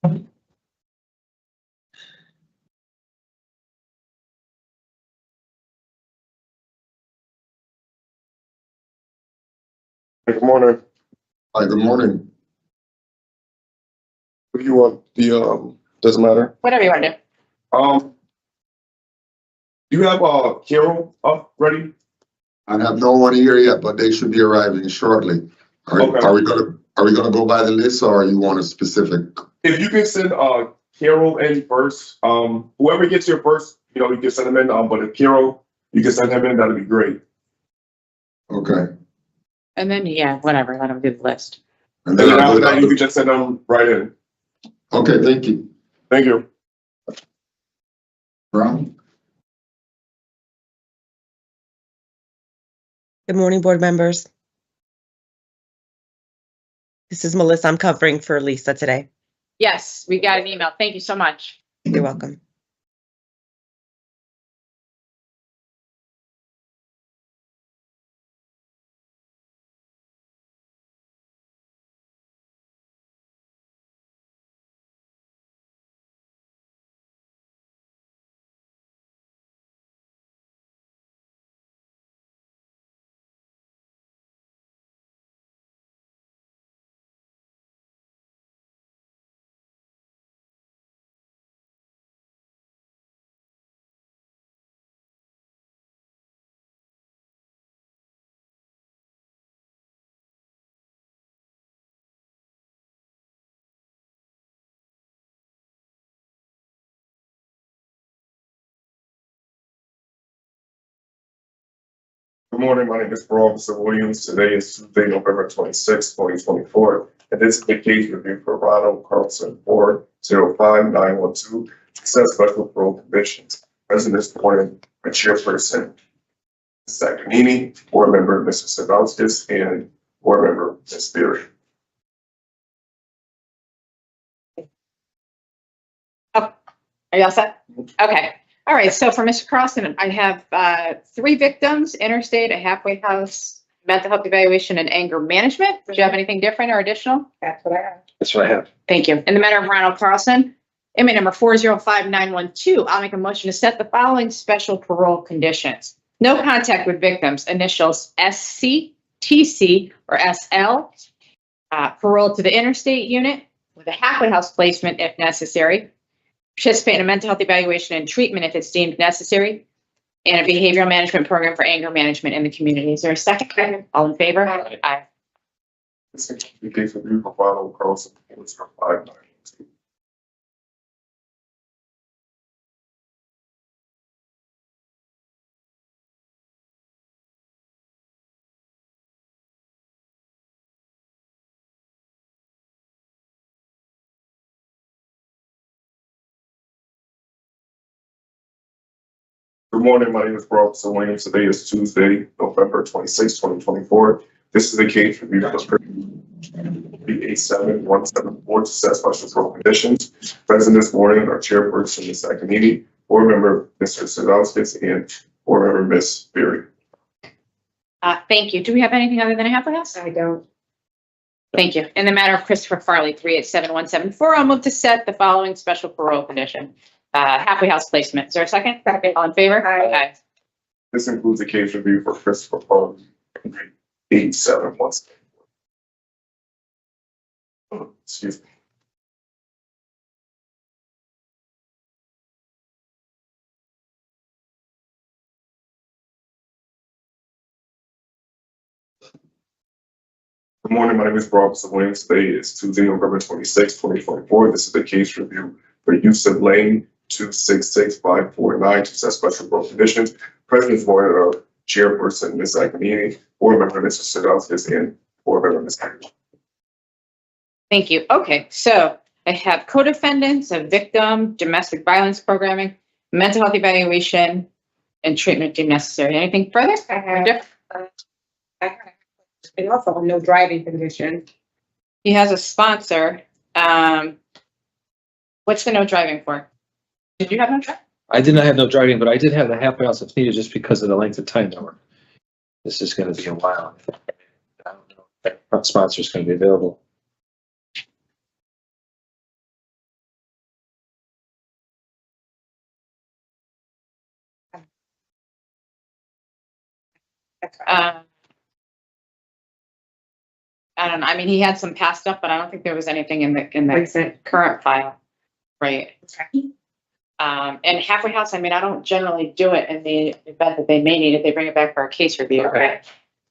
Good morning. Hi, good morning. What do you want? The doesn't matter. Whatever you want to do. Do you have Carroll up ready? I have no one here yet, but they should be arriving shortly. Okay. Are we gonna go by the list, or you want a specific? If you can send Carroll in first, whoever gets here first, you can send them in. But if Carroll, you can send him in, that'd be great. Okay. And then, yeah, whatever. Let them do the list. And And then then I'll after go that, down. you can just send them right in. Okay, thank you. Thank you. Brown? Good morning, board members. This is Melissa. I'm covering for Lisa today. Yes, we got an email. Thank you so much. You're welcome. Good morning. My name is Paroles Williams. Today is Tuesday, November 26, 2024. And this is the case review for Ronald, Carlson, 405-912. Success special parole conditions. Present this morning, our chairperson, Zachary, board member, Mr. Cizauskas, and board member, Ms. Beery. Are you all set? Okay. All right. So for Mr. Carlson, I have 3 victims: interstate, a halfway house, mental health evaluation, and anger management. Do you have anything different or additional? That's what I have. That's what I have. Thank you. In the matter of Ronald Carlson, inmate number 405-912, I'll make a motion to set the following special parole conditions. No contact with victims, initials SC, TC, or SL. Parole to the interstate unit with a halfway house placement if necessary. Participate in a mental health evaluation and treatment if it's deemed necessary. And a behavioral management program for anger management in the community. Is there a second? All in favor? Aye. This is the case review for Ronald Carlson, 405-912. Good morning, my name is Officer Williams. Today is Tuesday, November 26, 2024. This is the case review for 387-174 success special parole conditions. Present this morning, our chairperson, Ms. Zachary, board member, Mr. Cizauskas, and board member, Ms. Beery. Thank you. Do we have anything other than a halfway house? I don't. Thank you. In the matter of Christopher Farley, 387-174, I'll move to set the following special parole condition. Halfway house placement. Is there a second? Second. All in favor? Aye. This includes a case review for Christopher Farley, 387-174. Excuse me. Good morning, my name is Officer Williams. Today is Tuesday, November 26, 2024. This is the case review for Yusef Lane, 266-549, success special parole conditions. Present this morning, our chairperson, Ms. Zachary, board member, Mr. Cizauskas, and board member, Ms. Carroll. Thank you. Okay, so I have co-defendants, a victim, domestic violence programming, mental health evaluation, and treatment deemed necessary. Anything further? I have. And also a no driving condition. He has a sponsor. What's the no driving for? Did you have no driving? I did not have no driving, but I did have the halfway house if needed just because of the length of time that we're. This is going to be a while. I don't know if that sponsor is going to be available. I don't know, I mean, he had some past stuff, but I don't think there was anything in the Recent. current file, right? And halfway house, I mean, I don't generally do it in the event that they may need it, they bring it back for a case review, right?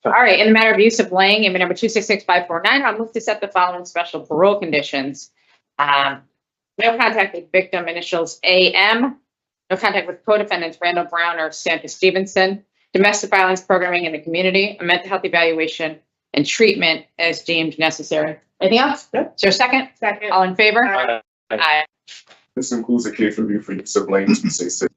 All right, in the matter of Yusef Lang, inmate number 266549, I'll move to set the following special parole conditions. No contact with victim, initials AM, no contact with co-defendants Randall Brown or Santa Stevenson, domestic violence programming in the community, a mental health evaluation, and treatment as deemed necessary. Anything else? Nope. Is there a second? Second. All in favor? Aye. Aye. This includes a case review for Yusef Lane 266.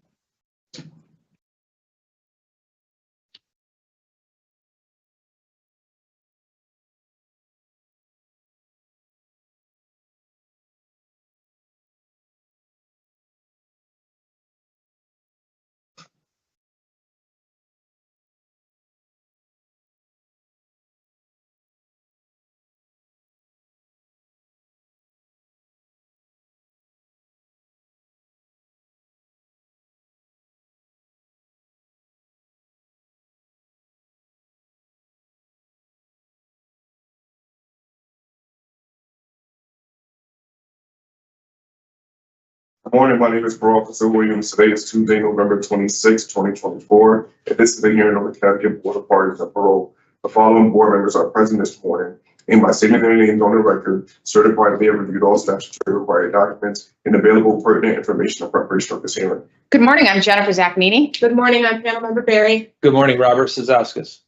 Good morning, my name is Paroles Williams. Today is Tuesday, November 26, 2024. And this is the hearing of the Connecticut Board of Parties and Parole. The following board members are present this morning and by stating their names on the record, certify that they have reviewed all statutory required documents and available pertinent information in preparation of this hearing. Good morning, I'm Jennifer Zachnini. Good morning, I'm panel member Barry. Good morning, Robert Cizauskas.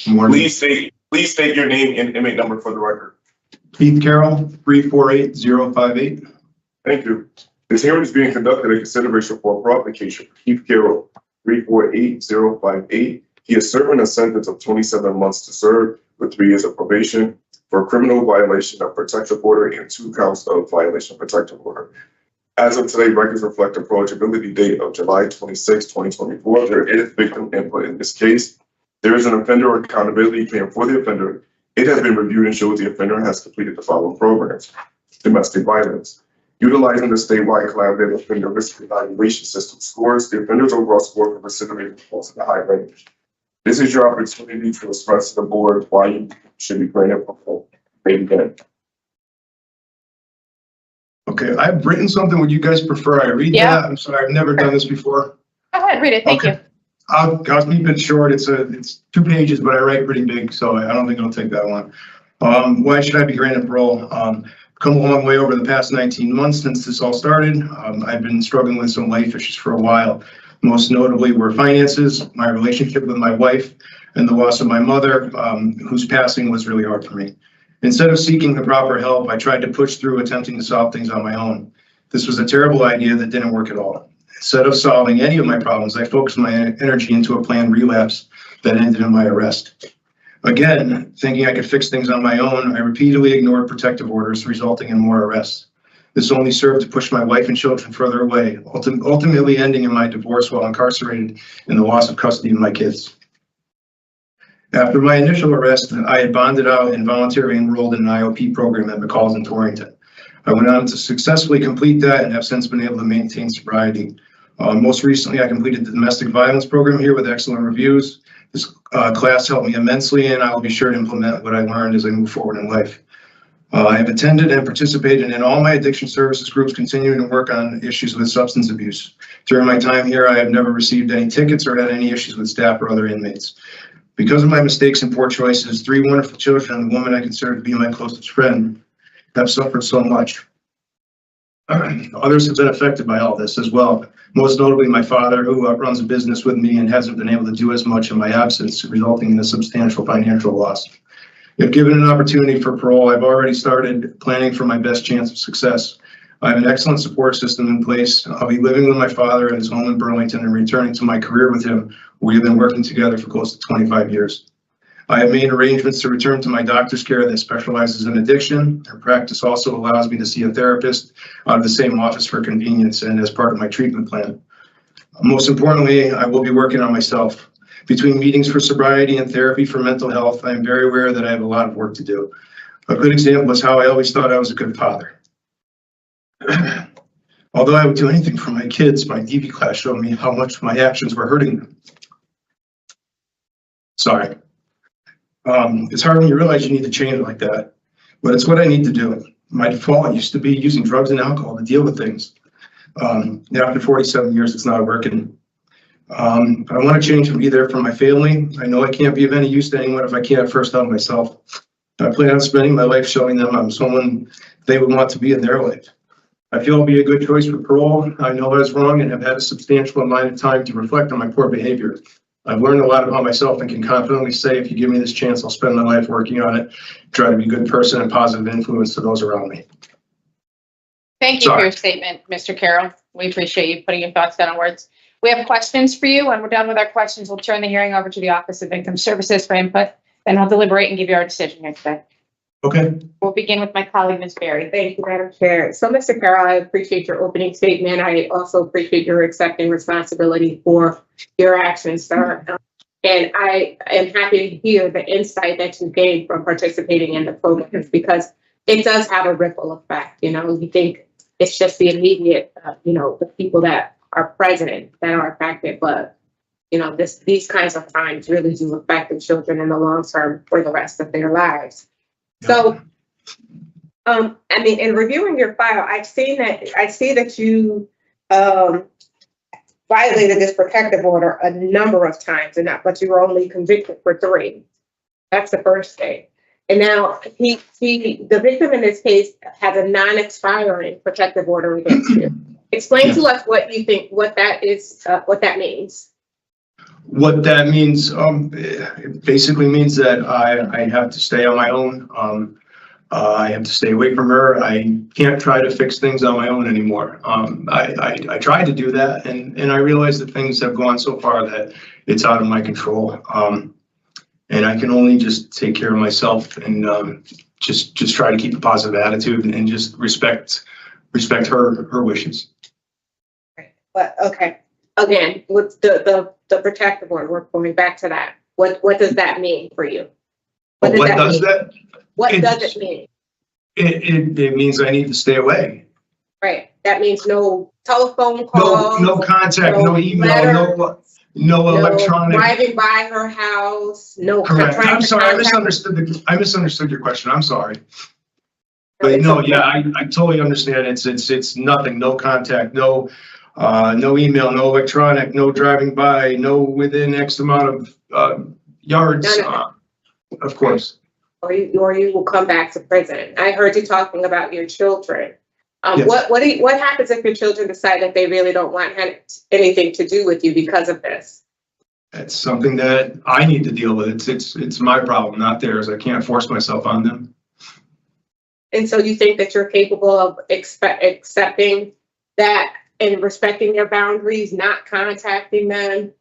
Morning. Please state your name and inmate number for the record. Keith Carroll, 348058. Thank you. This hearing is being conducted in consideration for a parole application for Keith Carroll, 348058. He is serving a sentence of 27 months to serve with 3 years of probation for a criminal violation of protective order and 2 counts of violation of protective order. As of today, records reflect the approachability date of July 26, 2024. There is victim input in this case. There is an offender accountability plan for the offender. It has been reviewed and shows the offender has completed the following programs: domestic violence. Utilizing the statewide collaborative offender risk evaluation system scores, the offender's overall score for recidivism falls in the high range. This is your opportunity to express to the board why you should be granted parole. Begin. Okay, I've written something. Would you guys prefer I read Yeah. that? I'm sorry, I've never done this before. Go ahead, read it, thank you. I'll keep it short. It's 2 pages, but I write pretty big, so I don't think it'll take that long. Why should I be granted parole? Come a long way over the past 19 months since this all started. I've been struggling with some life issues for a while. Most notably were finances, my relationship with my wife, and the loss of my mother, whose passing was really hard for me. Instead of seeking the proper help, I tried to push through attempting to solve things on my own. This was a terrible idea that didn't work at all. Instead of solving any of my problems, I focused my energy into a planned relapse that ended in my arrest. Again, thinking I could fix things on my own, I repeatedly ignored protective orders, resulting in more arrests. This only served to push my wife and children further away, ultimately ending in my divorce while incarcerated and the loss of custody of my kids. After my initial arrest, I had bonded out and voluntarily enrolled in an IOP program at McCall's in Torrington. I went on to successfully complete that and have since been able to maintain sobriety. Most recently, I completed the domestic violence program here with excellent reviews. This class helped me immensely, and I will be sure to implement what I learned as I move forward in life. I have attended and participated in all my addiction services groups, continuing to work on issues with substance abuse. During my time here, I have never received any tickets or had any issues with staff or other inmates. Because of my mistakes and poor choices, 3 wonderful children and the woman I consider to be my closest friend have suffered so much. Others have been affected by all this as well. Most notably my father, who runs a business with me and hasn't been able to do as much in my absence, resulting in a substantial financial loss. If given an opportunity for parole, I've already started planning for my best chance of success. I have an excellent support system in place. I'll be living with my father at his home in Burlington and returning to my career with him. We have been working together for close to 25 years. I have made arrangements to return to my doctor's care that specializes in addiction. Her practice also allows me to see a therapist out of the same office for convenience and as part of my treatment plan. Most importantly, I will be working on myself. Between meetings for sobriety and therapy for mental health, I am very aware that I have a lot of work to do. A good example is how I always thought I was a good father. Although I would do anything for my kids, my DV class showed me how much my actions were hurting them. Sorry. It's hard when you realize you need to change like that, but it's what I need to do. My default used to be using drugs and alcohol to deal with things. After 47 years, it's not working. I want to change and be there for my family. I know I can't be of any use to anyone if I can't first help myself. I plan on spending my life showing them I'm someone they would want to be in their life. I feel I'll be a good choice for parole. I know I was wrong and have had a substantial amount of time to reflect on my poor behavior. I've learned a lot about myself and can confidently say, if you give me this chance, I'll spend my life working on it, try to be a good person and positive influence to those around me. Thank you for Sorry. your statement, Mr. Carroll. We appreciate you putting your thoughts down in words. We have questions for you. When we're done with our questions, we'll turn the hearing over to the Office of Victim Services for input, then I'll deliberate and give you our decision here today. Okay. We'll begin with my colleague, Ms. Berry. Thank you, Madam Chair. So, Mr. Carroll, I appreciate your opening statement. I also appreciate your accepting responsibility for your actions, sir. And I am happy to hear the insight that you gained from participating in the programs, because it does have a ripple effect. You know, you think it's just the immediate, the people that are present that are affected, but these kinds of crimes really do affect the children in the long term for the rest of their lives. So, in reviewing your file, I see that you violated this protective order a number of times, but you were only convicted for 3. That's the first thing. And now the victim in this case has a non-expiring protective order against you. Explain to us what you think, what that is, what that means. What that means, it basically means that I have to stay on my own. I have to stay away from her. I can't try to fix things on my own anymore. I tried to do that, and I realized that things have gone so far that it's out of my control. And I can only just take care of myself and just try to keep a positive attitude and just respect her wishes. But okay, again, with the protective order, we're going back to that. What does that mean for you? What does mean? that? What does it mean? It means I need to stay away. Right. That means no telephone calls. No contact, no email, letters, no electronic. Driving by her house. No. Correct. trying I'm to sorry. I contact- misunderstood your question. I'm sorry. But no, yeah, I totally understand. It's nothing. No contact. No email. No electronic. No driving by. No within X amount of yards. Of course. Or you will come back to prison. I heard you talking about your children. Yes. What happens if your children decide that they really don't want anything to do with you because of this? It's something that I need to deal with. It's my problem, not theirs. I can't force myself on them. And so you think that you're capable of accepting that and respecting their boundaries, not contacting them?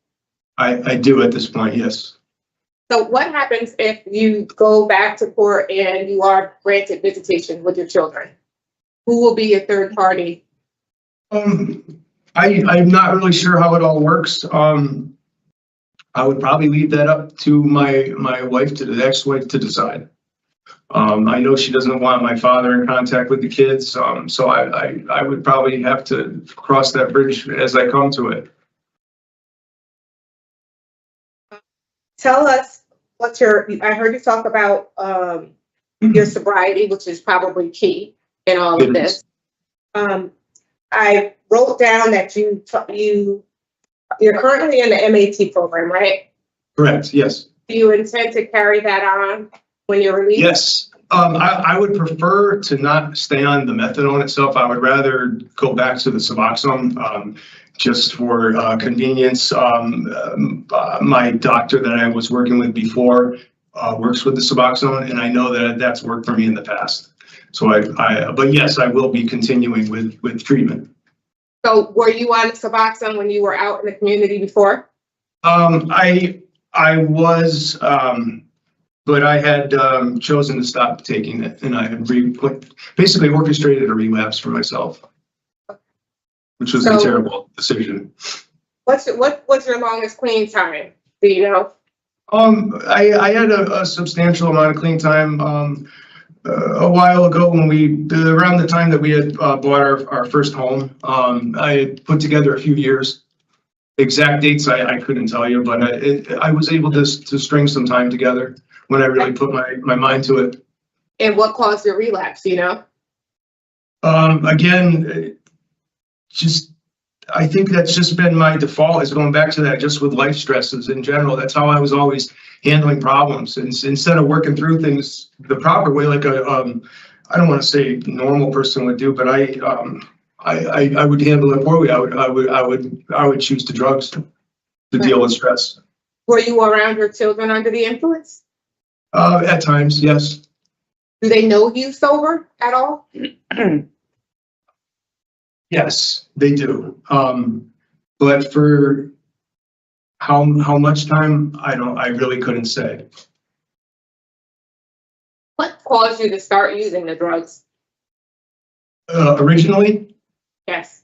I do at this point, yes. So what happens if you go back to court and you are granted visitation with your children? Who will be your third party? I'm not really sure how it all works. I would probably leave that up to my wife, to the ex-wife, to decide. I know she doesn't want my father in contact with the kids, so I would probably have to cross that bridge as I come to it. Tell us I heard you talk about your sobriety, which is probably key in all of this. I wrote down that you're currently in the MAT program, right? Correct, yes. Do you intend to carry that on when you're released? Yes, I would prefer to not stay on the methadone itself. I would rather go back to the Suboxone, just for convenience. My doctor that I was working with before works with the Suboxone, and I know that that's worked for me in the past. So but yes, I will be continuing with treatment. So were you on Suboxone when you were out in the community before? I was, but I had chosen to stop taking it, and I had basically orchestrated a relapse for myself, which was a terrible decision. What's your longest clean time? Do you know? I had a substantial amount of clean time a while ago when around the time that we had bought our first home. I had put together a few years. Exact dates, I couldn't tell you, but I was able to string some time together when I really put my mind to it. And what caused your relapse, you know? Again, just, I think that's just been my default, is going back to that, just with life stresses in general. That's how I was always handling problems. And instead of working through things the proper way, like I don't want to say normal person would do, but I would handle it poorly. I would choose the drugs to deal with stress. Were you around your children under the influence? At times, yes. Do they know you sober at all? Yes, they do. But for how much time, I really couldn't say. What caused you to start using the drugs? Originally, Yes.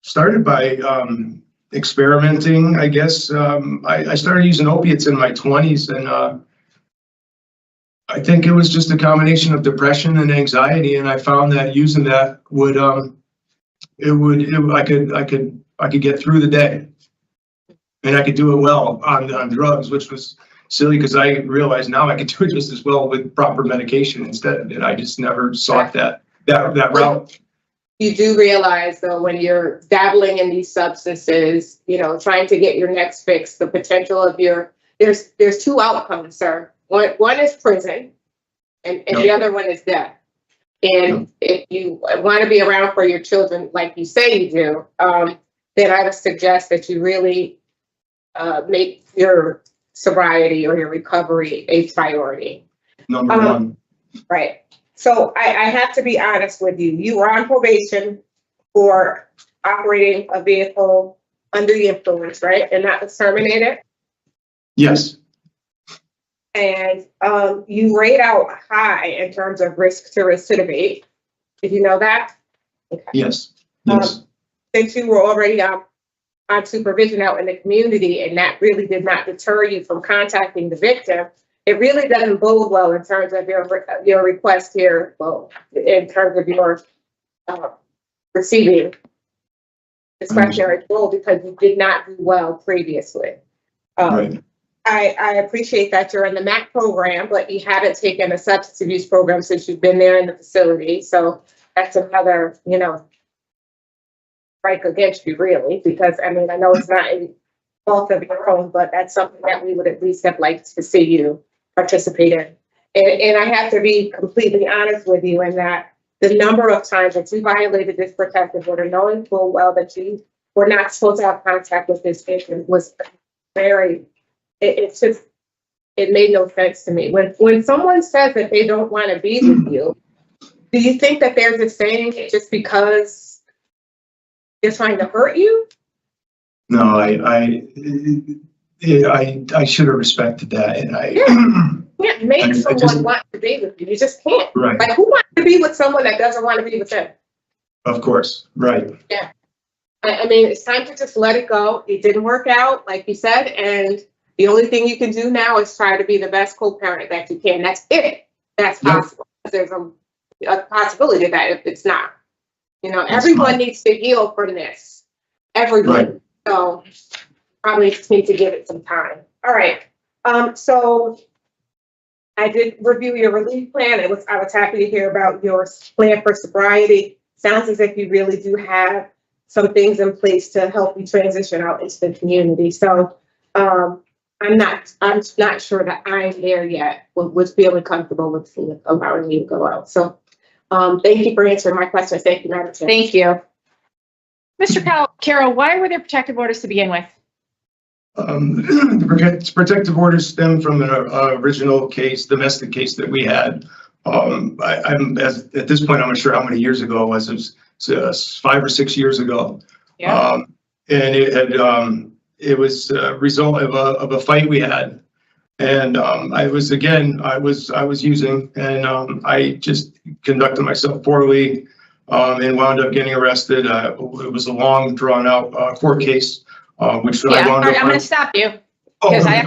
started by experimenting, I guess. I started using opiates in my 20s, and I think it was just a combination of depression and anxiety, and I found that using that would I could get through the day, and I could do it well on drugs, which was silly because I realize now I could do it just as well with proper medication instead, and I just never sought that route. You do realize though, when you're dabbling in these substances, you know, trying to get your next fix, the potential of there's two outcomes, sir. One is prison and the other one is death. And if you want to be around for your children, like you say you do, then I would suggest that you really make your sobriety or your recovery a priority. Number one. Right. So I have to be honest with you. You were on probation for operating a vehicle under the influence, right? And that was terminated. Yes. And you rate out high in terms of risk to recidivate. Did you know that? Okay. Yes. Yes. Since you were already on supervision out in the community, and that really did not deter you from contacting the victim, it really doesn't bode well in terms of your request here, well, in terms of your receiving discretionary parole, because you did not do well previously. Right. I appreciate that you're in the MAC program, but you haven't taken a substance abuse program since you've been there in the facility. So that's another, you know, strike against you, really, because I mean, I know it's not a fault of your own, but that's something that we would at least have liked to see you participate in. And I have to be completely honest with you in that the number of times that you violated this protective order, knowing full well that you were not supposed to have contact with this patient, was very, it's just, it made no sense to me. When someone says that they don't want to be with you, do you think that they're just saying it just because they're trying to hurt you? No, I should have respected that, and You can't make someone want to be with you. You just can't. Right. Like, who wants to be with someone that doesn't want to be with them? Of course, right. Yeah. I mean, it's time to just let it go. It didn't work out, like you said, and the only thing you can do now is try to be the best co-parent that you can. That's it. That's possible. There's a possibility that if it's not, you know, everyone needs to heal from this. Everyone. Right. So probably just need to give it some time. All right. So I did review your relief plan. I was happy to hear about your plan for sobriety. Sounds as if you really do have some things in place to help you transition out into the community. So I'm not sure that I'm there yet with feeling comfortable with allowing you to go out. So thank you for answering my questions. Thank you, Madam Chair. Thank you. Mr. Carroll, why were there protective orders to begin with? The protective orders stem from an original case, domestic case that we had. At this point, I'm not sure how many years ago it was. It was 5 or 6 years ago. Yeah. And it was a result of a fight we had. And I was using, and I just conducted myself poorly and wound up getting arrested. It was a long, drawn-out court case, which I wound up. I'm going to stop you because I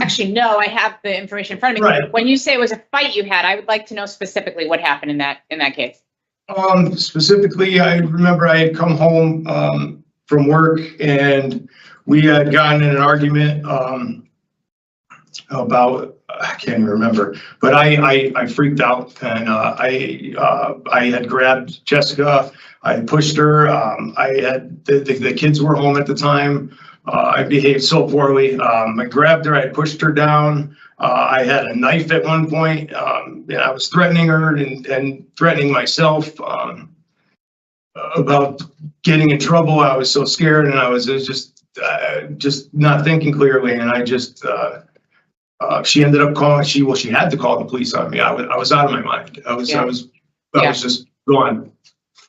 actually know I have the information in front of me. Right. When you say it was a fight you had, I would like to know specifically what happened in that case. Specifically, I remember I had come home, from work and we had gotten in an argument, about, I can't even remember, but I freaked out and, I had grabbed Jessica, I pushed her, I had, the kids were home at the time. I behaved so poorly. I grabbed her, I pushed her down. I had a knife at one point, and I was threatening her and threatening myself, about getting in trouble. I was so scared and it was just not thinking clearly. And I just, she ended up calling, she had to call the police on me. I was out of my mind. I was just gone.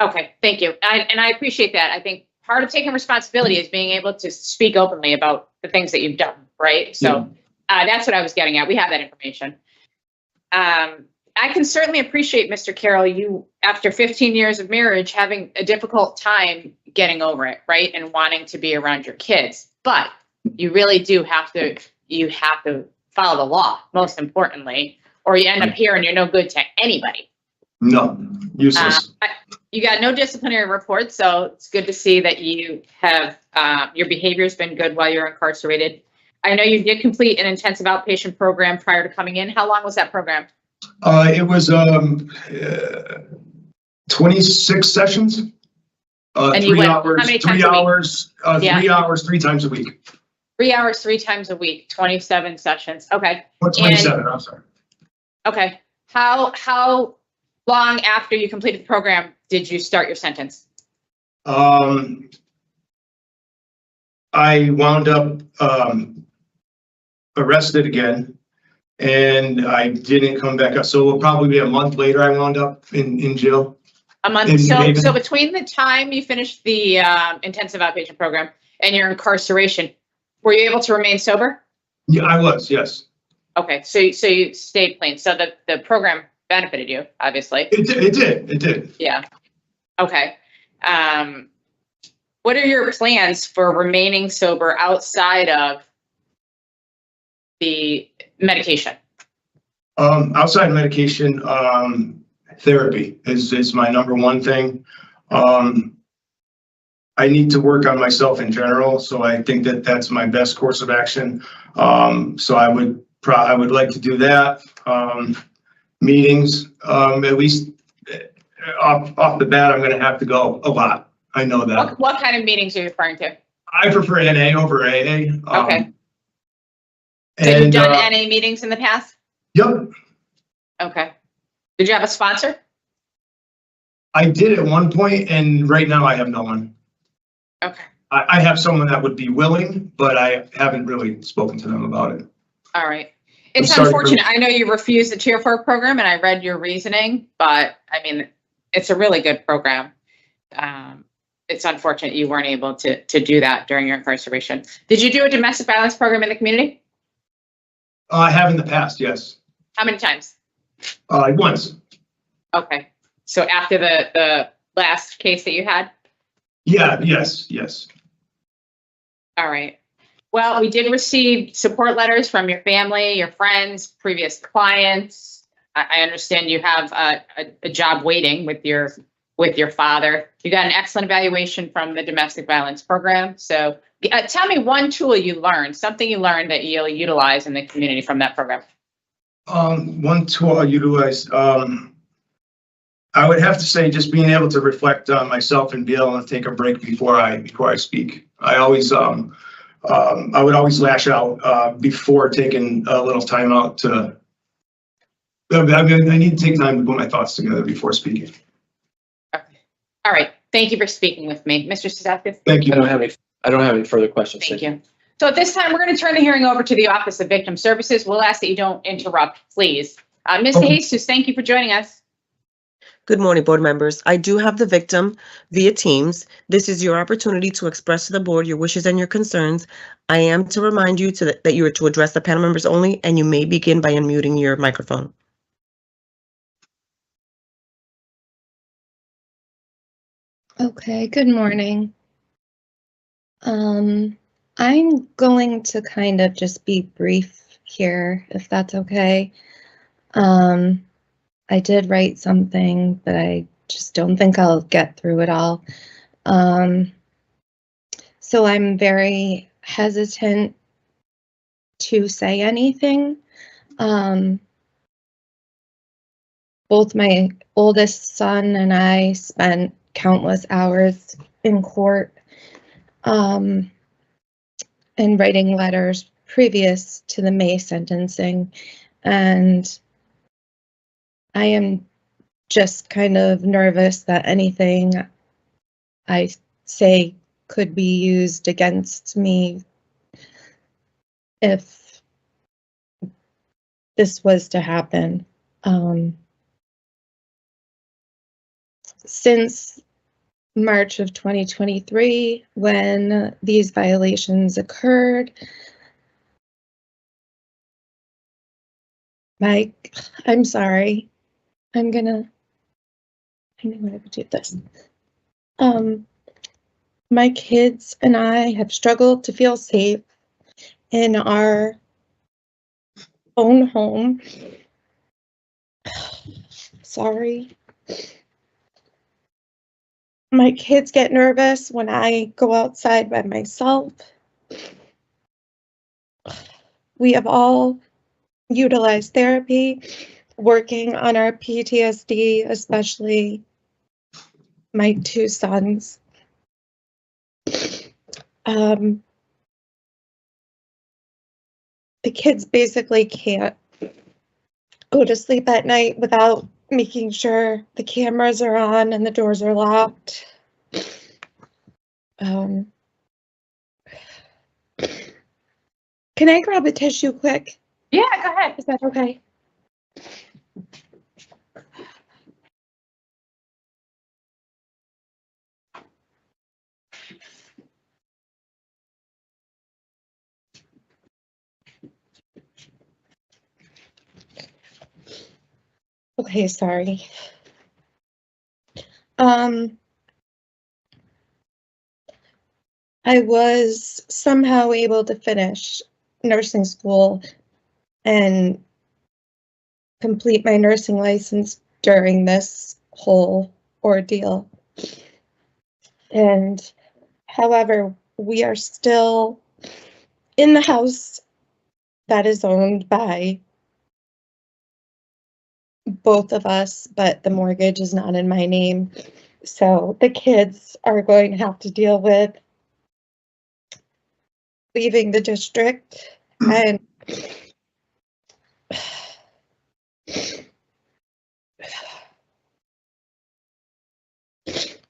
Okay, thank you. And I appreciate that. I think part of taking responsibility is being able to speak openly about the things that you've done, right? So that's what I was getting at. We have that information. I can certainly appreciate, Mr. Carroll, you, after 15 years of marriage, having a difficult time getting over it, right? And wanting to be around your kids. But you really do have to, follow the law, most importantly, or you end up here and you're no good to anybody. No, useless. You got no disciplinary report, so it's good to see that you have, your behavior's been good while you're incarcerated. I know you did complete an intensive outpatient program prior to coming in. How long was that program? It was 26 sessions. And you 3 went hours, how many 3 times a week? hours, Yeah. 3 hours, 3 times a week. 3 hours, 3 times a week, 27 sessions. Okay. What, 27, I'm sorry. Okay. How long after you completed the program did you start your sentence? I wound up arrested again and I didn't come back up. So it'll probably be a month later I wound up in jail. A month. In So Haven. between the time you finished the intensive outpatient program and your incarceration, were you able to remain sober? Yeah, I was, yes. Okay. So you stayed clean. So the program benefited you, obviously. It did. Yeah. Okay. What are your plans for remaining sober outside of the medication? Outside medication, therapy is my number one thing. I need to work on myself in general, so I think that that's my best course of action. So I would like to do that. Meetings, at least off the bat, I'm going to have to go a lot. I know that. What kind of meetings are you referring to? I prefer NA over AA. Okay. So you've done NA meetings in the past? Yep. Okay. Did you have a sponsor? I did at one point, and right now I have no one. Okay. I have someone that would be willing, but I haven't really spoken to them about it. All right. It's sorry unfortunate. I know you refused the Tier 4 program and I read your reasoning, but I mean, it's a really good program. It's unfortunate you weren't able to do that during your incarceration. Did you do a domestic violence program in the community? I have in the past, yes. How many times? Once. Okay. So after the last case that you had? Yeah, yes. All right. Well, we did receive support letters from your family, your friends, previous clients. I understand you have a job waiting with your father. You got an excellent evaluation from the domestic violence program. So tell me one tool you learned, something you learned that you'll utilize in the community from that program. One tool I utilize, I would have to say just being able to reflect on myself and be able to take a break before I speak. I would always lash out before taking a little time out to. I need to take time to put my thoughts together before speaking. Okay. All right. Thank you for speaking with me, Mr. Cizauskas. Thank you. I don't have any further questions. Thank you. So at this time, we're going to turn the hearing over to the Office of Victim Services. We'll ask that you don't interrupt, please. Ms. Okay. Jesus, thank you for joining us. Good morning, board members. I do have the victim via Teams. This is your opportunity to express to the board your wishes and your concerns. I am to remind you that you are to address the panel members only, and you may begin by unmuting your microphone. Okay, good morning. I'm going to kind of just be brief here, if that's okay. I did write something, but I just don't think I'll get through it all. So I'm very hesitant to say anything. Both my oldest son and I spent countless hours in court and writing letters previous to the May sentencing. And I am just kind of nervous that anything I say could be used against me if this was to happen. Since March of 2023, when these violations occurred, I'm sorry, I knew I would do this. My kids and I have struggled to feel safe in our own home. Sorry. My kids get nervous when I go outside by myself. We have all utilized therapy, working on our PTSD, especially my two sons. The kids basically can't go to sleep at night without making sure the cameras are on and the doors are locked. Can I grab a tissue quick? Yeah, go ahead. Is that okay? Okay, sorry. I was somehow able to finish nursing school and complete my nursing license during this whole ordeal. And however, we are still in the house that is owned by both of us, but the mortgage is not in my name. So the kids are going to have to deal with leaving the district, and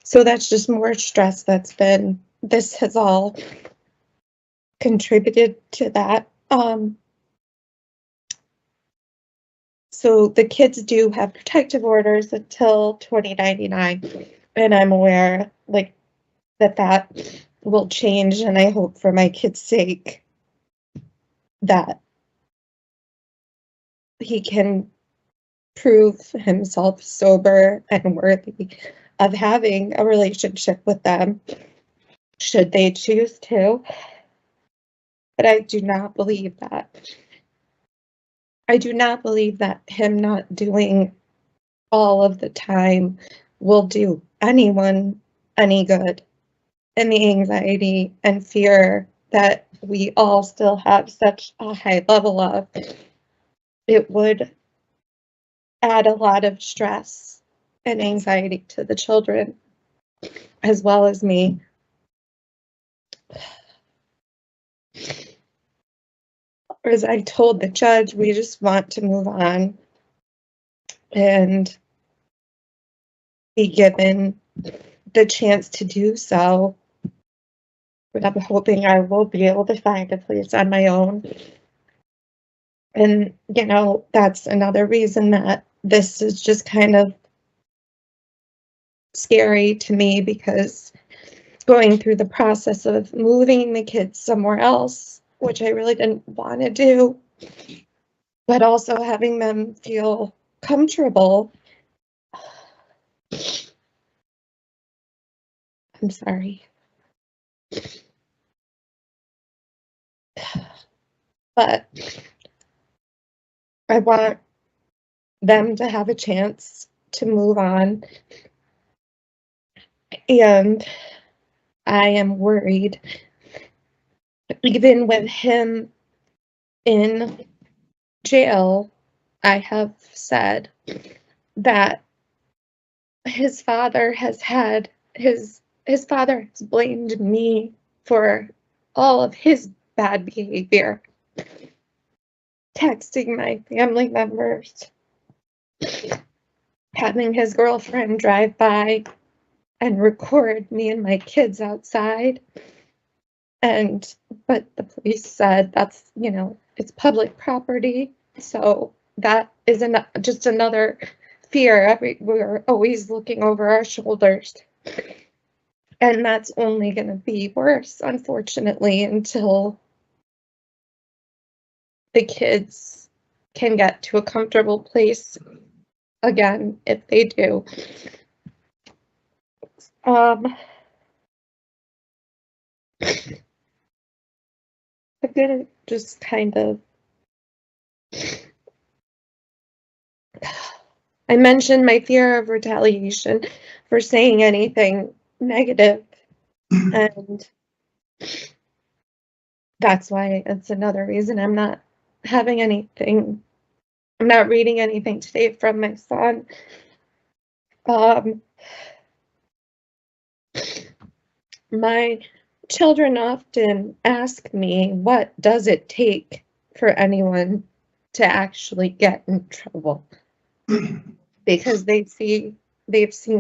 so that's just more stress this has all contributed to that. So the kids do have protective orders until 2099, and I'm aware that will change, and I hope for my kids' sake that he can prove himself sober and worthy of having a relationship with them, should they choose to. But I do not believe that. I do not believe that him not doing all of the time will do anyone any good. And the anxiety and fear that we all still have such a high level of, it would add a lot of stress and anxiety to the children, as well as me. As I told the judge, we just want to move on and be given the chance to do so. But I'm hoping I will be able to find a place on my own. And, that's another reason that this is just kind of scary to me, because going through the process of moving the kids somewhere else, which I really didn't want to do, but also having them feel comfortable. I'm sorry. But I want them to have a chance to move on And I am worried, even with him in jail, I have said that his father has blamed me for all of his bad behavior, texting my family members, having his girlfriend drive by and record me and my kids outside. But the police said that's, it's public property. So that is just another fear. We're always looking over our shoulders. And that's only going to be worse, unfortunately, until the kids can get to a comfortable place again, if they do. I'm gonna just kind of, I mentioned my fear of retaliation for saying anything negative, and that's why it's another reason I'm not reading anything today from my son. My children often ask me, what does it take for anyone to actually get in trouble? Because they've seen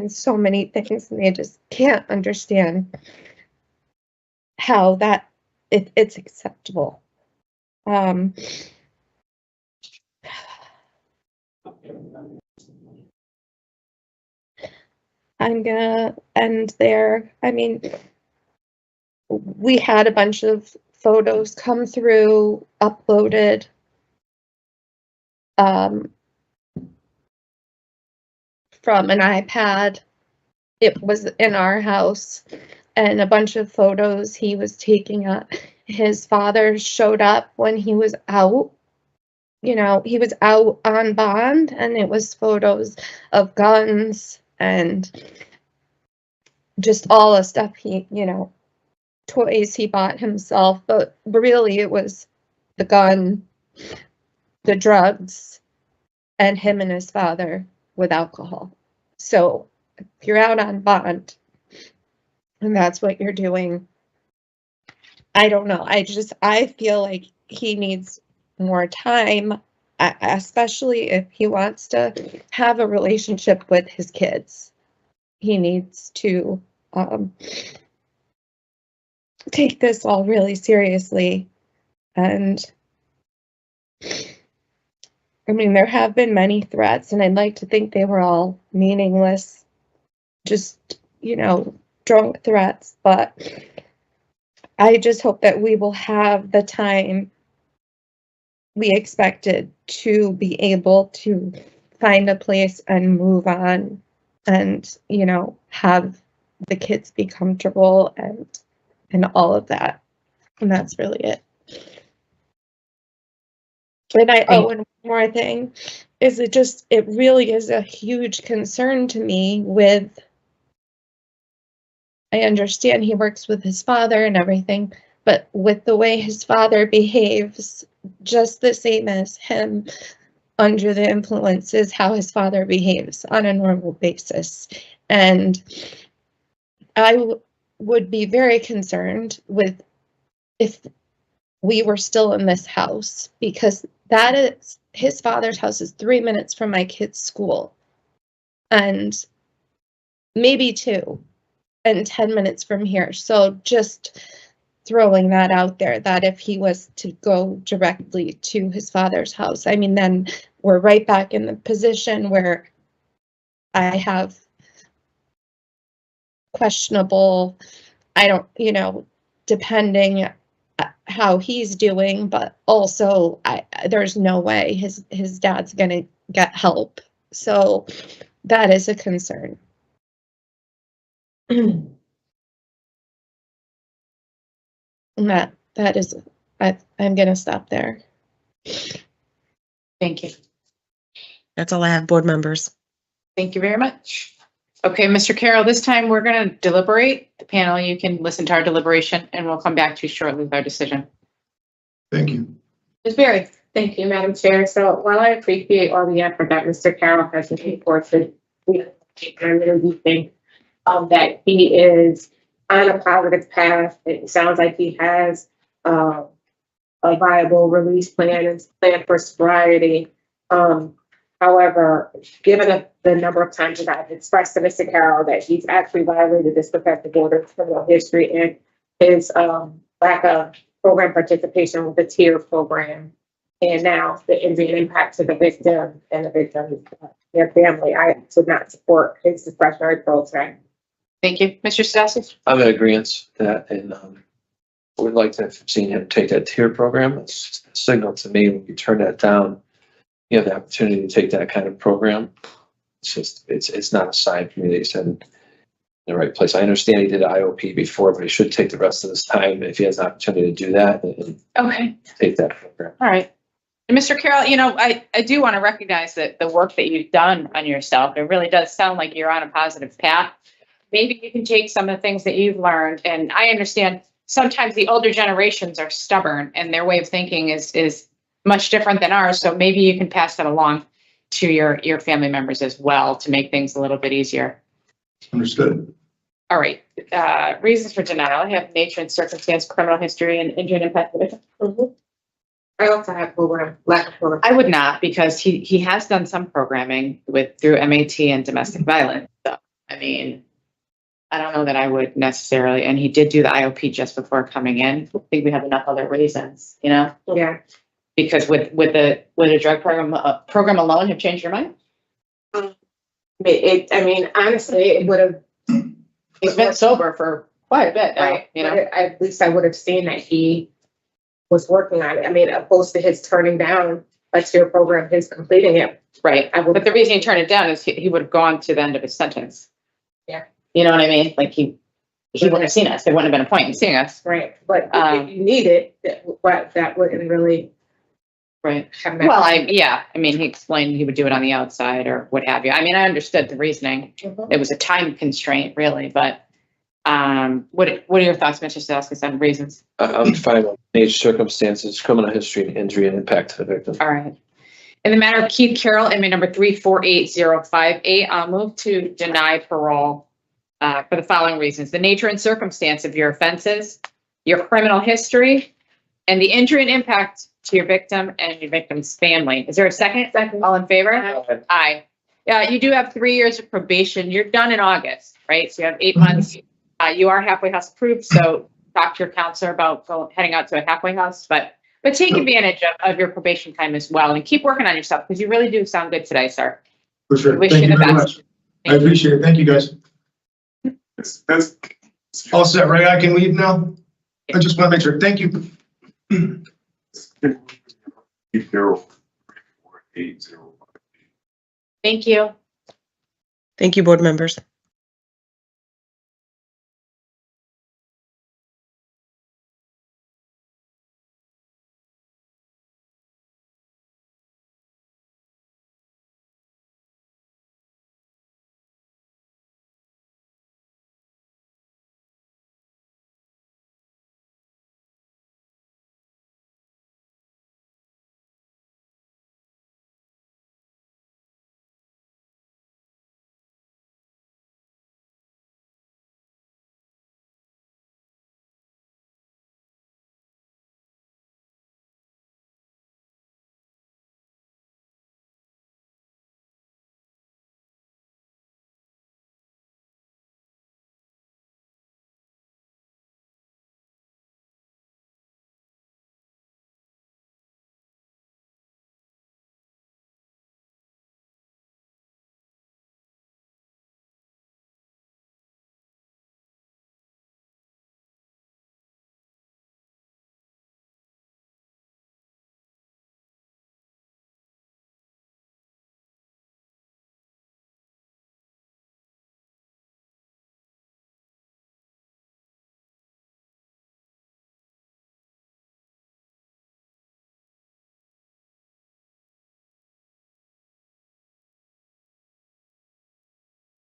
so many things and they just can't understand how it's acceptable. I'm gonna end there. I mean, we had a bunch of photos come through, uploaded. From an iPad. It was in our house, and a bunch of photos he was taking up. His father showed up when he was out. He was out on bond, and it was photos of guns and just all the stuff toys he bought himself. But really, it was the gun, the drugs, and him and his father with alcohol. So if you're out on bond and that's what you're doing, I don't know. I feel like he needs more time, especially if he wants to have a relationship with his kids. He needs to take this all really seriously. And I mean, there have been many threats, and I'd like to think they were all meaningless, just, drunk threats, but I just hope that we will have the time we expected to be able to find a place and move on and, have the kids be comfortable and all of that. And that's really it. And and one more thing is it really is a huge concern to me I understand he works with his father and everything, but with the way his father behaves, just the same as him under the influence is how his father behaves on a normal basis. And I would be very concerned with if we were still in this house, because his father's house is 3 minutes from my kid's school, and maybe 2, and 10 minutes from here. So just throwing that out there, that if he was to go directly to his father's house, I mean, then we're right back in the position where I have questionable, depending how he's doing, but also there's no way his dad's gonna get help. So that is a concern. And that is, I'm gonna stop there. Thank you. That's all I have, board members. Thank you very much. Okay, Mr. Carroll, this time we're going to deliberate. The panel, you can listen to our deliberation and we'll come back to you shortly with our decision. Thank you. Ms. Berry? Thank you, Madam Chair. So while I appreciate all the effort that Mr. Carroll has reported, I really do think that he is on a positive path. It sounds like he has a viable release plan and plan for sobriety. However, given the number of times that I've expressed to Mr. Carroll that he's actually violated this protective order, criminal history, and his lack of program participation with the tier program, and now the injury and impact to the victim and the victim's their family, I would not support his discretionary parole today. Thank you. Mr. Cizauskas? I'm in agreement with that, and would like to have seen him take that tier program. It's a signal to me when you turn that down, you have the opportunity to take that kind of program. It's just, it's not a sign for me that he's in the right place. I understand he did IOP before, but he should take the rest of his time if he has an opportunity to do that and Okay. take that program. All right. And Mr. Carroll, you know, I do want to recognize that the work that you've done on yourself, it really does sound like you're on a positive path. Maybe you can take some of the things that you've learned, and I understand sometimes the older generations are stubborn and their way of thinking is much different than ours. So maybe you can pass that along to your family members as well to make things a little bit easier. Understood. All right. Reasons for denial. I have nature and circumstance, criminal history, and injury and impact. I also have lack of program. I would not, because he has done some programming through MAT and domestic violence. So, I mean, I don't know that I would necessarily, and he did do the IOP just before coming in. I think we have enough other reasons, you know, Yeah. because with a drug program alone have changed your mind. I mean, honestly, it would have. He's been sober for quite a bit now, Right. you know. But at least I would have seen that he was working on it. I mean, opposed to his turning down a tier program, his completing it. Right. I would. But the reason he turned it down is he would have gone to the end of his sentence. Yeah. You know what I mean? Like he wouldn't have seen us. There wouldn't have been a point in seeing us. Right. But if you need it, that wouldn't really Right. have that. Well, I mean, he explained he would do it on the outside or what have you. I mean, I understood the reasoning. Mhm. It was a time constraint, really, but what are your thoughts, Mr. Cizauskas, on reasons? I'm fine with age, circumstances, criminal history, and injury and impact to the victim. All right. In the matter of Keith Carroll, inmate number 348058, I'll move to deny parole for the following reasons: the nature and circumstance of your offenses, your criminal history, and the injury and impact to your victim and your victim's family. Is there a second? Second. All in favor? Aye. Aye. Yeah, you do have 3 years of probation. You're done in August, right? So you have 8 months. You are halfway house approved, so talk to your counselor about heading out to a halfway house, but take advantage of your probation time as well and keep working on yourself because you really do sound good today, sir. For sure. Wish Thank you you the very best. much. I appreciate it. Thank you, guys. That's All set, right? I can leave now? I just want to make sure. Thank you. Keith Carroll, 348058. Thank you. Thank you, board members.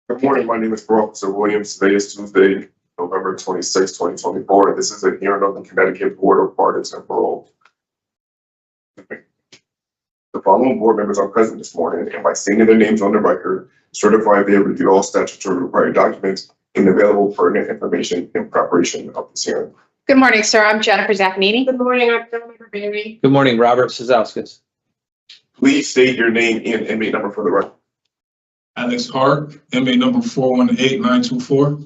Good morning, my name is Officer Williams. Today is Tuesday, November 26, 2024, and this is a hearing of the Connecticut Board of Pardons and Parole. The following board members are present this morning, and by stating their names on the record, certify they have reviewed all statutory required documents and available pertinent information in preparation of this hearing. Good morning, sir. I'm Jennifer Zaccanini. Good morning, I'm Jennifer Bailey. Good morning, Robert Cizauskas. Please state your name and inmate number for the record. Alex Hart, MA number 418924.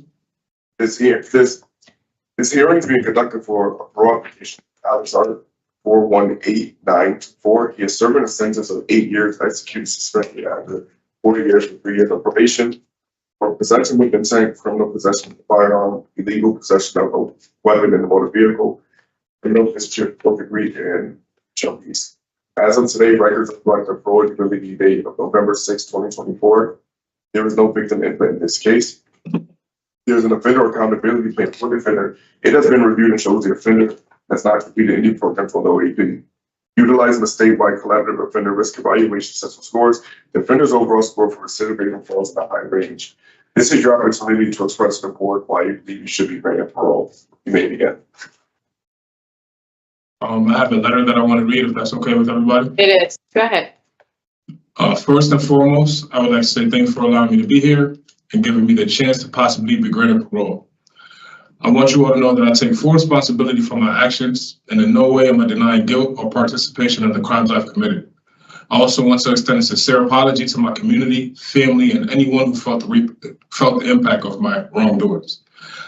This hearing is being conducted for a parole application. Alex Hart, 418924. He is serving a sentence of 8 years executed suspended after 40 years and 3 years of probation for possession with intent, criminal possession of a firearm, illegal possession of a weapon in a motor vehicle, criminal history of 4th degree, and junkies. As of today, records reflect a parole eligibility date of November 6, 2024. There is no victim input in this case. There is an offender accountability plan for the offender. It has been reviewed and shows the offender has not completed any program for the OAP. Utilizing the statewide collaborative offender risk evaluation system scores, the offender's overall score for recidivism falls in the high range. This is your opportunity to express to the board why you believe you should be granted parole. You may begin. I have a letter that I want to read, if that's okay with everybody. It is. Go ahead. First and foremost, I would like to say thank you for allowing me to be here and giving me the chance to possibly be granted parole. I want you all to know that I take full responsibility for my actions, and in no way am I denying guilt or participation in the crimes I've committed. I also want to extend a sincere apology to my community, family, and anyone who felt the impact of my wrongdoings.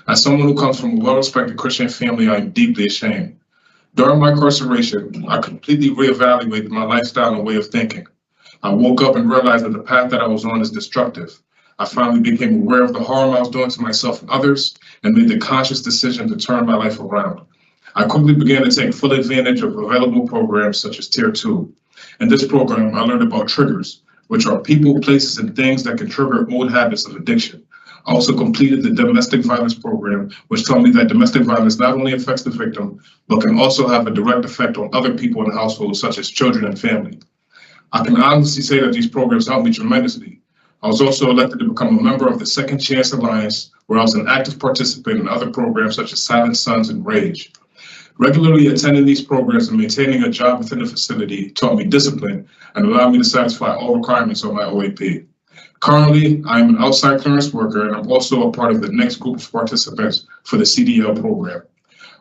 As someone who comes from a well-respected Christian family, I am deeply ashamed. During my incarceration, I completely reevaluated my lifestyle and way of thinking. I woke up and realized that the path that I was on is destructive. I finally became aware of the harm I was doing to myself and others and made the conscious decision to turn my life around. I quickly began to take full advantage of available programs such as Tier 2. In this program, I learned about triggers, which are people, places, and things that can trigger old habits of addiction. I also completed the domestic violence program, which taught me that domestic violence not only affects the victim, but can also have a direct effect on other people in the household, such as children and family. I can honestly say that these programs helped me tremendously. I was also elected to become a member of the Second Chance Alliance, where I was an active participant in other programs such as Silent Sons and Rage. Regularly attending these programs and maintaining a job within the facility taught me discipline and allowed me to satisfy all requirements on my OAP. Currently, I am an outside clearance worker, and I'm also a part of the next group of participants for the CDL program.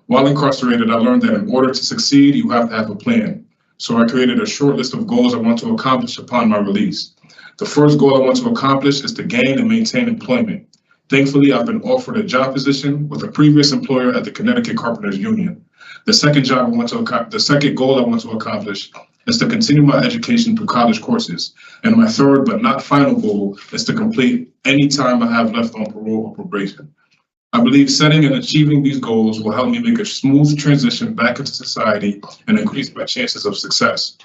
While incarcerated, I learned that in order to succeed, you have to have a plan. So I created a short list of goals I want to accomplish upon my release. The first goal I want to accomplish is to gain and maintain employment. Thankfully, I've been offered a job position with a previous employer at the Connecticut Carpenters Union. The second goal I want to accomplish is to continue my education through college courses. And my third but not final goal is to complete any time I have left on parole or probation. I believe setting and achieving these goals will help me make a smooth transition back into society and increase my chances of success.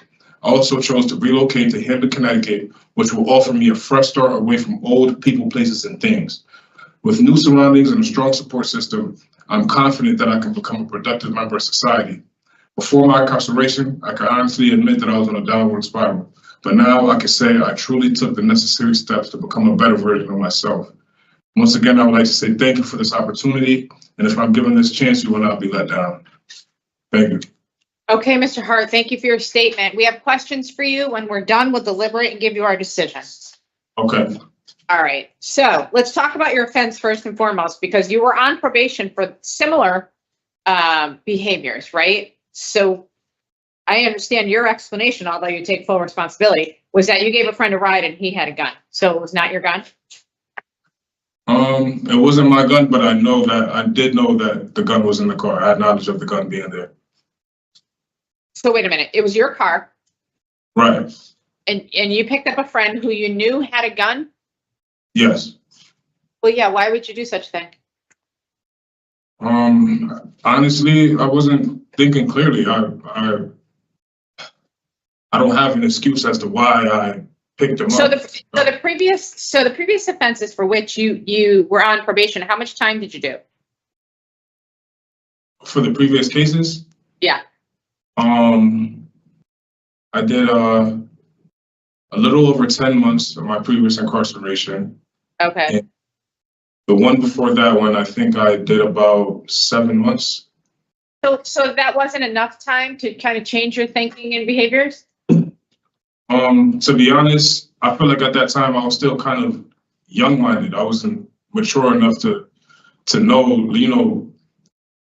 I also chose to relocate to Hamden, Connecticut, which will offer me a fresh start away from old people, places, and things. With new surroundings and a strong support system, I'm confident that I can become a productive member of society. Before my incarceration, I can honestly admit that I was on a downward spiral, but now I can say I truly took the necessary steps to become a better version of myself. Once again, I would like to say thank you for this opportunity, and if I'm given this chance, you will not be let down. Thank you. Okay, Mr. Hart, thank you for your statement. We have questions for you. When we're done, we'll deliberate and give you our decision. Okay. All right, so let's talk about your offense first and foremost, because you were on probation for similar behaviors, right? So I understand your explanation, although you take full responsibility, was that you gave a friend a ride and he had a gun. So it was not your gun? It wasn't my gun, but I did know that the gun was in the car. I had knowledge of the gun being there. So wait a minute, it was your car. Right. And you picked up a friend who you knew had a gun? Yes. Well, yeah, why would you do such a thing? Honestly, I wasn't thinking clearly. I don't have an excuse as to why I picked him up. The previous offenses for which you were on probation, how much time did you do? For the previous cases? Yeah. I did a little over 10 months of my previous incarceration. Okay. The one before that one, I think I did about 7 months. So that wasn't enough time to kind of change your thinking and behaviors? To be honest, I feel like at that time I was still kind of young-minded. I wasn't mature enough to know, you know,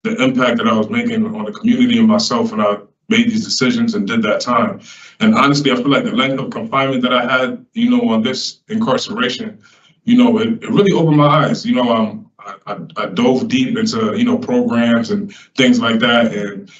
the impact that I was making on the community and myself when I made these decisions and did that time. And honestly, I feel like the length of confinement that I had, you know, on this incarceration, you know, it really opened my eyes. You know, I dove deep into, you know, programs and things like that. And,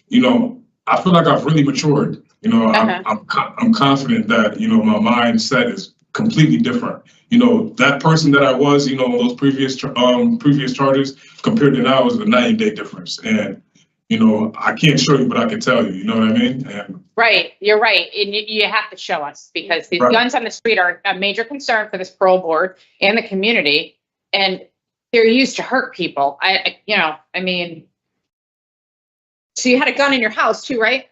you know, I feel like I've really matured. You know, I'm confident that, you know, my mindset is completely different. You know, that person that I was, you know, those previous charges compared to now is a night and day difference. And, you know, I can't show you, but I can tell you, you know what I mean? And Right, you're right. And you have to show us because the Right. guns on the street are a major concern for this parole board and the community. And they're used to hurt people. You know, I mean, so you had a gun in your house too, right?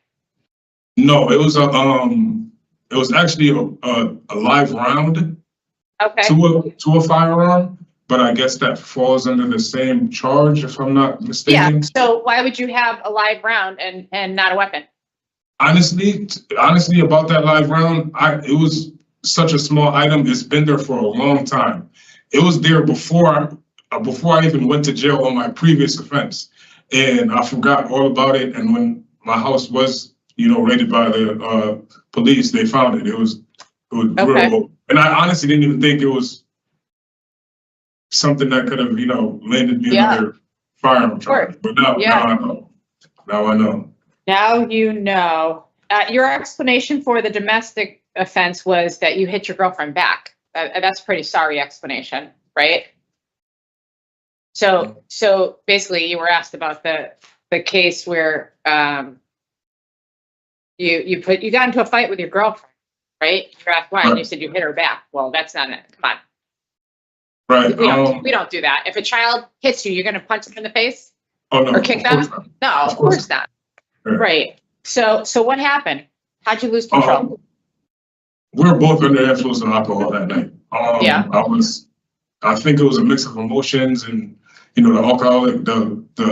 no, it was actually a live round Okay. to a firearm, but I guess that falls under the same charge, if I'm not Yeah. mistaken. So why would you have a live round and not a weapon? Honestly, about that live round, it was such a small item. It's been there for a long time. It was there before I even went to jail on my previous offense, and I forgot all about it. And when my house was, you know, raided by the police, they found it. It was Okay. real old. And I honestly didn't even think it was something that could have, you know, landed me Yeah. another firearm charge. But now I know. Now I know. Now you know. Your explanation for the domestic offense was that you hit your girlfriend back. That's a pretty sorry explanation, right? So basically, you were asked about the case where you got into a fight with your girlfriend, right? You're asked why, and you said you hit her back. Well, that's not it. Come on. Right. We don't do that. If a child hits you, you're going to punch them in the face Oh no. or kick of course them? not. No, of course not. Right. Right. So what happened? How'd you lose control? We were both under the influence of alcohol that night. Yeah. I think it was a mix of emotions and, you know, the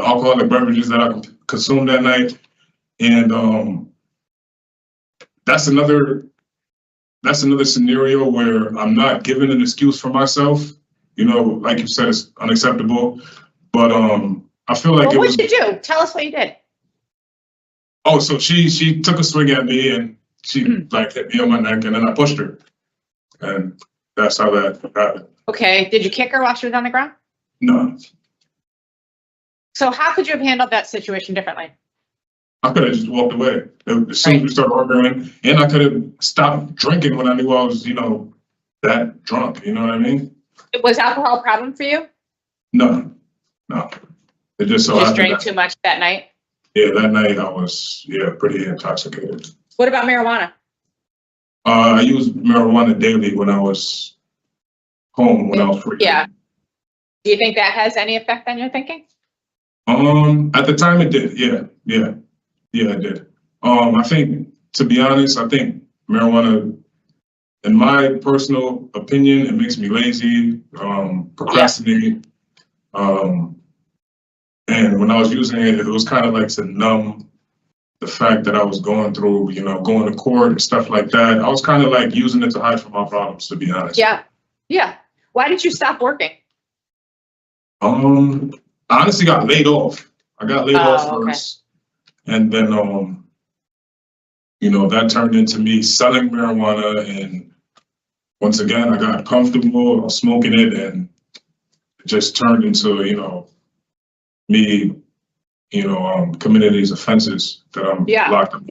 alcoholic beverages that I consumed that night. And that's another scenario where I'm not giving an excuse for myself. You know, like you said, it's unacceptable. But I feel like What'd you do? Tell us what you did. Oh, so she took a swing at me and she like hit me on my neck and then I pushed her. And that's how that happened. Okay. Did you kick her while she was on the ground? No, So how could you have handled that situation differently? I could have just walked away as soon as we started arguing, and I could have stopped drinking when I knew I was, you know, that drunk. You know what I mean? Was alcohol a problem for you? No. It just so You just happened drank that, too much that night? yeah, that night I was pretty intoxicated. What about marijuana? I used marijuana daily when I was home when I was free. Yeah. Do you think that has any effect on your thinking? At the time it did. Yeah, it did. I think, to be honest, I think marijuana, in my personal opinion, it makes me lazy, procrastinate. And when I was using it, it was kind of like to numb the fact that I was going through, you know, going to court and stuff like that. I was kind of like using it to hide from my problems, to be honest. Yeah. Why did you stop working? I honestly got laid off. I got laid off okay. first. And then, you know, that turned into me selling marijuana. And once again, I got comfortable, I was smoking it, and it just turned into, you know, me, you know, committing these offenses that I'm locked up.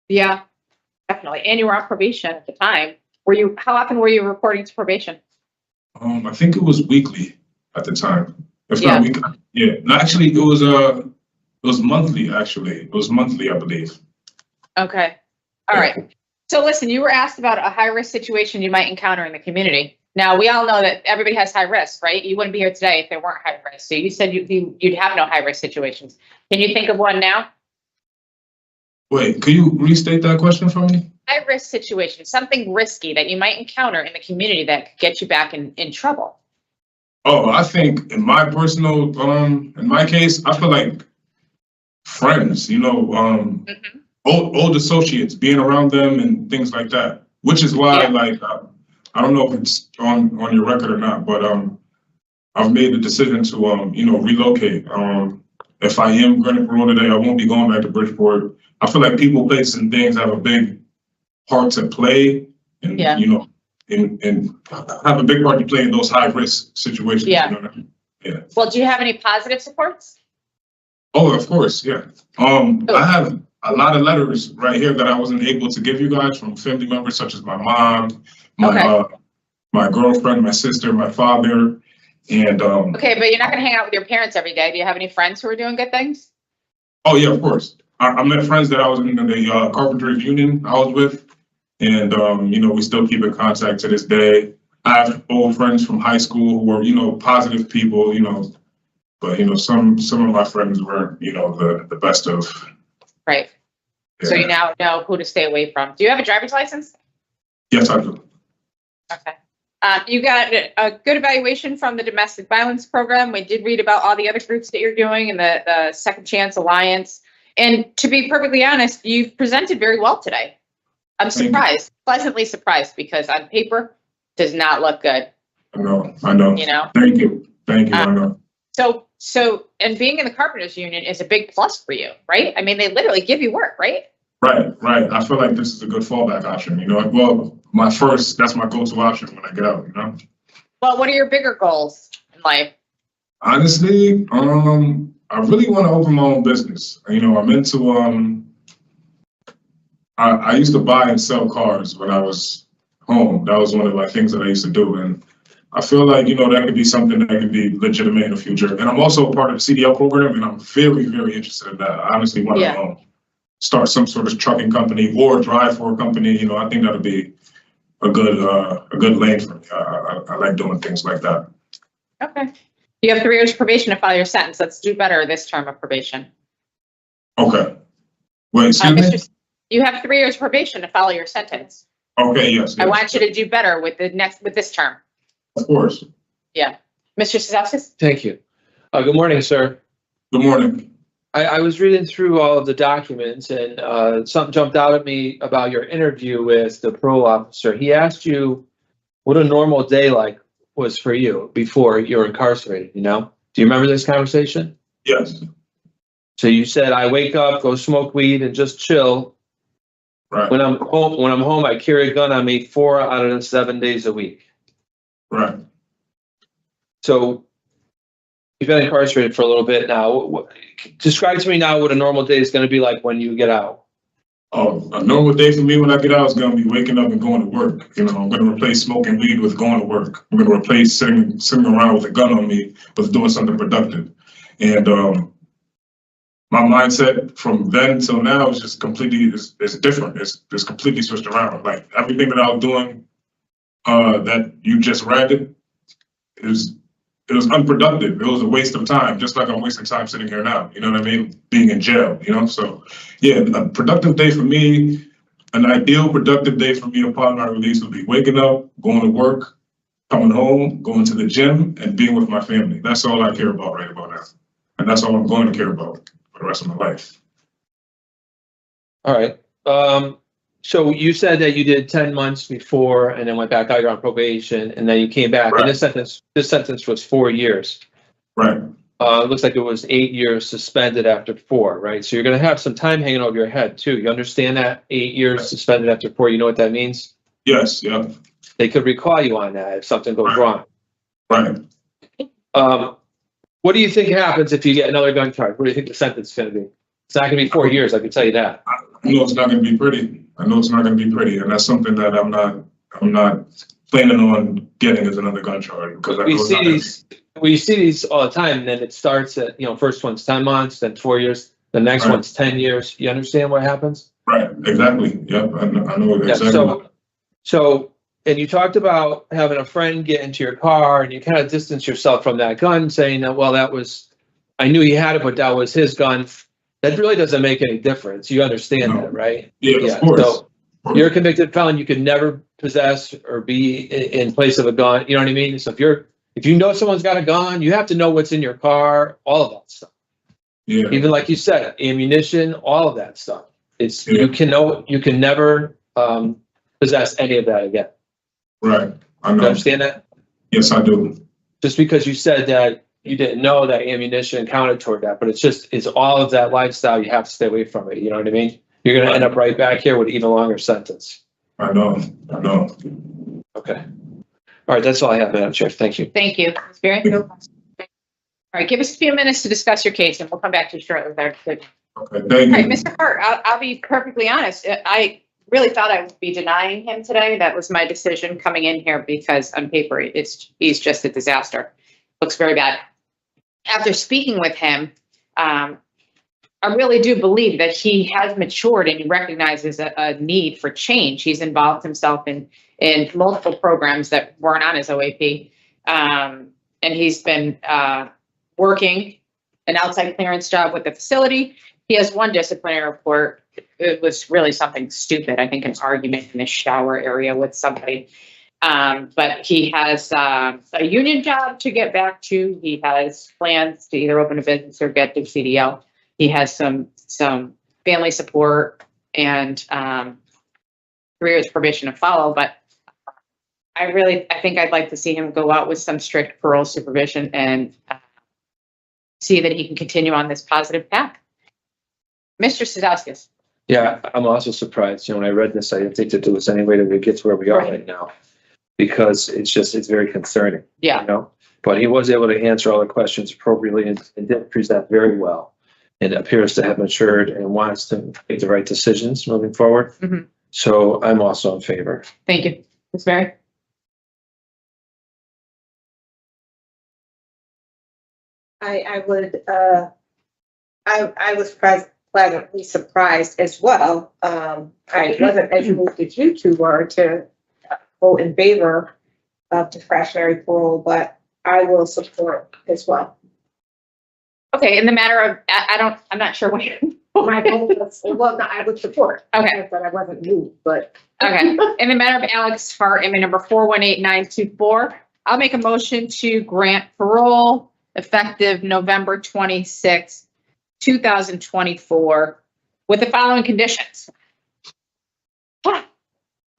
Yeah, definitely. And you were on probation at the time. How often were you reporting to probation? I think it was weekly at the time. If Yeah. not weekly. Yeah. No, actually, it was monthly, actually. It was monthly, I believe. Okay. All right. So listen, you were asked about a high-risk situation you might encounter in the community. Now, we all know that everybody has high risk, right? You wouldn't be here today if there weren't high risk. So you said you'd have no high-risk situations. Can you think of one now? Wait, could you restate that question for me? high-risk situation, something risky that you might encounter in the community that could get you back in trouble? Oh, I think in my personal, in my case, I feel like friends, old associates, being around them and things like that, which is why, I don't know if it's on your record or not, but I've made the decision to, relocate. If I am granted parole today, I won't be going back to Bridgeport. I feel like people, places, and things have a big part to play, and and have a big part to play in those high risk situations. Yeah. You know what I mean? Yeah. Well, do you have any positive supports? Oh, of course, yeah. I have a lot of letters right here that I wasn't able to give you guys from family members such as my mom, my girlfriend, my sister, my father, and Okay, but you're not going to hang out with your parents every day. Do you have any friends who are doing good things? Oh yeah, of course. I met friends that I was in the carpenters union I was with, and we still keep in contact to this day. I have old friends from high school who were positive people, but some of my friends weren't the best of. Right. Yeah. So you now know who to stay away from. Do you have a driver's license? Yes, I do. Okay. You got a good evaluation from the domestic violence program. We did read about all the other groups that you're doing and the Second Chance Alliance. And to be perfectly honest, you've presented very well today. I'm surprised, pleasantly surprised, because on paper does not look good. I know. Thank you. I know. So, and being in the carpenters union is a big plus for you, right? I mean, they literally give you work, right? Right. I feel like this is a good fallback option, Well, that's my go-to option when I get out, Well, what are your bigger goals in life? Honestly, I really want to open my own business. I'm into, I used to buy and sell cars when I was home. That was one of my things that I used to do. And I feel like, that could be something that could be legitimate in the future. And I'm also a part of the CDL program, and I'm very, very interested in that. I honestly want to start some sort of trucking company or drive for a company. I think that'll be a good lane for me. I like doing things like that. Okay. You have 3 years probation to file your sentence. Let's do better this term of probation. Okay. Wait, excuse me? You have 3 years probation to follow your sentence. Okay, yes. I want you to do better with this term. Of course. Yeah. Mr. Cizauskas? Thank you. Good morning, sir. Good morning. I was reading through all of the documents, and something jumped out at me about your interview with the parole officer. He asked you what a normal day was for you before you were incarcerated, Do you remember this conversation? Yes. So you said, I wake up, go smoke weed, and just chill. Right. When I'm home, I carry a gun on me 4 out of the 7 days a week. Right. So you've been incarcerated for a little bit now. Describe to me now what a normal day is going to be like when you get out. Oh, a normal day for me when I get out is going to be waking up and going to work. I'm going to replace smoking weed with going to work. I'm going to replace sitting around with a gun on me with doing something productive. And my mindset from then till now is just completely is different. It's completely switched around. Like everything that I was doing that you just read, it was unproductive. It was a waste of time, just like I'm wasting time sitting here now. You know what I mean? Being in jail, So yeah, a productive day for me, an ideal productive day for me upon my release would be waking up, going to work, coming home, going to the gym, and being with my family. That's all I care about right about now. And that's all I'm going to care about for the rest of my life. All right. So you said that you did 10 months before and then went back out, you're on probation, and then you came back. Right. And this sentence was 4 years. Right. It looks like it was 8 years suspended after 4, right? So you're going to have some time hanging over your head too. You understand that 8 years suspended after 4, you know what that means? Yes. Yeah. They could recall you on that if something goes wrong. Right. What do you think happens if you get another gun charge? What do you think the sentence is going to be? It's not going to be 4 years, I can tell you that. I know it's not going to be pretty. And that's something that I'm not planning on getting as another gun charge because we see these all the time, and then it starts at first one's 10 months, then 4 years, the next one's 10 years. You understand what happens? Right. Exactly. Yep. I know exactly. Yeah, so and you talked about having a friend get into your car, and you kind of distance yourself from that gun, saying that, well, I knew he had it, but that was his gun. That really doesn't make any difference. You understand that, right? Yeah, of course. You're a convicted felon, you can never possess or be in place of a gun, you know what I mean? So if you know someone's got a gun, you have to know what's in your car, all of that stuff. Yeah, Even like you said, ammunition, all of that stuff. It's, Yeah. you can never, possess any of that again. right. I You know. understand that? Yes, I do. Just because you said that you didn't know that ammunition counted toward that, but it's all of that lifestyle, you have to stay away from it, you know what I mean? You're gonna end up right back here with an even longer sentence. I know. Okay. All right, that's all I have, Madam Chair. Thank you. Thank you. Ms. Berry? All right, give us a few minutes to discuss your case and we'll come back to you shortly with our decision. Okay, All thank right, you. Mr. Hart, I'll be perfectly honest. I really thought I would be denying him today. That was my decision coming in here because on paper, he's just a disaster. Looks very bad. After speaking with him, I really do believe that he has matured and he recognizes a need for change. He's involved himself in multiple programs that weren't on his OAP. And he's been working an outside clearance job with the facility. He has one disciplinary report. It was really something stupid. I think an argument in the shower area with somebody. But he has a union job to get back to. He has plans to either open a business or get to CDL. He has some family support and 3 years probation to follow. But I think I'd like to see him go out with some strict parole supervision and see that he can continue on this positive path. Mr. Cizauskas. Yeah, I'm also surprised. You know, when I read this, I didn't think that there was any way that we get to where we are right now, because it's very concerning. Yeah. You know, but he was able to answer all the questions appropriately and did present very well, and appears to have matured and wants to make the right decisions moving forward. Mhm. So I'm also in favor. Thank you. Ms. Berry? I was pleasantly surprised as well. I wasn't as moved as you two were to vote in favor of discretionary parole, but I will support as well. Okay, in the matter of, I'm not sure what My vote was, well, no, I would support. Okay. But I wasn't moved, but. Okay, in the matter of Alex Hart, inmate number 418924, I'll make a motion to grant parole effective November 26, 2024, with the following conditions. All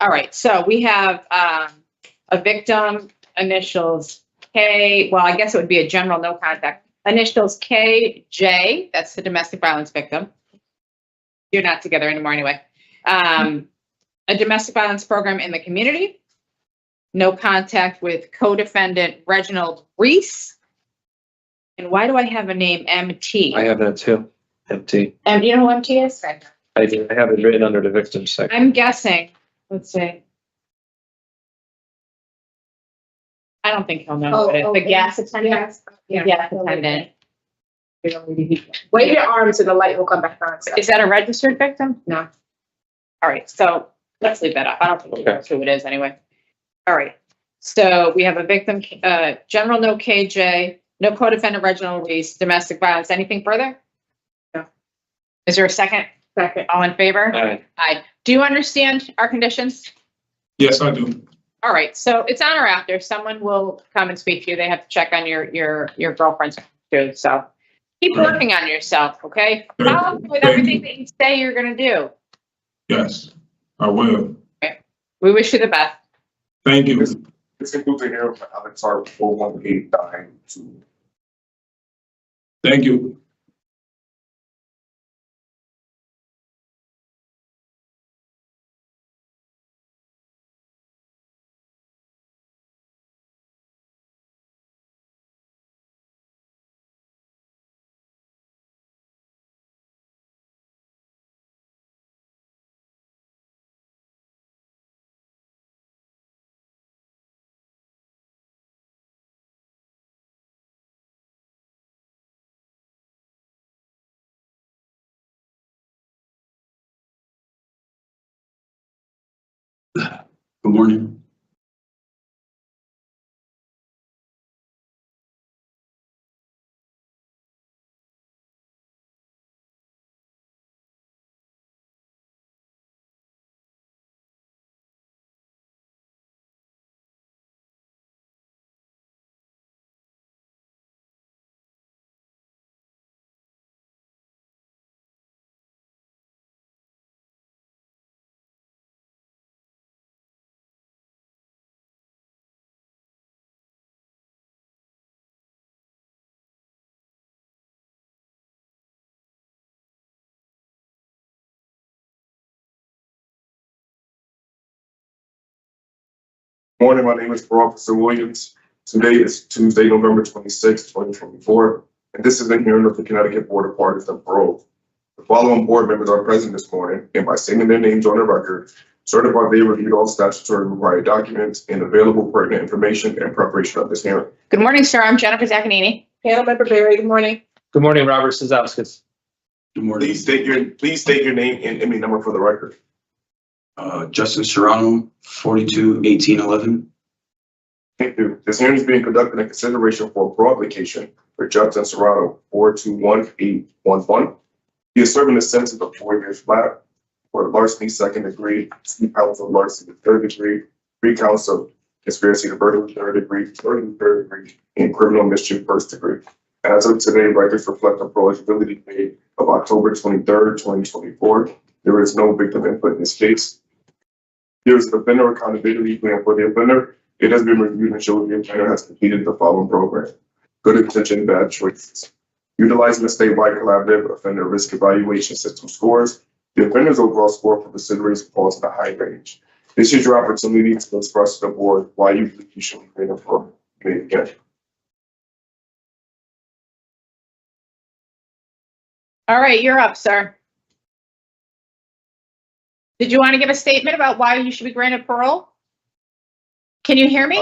right, so we have a victim, initials K, well, I guess it would be a general no contact. Initials KJ, that's the domestic violence victim. You're not together anymore anyway. A domestic violence program in the community. No contact with co-defendant Reginald Reese. And why do I have a name MT? I have that too. MT. And you know who MT is? I do. I have it written under the victim section. I'm guessing, let's see. I don't think he'll know, but it's the gas attendant. Yeah. Gas attendant. Wave your arms and the light will come back on. Is that a registered victim? No. All right, so let's leave that up. I don't think he knows who it is anyway. All right, so we have a victim, general no KJ, no co-defendant Reginald Reese, domestic violence. Anything further? No. Is there a second? Second. All in favor? Aye. Aye. Do you understand our conditions? Yes, I do. All right, so it's on or after. Someone will come and speak to you. They have to check on your girlfriend's too. So keep All right. working on yourself, okay? Thank Follow you. with Thank everything that you say you're gonna do. Yes, I will. We wish you the best. Thank you. This concludes the hearing for Alex Hart 41892. Thank you. Good morning. Morning, my name is Officer Williams. Today is Tuesday, November 26, 2024, and this is the hearing of the Connecticut Board of Pardons and Paroles. The following board members are present this morning, and by stating their names on the record, certify they reviewed all statutory required documents and available pertinent information in preparation of this hearing. Good morning, sir. I'm Jennifer Zaccanini. Panel Member Barry, good morning. Good morning, Robert Cizauskas. Good morning. Please state your name and INMATE number for the record. Justin Serrano, 42-1811. Thank you. This hearing is being conducted in consideration for a parole application for Justin Serrano, 421-811. He is serving a sentence of 4 years flat for larceny second degree, 2 counts of larceny third degree, 3 counts of conspiracy to murder third degree, and criminal mischief first degree. As of today, records reflect a parole eligibility date of October 23rd, 2024. There is no victim input in this case. There is an offender accountability plan for the offender. It has been reviewed and shows the offender has completed the following program. Good intention, bad choices. Utilizing the statewide collaborative offender risk evaluation system scores, the offender's overall score for consideration falls in the high range. This is your opportunity to express to the board why you think you should be granted parole. You may begin. All right, you're up, sir. Did you want to give a statement about why you should be granted parole? Can you hear me?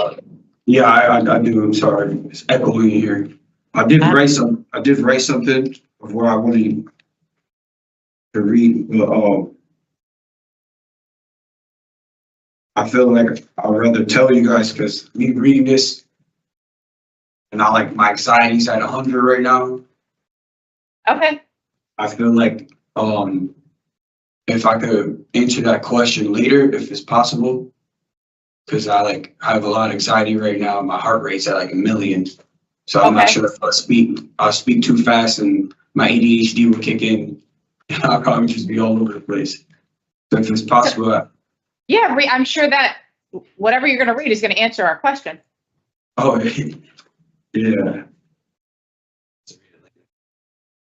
Yeah, I do. I'm sorry. It's echoing here. I did write something of what I wanted to read, but I feel like I'd rather tell you guys because me reading this and my anxiety's at 100 right now. Okay. I feel like if I could answer that question later, if it's possible, because I have a lot of anxiety right now. My heart rate's at 1 million. So I'm not sure if I'll speak too fast and my ADHD will kick in and I'll probably just be all over the place. So if it's possible. Yeah, I'm sure that whatever you're going to read is going to answer our question. Oh, yeah.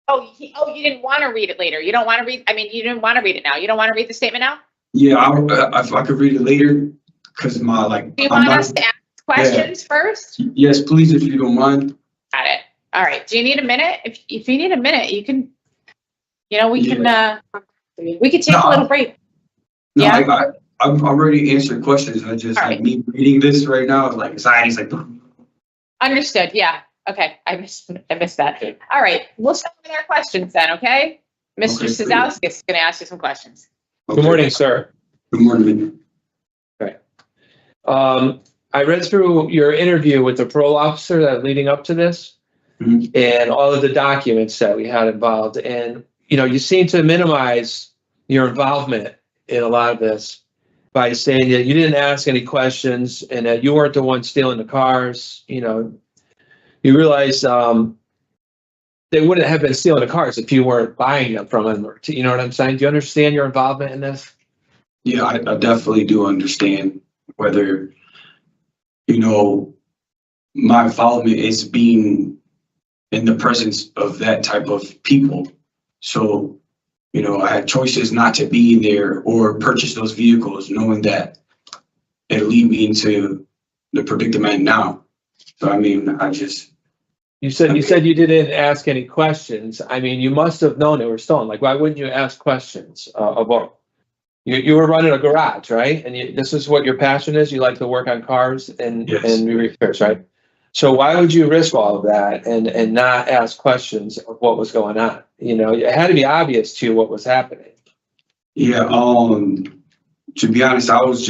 Oh, you didn't want to read it later. You don't want to read. I mean, you didn't want to read it now. You don't want to read the statement now? Yeah, if I could read it later, because Do you want us to ask questions first? Yes, please, if you don't mind. Got it. All right. Do you need a minute? If you need a minute, you can, we can take a little break. No, Yeah. I've already answered questions. I just me reading this right now, anxiety's Understood. Yeah. Okay. I missed that. All right. We'll start with our questions then. Okay. Mr. Cizauskas is going to ask you some questions. Good morning, sir. Good morning. Okay. I read through your interview with the parole officer that leading up to this and all of the documents that we had involved. And, you seem to minimize your involvement in a lot of this by saying that you didn't ask any questions and that you weren't the one stealing the cars. You realize they wouldn't have been stealing the cars if you weren't buying them from them. You know what I'm saying? Do you understand your involvement in this? Yeah, I definitely do understand whether, my involvement is being in the presence of that type of people. So, I had choices not to be there or purchase those vehicles, knowing that it'll lead me into the predicament now. So, You said you didn't ask any questions. I mean, you must have known they were stolen. Why wouldn't you ask questions about? You were running a garage, right? And this is what your passion is. You like to work on cars and do repairs, right? So why would you risk all of that and not ask questions of what was going on? It had to be obvious to you what was happening. Yeah. To be honest, I was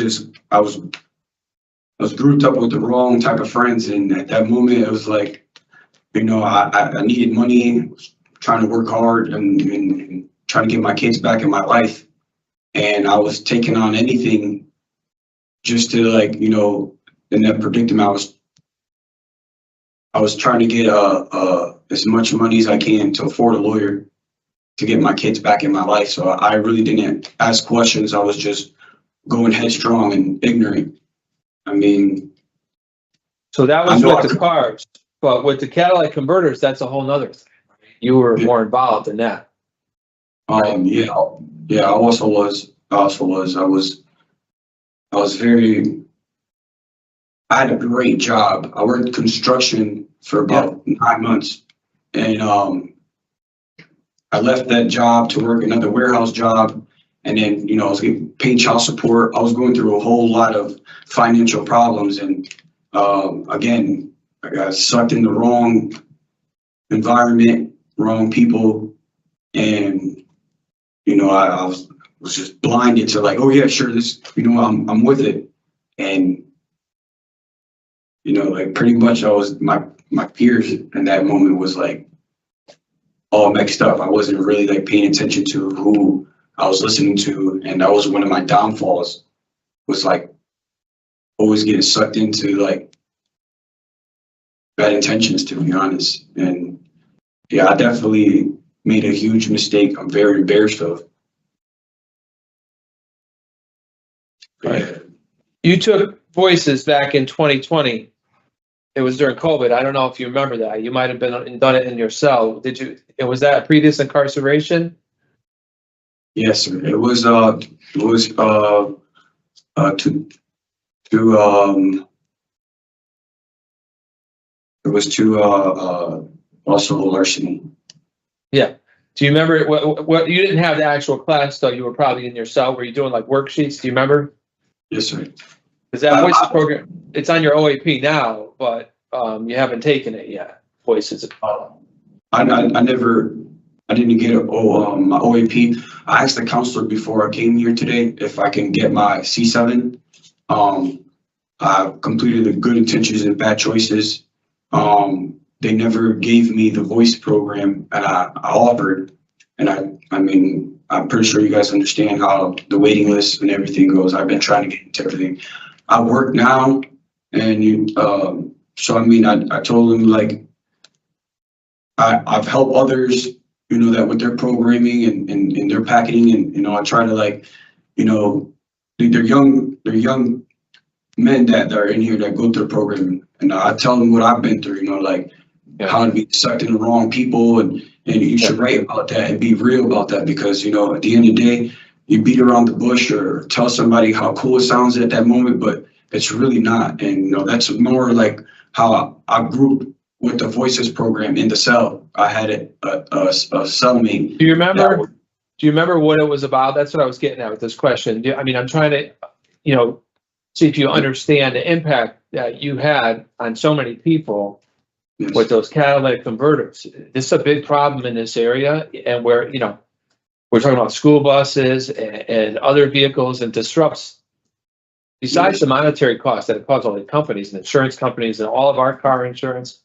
grouped up with the wrong type of friends, and at that moment, it was I needed money, trying to work hard and trying to get my kids back in my life. And I was taking on anything just to in that predicament, I was trying to get as much money as I can to afford a lawyer to get my kids back in my life. So I really didn't ask questions. I was just going headstrong and ignorant. So that was with the cars, but with the catalytic converters, that's a whole nother thing. You were more involved in that. Yeah, I also was. I was very I had a great job. I worked construction for about 9 months, and I left that job to work another warehouse job. And then, I was getting paid child support. I was going through a whole lot of financial problems. And again, I got sucked in the wrong environment, wrong people. And, I was just blinded to like, oh yeah, sure, this, I'm with it. And, like pretty much I was, my peers in that moment was like all mixed up. I wasn't really like paying attention to who I was listening to, and that was one of my downfalls, was like always getting sucked into like bad intentions, to be honest. And yeah, I definitely made a huge mistake. I'm very embarrassed of. Right. You took Voices back in 2020. It was during COVID. I don't know if you remember that. You might have done it in your cell. Did you? Was that a previous incarceration? Yes, sir. It was also larceny. Yeah. Do you remember what you didn't have the actual class though? You were probably in your cell. Were you doing like worksheets? Do you remember? Yes, sir. Because that Voices program, it's on your OAP now, but you haven't taken it yet. Voices. I didn't get my OAP. I asked the counselor before I came here today if I can get my C7. I completed the good intentions and bad choices. They never gave me the voice program, and I offered. And I mean, I'm pretty sure you guys understand how the waiting list and everything goes. I've been trying to get into everything. I work now, and so I mean, I told them like I've helped others, that with their programming and their packaging, and I try to like, they're young men that are in here that go through programming, and I tell them what I've been through, like how to be sucked in the wrong people, and you should write about that and be real about that, because at the end of the day, you beat around the bush or tell somebody how cool it sounds at that moment, but it's really not. And that's more like how I grew with the Voices program in the cell. I had a cellmate. Do you remember what it was about? That's what I was getting at with this question. I mean, I'm trying to, see if you understand the impact that you had on so many people. Yes. With those catalytic converters. This is a big problem in this area, and where, we're talking about school buses and other vehicles, and disrupts, besides the monetary cost that it costs all the companies and insurance companies and all of our car insurance,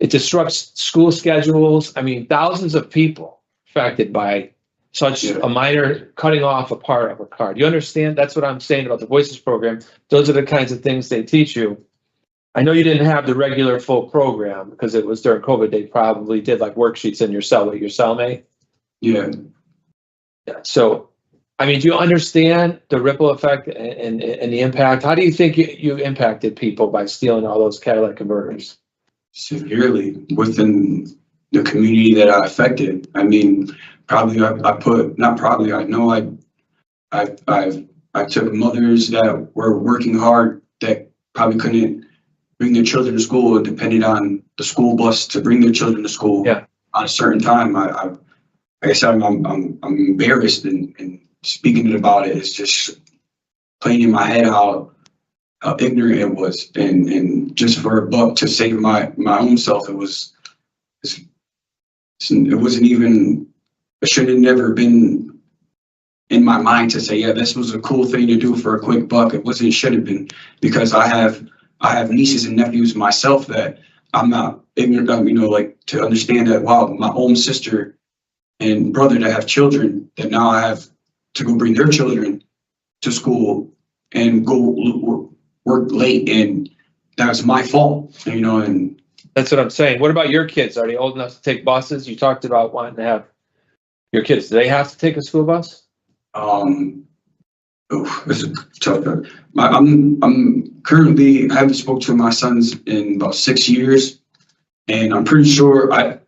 it disrupts school schedules. I mean, thousands of people affected by such a minor cutting off a part of a car. Do you understand? That's what I'm saying about the Voices program. Those are the kinds of things they teach you. I know you didn't have the regular full program because it was during COVID. They probably did like worksheets in your cell with your cellmate. Yeah. So, I mean, do you understand the ripple effect and the impact? How do you think you impacted people by stealing all those catalytic converters? Severely within the community that I affected. I mean, probably I know I took mothers that were working hard that probably couldn't bring their children to school and depended on the school bus to bring their children to school at a certain time. Like I said, I'm embarrassed and speaking about it. It's just playing in my head how ignorant it was, and just for a buck to save my own self, it wasn't even. It should have never been in my mind to say, yeah, this was a cool thing to do for a quick buck. It wasn't. It should have been, because I have nieces and nephews myself that I'm not ignorant of, like to understand that, wow, my own sister and brother that have children, that now I have to go bring their children to school and go work late, and that's my fault, and that's what I'm saying. What about your kids? Are they old enough to take buses? You talked about wanting to have your kids. Do they have to take a school bus? This is tough. I'm currently, I haven't spoke to my sons in about 6 years, and I'm pretty sure they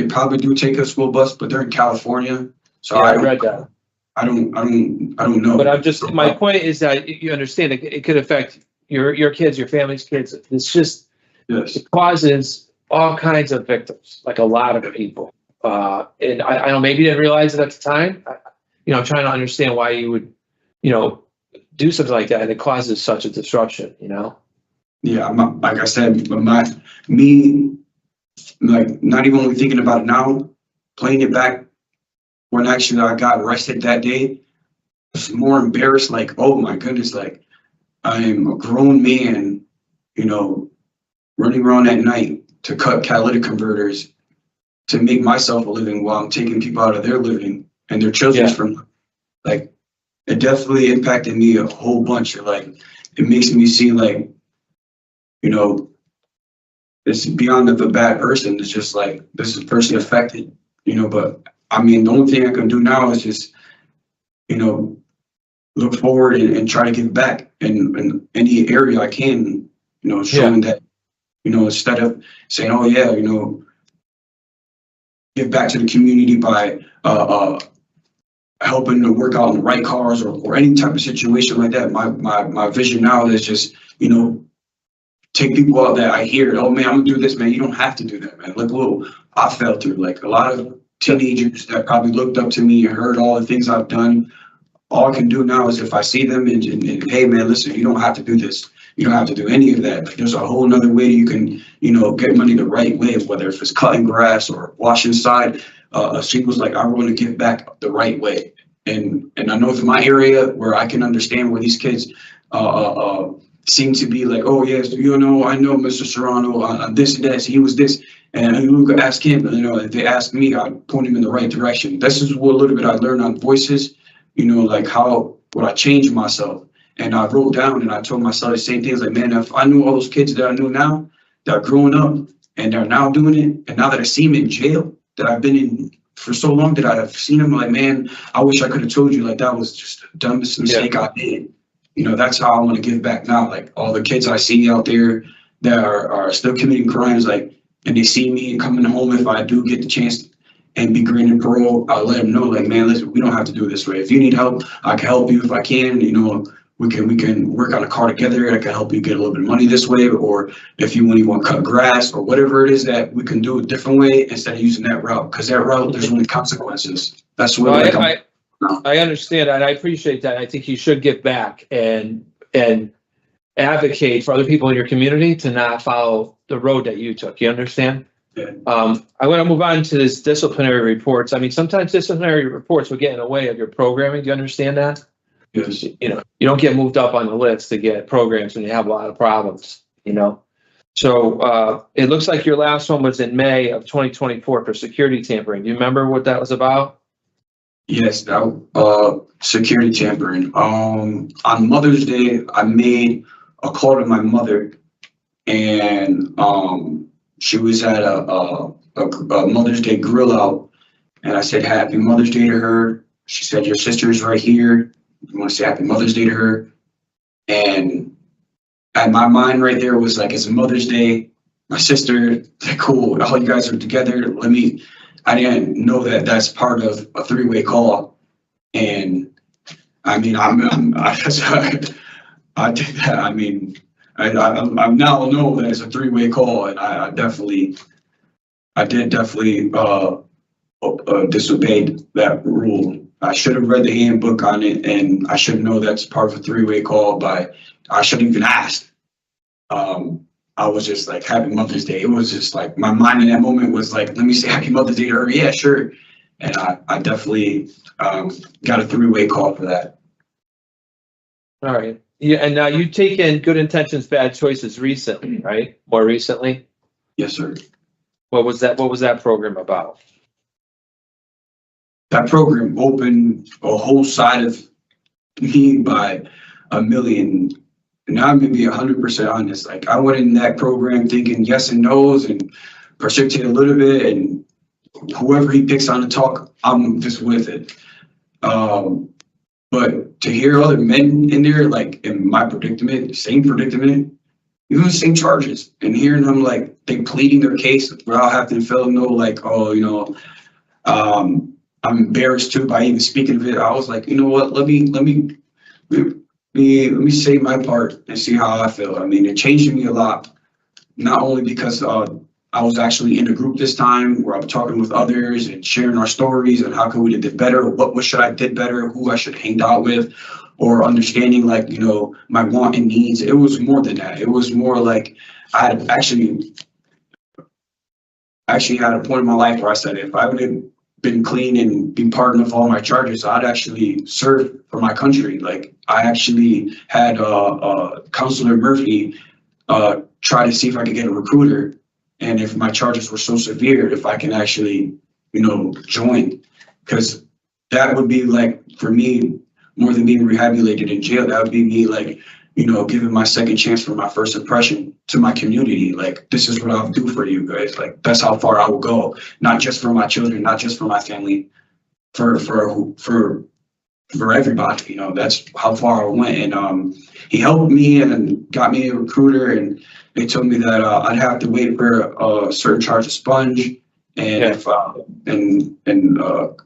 probably do take a school bus, but they're in California, so I read that. I don't know. But my point is that you understand it could affect, your kids, your family's kids. It's just, Yes. it causes all kinds of victims, like a lot of people. And I don't, maybe you didn't realize it at the time. I'm trying to understand why you would, do something like that, and it causes such a disruption, Yeah, like I said, like not even only thinking about it now, playing it back when actually I got arrested that day, I was more embarrassed, like, oh my goodness, like I am a grown man, running around at night to cut catalytic converters to make myself a living while I'm taking people out of their living and their children's from, like, it definitely impacted me a whole bunch. Like, it makes me see, like, it's beyond of a bad person. It's just like, this is a person affected, but I mean, the only thing I can do now is just, look forward and try to give back in any area I can, showing that, instead of saying, oh yeah, give back to the community by helping to work out in the right cars or any type of situation like that. My vision now is just, take people out that I hear, oh man, I'm gonna do this, man. You don't have to do that, man. Look what I fell through. Like a lot of teenagers that probably looked up to me and heard all the things I've done. All I can do now is if I see them and hey man, listen, you don't have to do this. You don't have to do any of that. There's a whole nother way you can, get money the right way, whether if it's cutting grass or washing side. She was like, I want to give back the right way. And I know from my area where I can understand where these kids seem to be like, oh yes, I know Mr. Serrano, this and that, he was this. And you could ask him, if they ask me, I point him in the right direction. This is what a little bit I learned on Voices, like how would I change myself? And I wrote down and I told myself the same things, like, man, if I knew all those kids that I knew now that are growing up and they're now doing it, and now that I see them in jail, that I've been in for so long, that I've seen them, like, man, I wish I could have told you, like, that was just the dumbest mistake I did. That's how I want to give back now. Like all the kids I see out there that are still committing crimes, like, and they see me coming home, if I do get the chance and be granted parole, I'll let them know, like, man, listen, we don't have to do it this way. If you need help, I can help you. If I can, we can work on a car together. I can help you get a little bit of money this way. Or if you want to cut grass or whatever it is, that we can do a different way instead of using that route, because that route, there's only consequences. That's what I understand, and I appreciate that. I think you should give back and advocate for other people in your community to not follow the road that you took. You understand? Yeah. I want to move on to this disciplinary reports. I mean, sometimes disciplinary reports will get in the way of your programming. Do you understand that? Yes. You don't get moved up on the list to get programs when you have a lot of problems, So it looks like your last one was in May of 2024 for security tampering. Do you remember what that was about? Yes, that security tampering. On Mother's Day, I made a call to my mother, and she was at a Mother's Day grill out, and I said Happy Mother's Day to her. She said, your sister is right here. You want to say Happy Mother's Day to her? And at my mind right there was like, it's a Mother's Day. My sister, cool. All you guys are together. I didn't know that that's part of a three-way call. And I mean, I did that. I mean, I now know that it's a three-way call, and I did definitely disobeyed that rule. I should have read the handbook on it, and I should know that's part of a three-way call, but I shouldn't even asked. I was just like, Happy Mother's Day. It was just like, my mind in that moment was like, let me say Happy Mother's Day to her. Yeah, sure. And I definitely got a three-way call for that. All right. Yeah, and now you've taken Good Intentions, Bad Choices recently, right? More recently? Yes, sir. What was that program about? That program opened a whole side of me by a million. And I'm gonna be 100% honest. Like, I went in that program thinking yes and no's and precipitate a little bit, and whoever he picks on to talk, I'm just with it. But to hear other men in there, like in my predicament, same predicament, even the same charges, and hearing them like they pleading their case without having to feel no, like, oh, I'm embarrassed too by even speaking of it. I was like, you know what? Let me let me say my part and see how I feel. I mean, it changed me a lot, not only because I was actually in a group this time where I was talking with others and sharing our stories and how could we have did better, what should I did better, who I should hang out with, or understanding like, you know, my want and needs. It was more than that. It was more like I had actually had a point in my life where I said, if I would have been clean and been pardoned of all my charges, I'd actually serve for my country. Like I actually had Counselor Murphy try to see if I could get a recruiter. And if my charges were so severe, if I can actually, you know, join, because that would be like, for me, more than being rehabilitated in jail, that would be me like, you know, giving my second chance for my first impression to my community. Like, this is what I'll do for you guys. Like, that's how far I will go, not just for my children, not just for my family, for everybody, you know, that's how far I went. And he helped me and got me a recruiter, and they told me that I'd have to wait for a certain charge of sponge, and if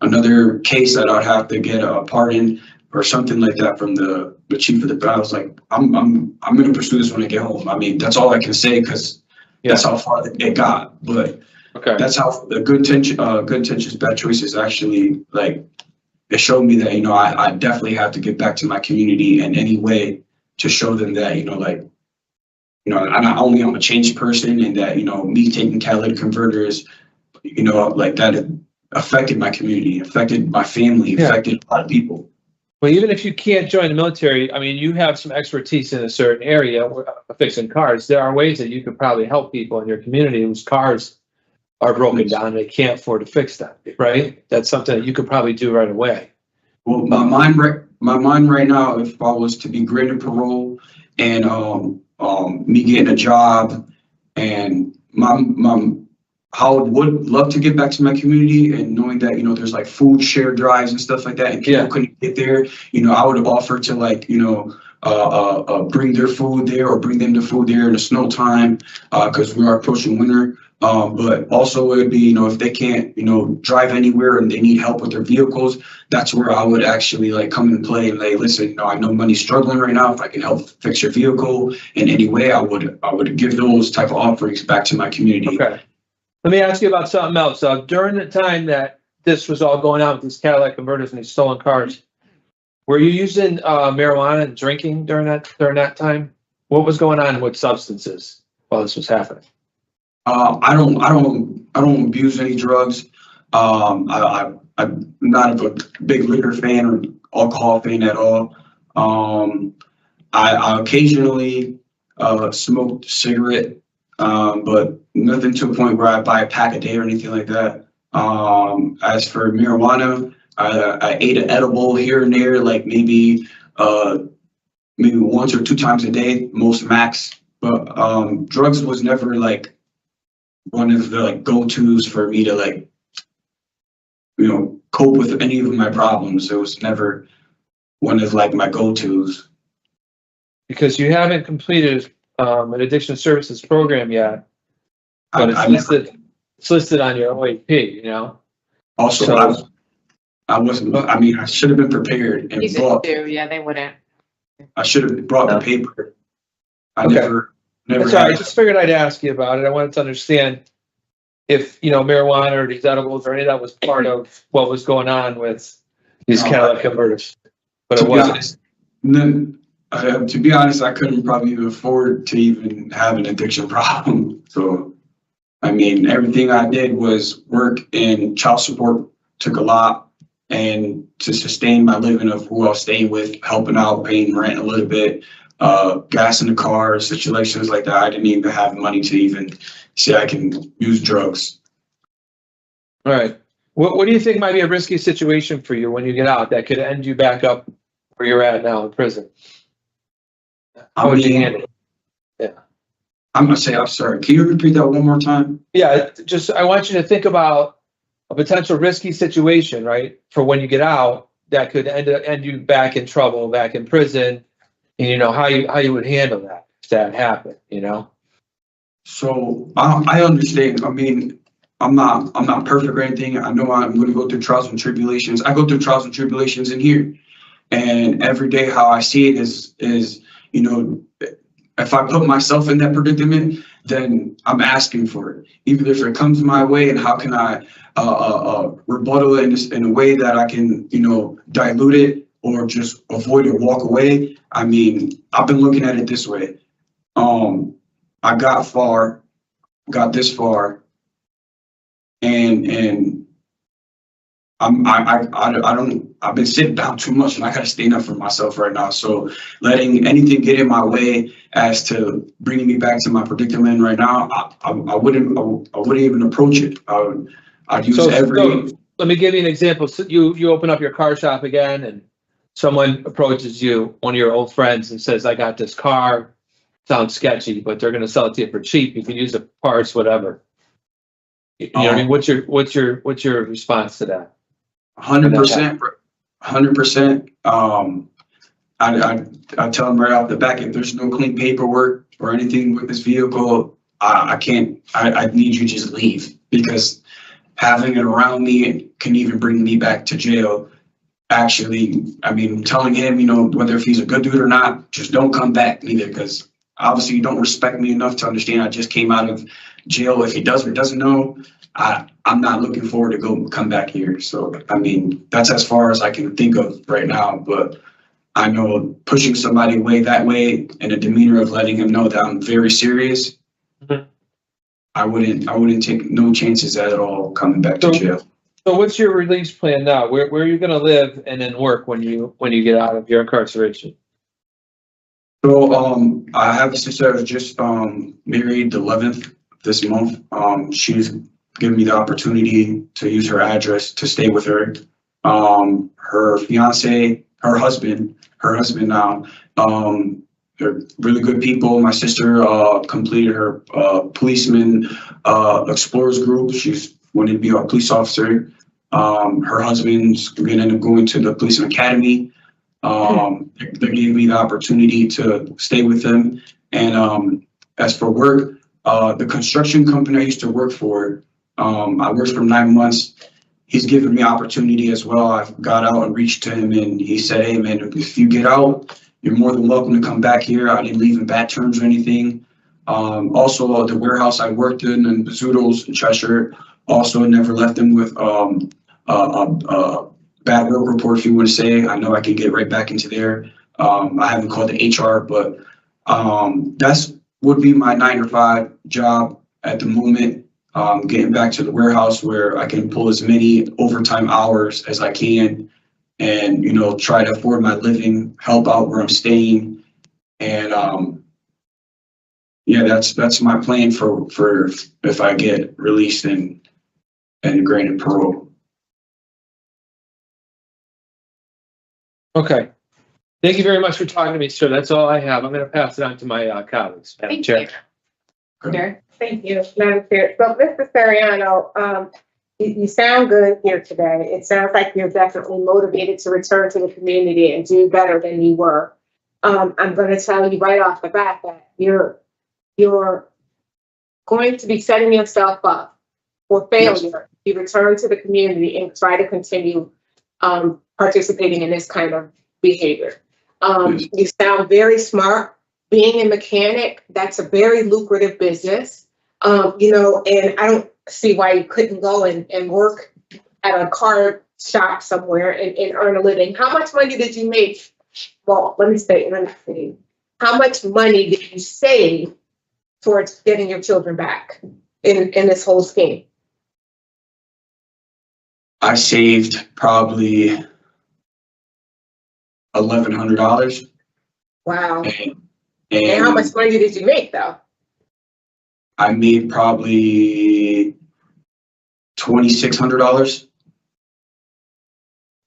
another case that I'd have to get a pardon or something like that from the chief of the. But I was like, I'm gonna pursue this when I get home. I mean, that's all I can say, because that's how far it got. But that's how the good intentions, bad choices actually, like, it showed me that, you know, I definitely have to get back to my community in any way to show them that, you know, like, you know, not only I'm a changed person, and that, you know, me taking catalytic converters, you know, like that affected my community, affected my family, affected a lot of people. Well, even if you can't join the military, I mean, you have some expertise in a certain area, fixing cars. There are ways that you could probably help people in your community whose cars are broken down and they can't afford to fix them, right? That's something that you could probably do right away. Well, my mind right now, if I was to be granted parole and me getting a job, and how I would love to get back to my community, and knowing that, you know, there's like food share drives and stuff like that, and people couldn't get there, you know, I would have offered to, like, you know, bring their food there, or bring them the food there in the snow time, because we are approaching winter. But also it would be, you know, if they can't, you know, drive anywhere and they need help with their vehicles, that's where I would actually like come and play and like, listen, you know, I know money's struggling right now. If I can help fix your vehicle in any way, I would give those type of offerings back to my community. Okay. Let me ask you about something else. During the time that this was all going on with these catalytic converters and these stolen cars, were you using marijuana and drinking during that time? What was going on with substances while this was happening? I don't abuse any drugs. I'm not a big liquor fan or alcohol fan at all. I occasionally smoked a cigarette, but nothing to a point where I buy a pack a day or anything like that. As for marijuana, I ate an edible here and there, like maybe once or two times a day, most max. But drugs was never like one of the like go-tos for me to like, you know, cope with any of my problems. It was never one of like my go-tos. Because you haven't completed an addiction services program yet, but it's listed on your OAP, you know? Also, so, I mean, I should have been prepared and brought. Yeah, they wouldn't. I should have brought the paper. I never. Sorry, I just figured I'd ask you about it. I wanted to understand if, you know, marijuana or these edibles or any of that was part of what was going on with these catalytic converters. But it wasn't. To be honest, I couldn't probably even afford to even have an addiction problem. So, I mean, everything I did was work, and child support took a lot, and to sustain my living of who I was staying with, helping out, paying rent a little bit, gas in the car, situations like that. I didn't even have money to even say I can use drugs. All right. What do you think might be a risky situation for you when you get out that could end you back up where you're at now in prison? How would you handle it? Yeah. I'm going to say, I'm sorry. Can you repeat that one more time? Yeah, I want you to think about a potential risky situation, right? For when you get out, that could end you back in trouble, back in prison. And you know how you would handle that if that happened, you know. So I understand. I mean, I'm not perfect or anything. I know I'm going to go through trials and tribulations. I go through trials and tribulations in here, And every day how I see it is, you know, if I put myself in that predicament, then I'm asking for it. Even if it comes my way, and how can I rebuttal it in a way that I can, you know, dilute it or just avoid or walk away. I mean, I've been looking at it this way. I got this far, and I've been sitting down too much, and I gotta stand up for myself right now. So letting anything get in my way as to bringing me back to my predicament right now, I wouldn't even approach it. I'd use So let me give you an example. So you open up your car shop again, and someone approaches you, one of your old friends, and says, "I got this car. Sounds sketchy, but they're going to sell it to you for cheap. You can use the parts, whatever." You know what I mean? What's your response to that? 100%. 100%. I tell them right off the back, if there's no clean paperwork or anything with this vehicle, I can't. I need you to just leave, because having it around me can even bring me back to jail. Actually, I mean, telling him, you know, whether if he's a good dude or not, just don't come back neither, because obviously you don't respect me enough to understand I just came out of jail. If he does or doesn't know, I'm not looking forward to come back here. So, I mean, that's as far as I can think of right now. But I know pushing somebody away that way and a demeanor of letting him know that I'm very serious, I wouldn't take no chances at all coming back to jail. So what's your release plan now? Where are you going to live and then work when you get out of your incarceration? So I have a sister that was just married the 11th this month. She's given me the opportunity to use her address to stay with her. Her fiance, her husband now, they're really good people. My sister completed her policeman explorers group. She's wanted to be a police officer. Her husband's going to end up going to the policeman academy. They gave me the opportunity to stay with them. And as for work, the construction company I used to work for, I worked for 9 months. He's given me opportunity as well. I got out and reached to him, and he said, "Hey man, if you get out, you're more than welcome to come back here." I didn't leave in bad terms or anything. Also, the warehouse I worked in Zoodles in Cheshire, also never left them with bad work report, if you want to say. I know I can get right back into there. I haven't called the HR, but that's would be my 9 to 5 job at the moment. Getting back to the warehouse where I can pull as many overtime hours as I can, and you know, try to afford my living, help out where I'm staying, and yeah, that's my plan for if I get released and granted parole. Okay. Thank you very much for talking to me, sir. That's all I have. I'm going to pass it on to my colleagues. Madam Chair. Chair. Thank you, Madam Chair. So, Mr. Serrano, you sound good here today. It sounds like you're definitely motivated to return to the community and do better than you were. I'm going to tell you right off the bat that you're going to be setting yourself up for failure. Yes. You return to the community and try to continue participating in this kind of behavior. Yes. You sound very smart. Being a mechanic, that's a very lucrative business. You know, and I don't see why you couldn't go and work at a car shop somewhere and earn a living. How much money did you make? Well, let me see. How much money did you save towards getting your children back in this whole scheme? I saved probably $1,100. Wow. And how much money did you make though? I made probably $2,600.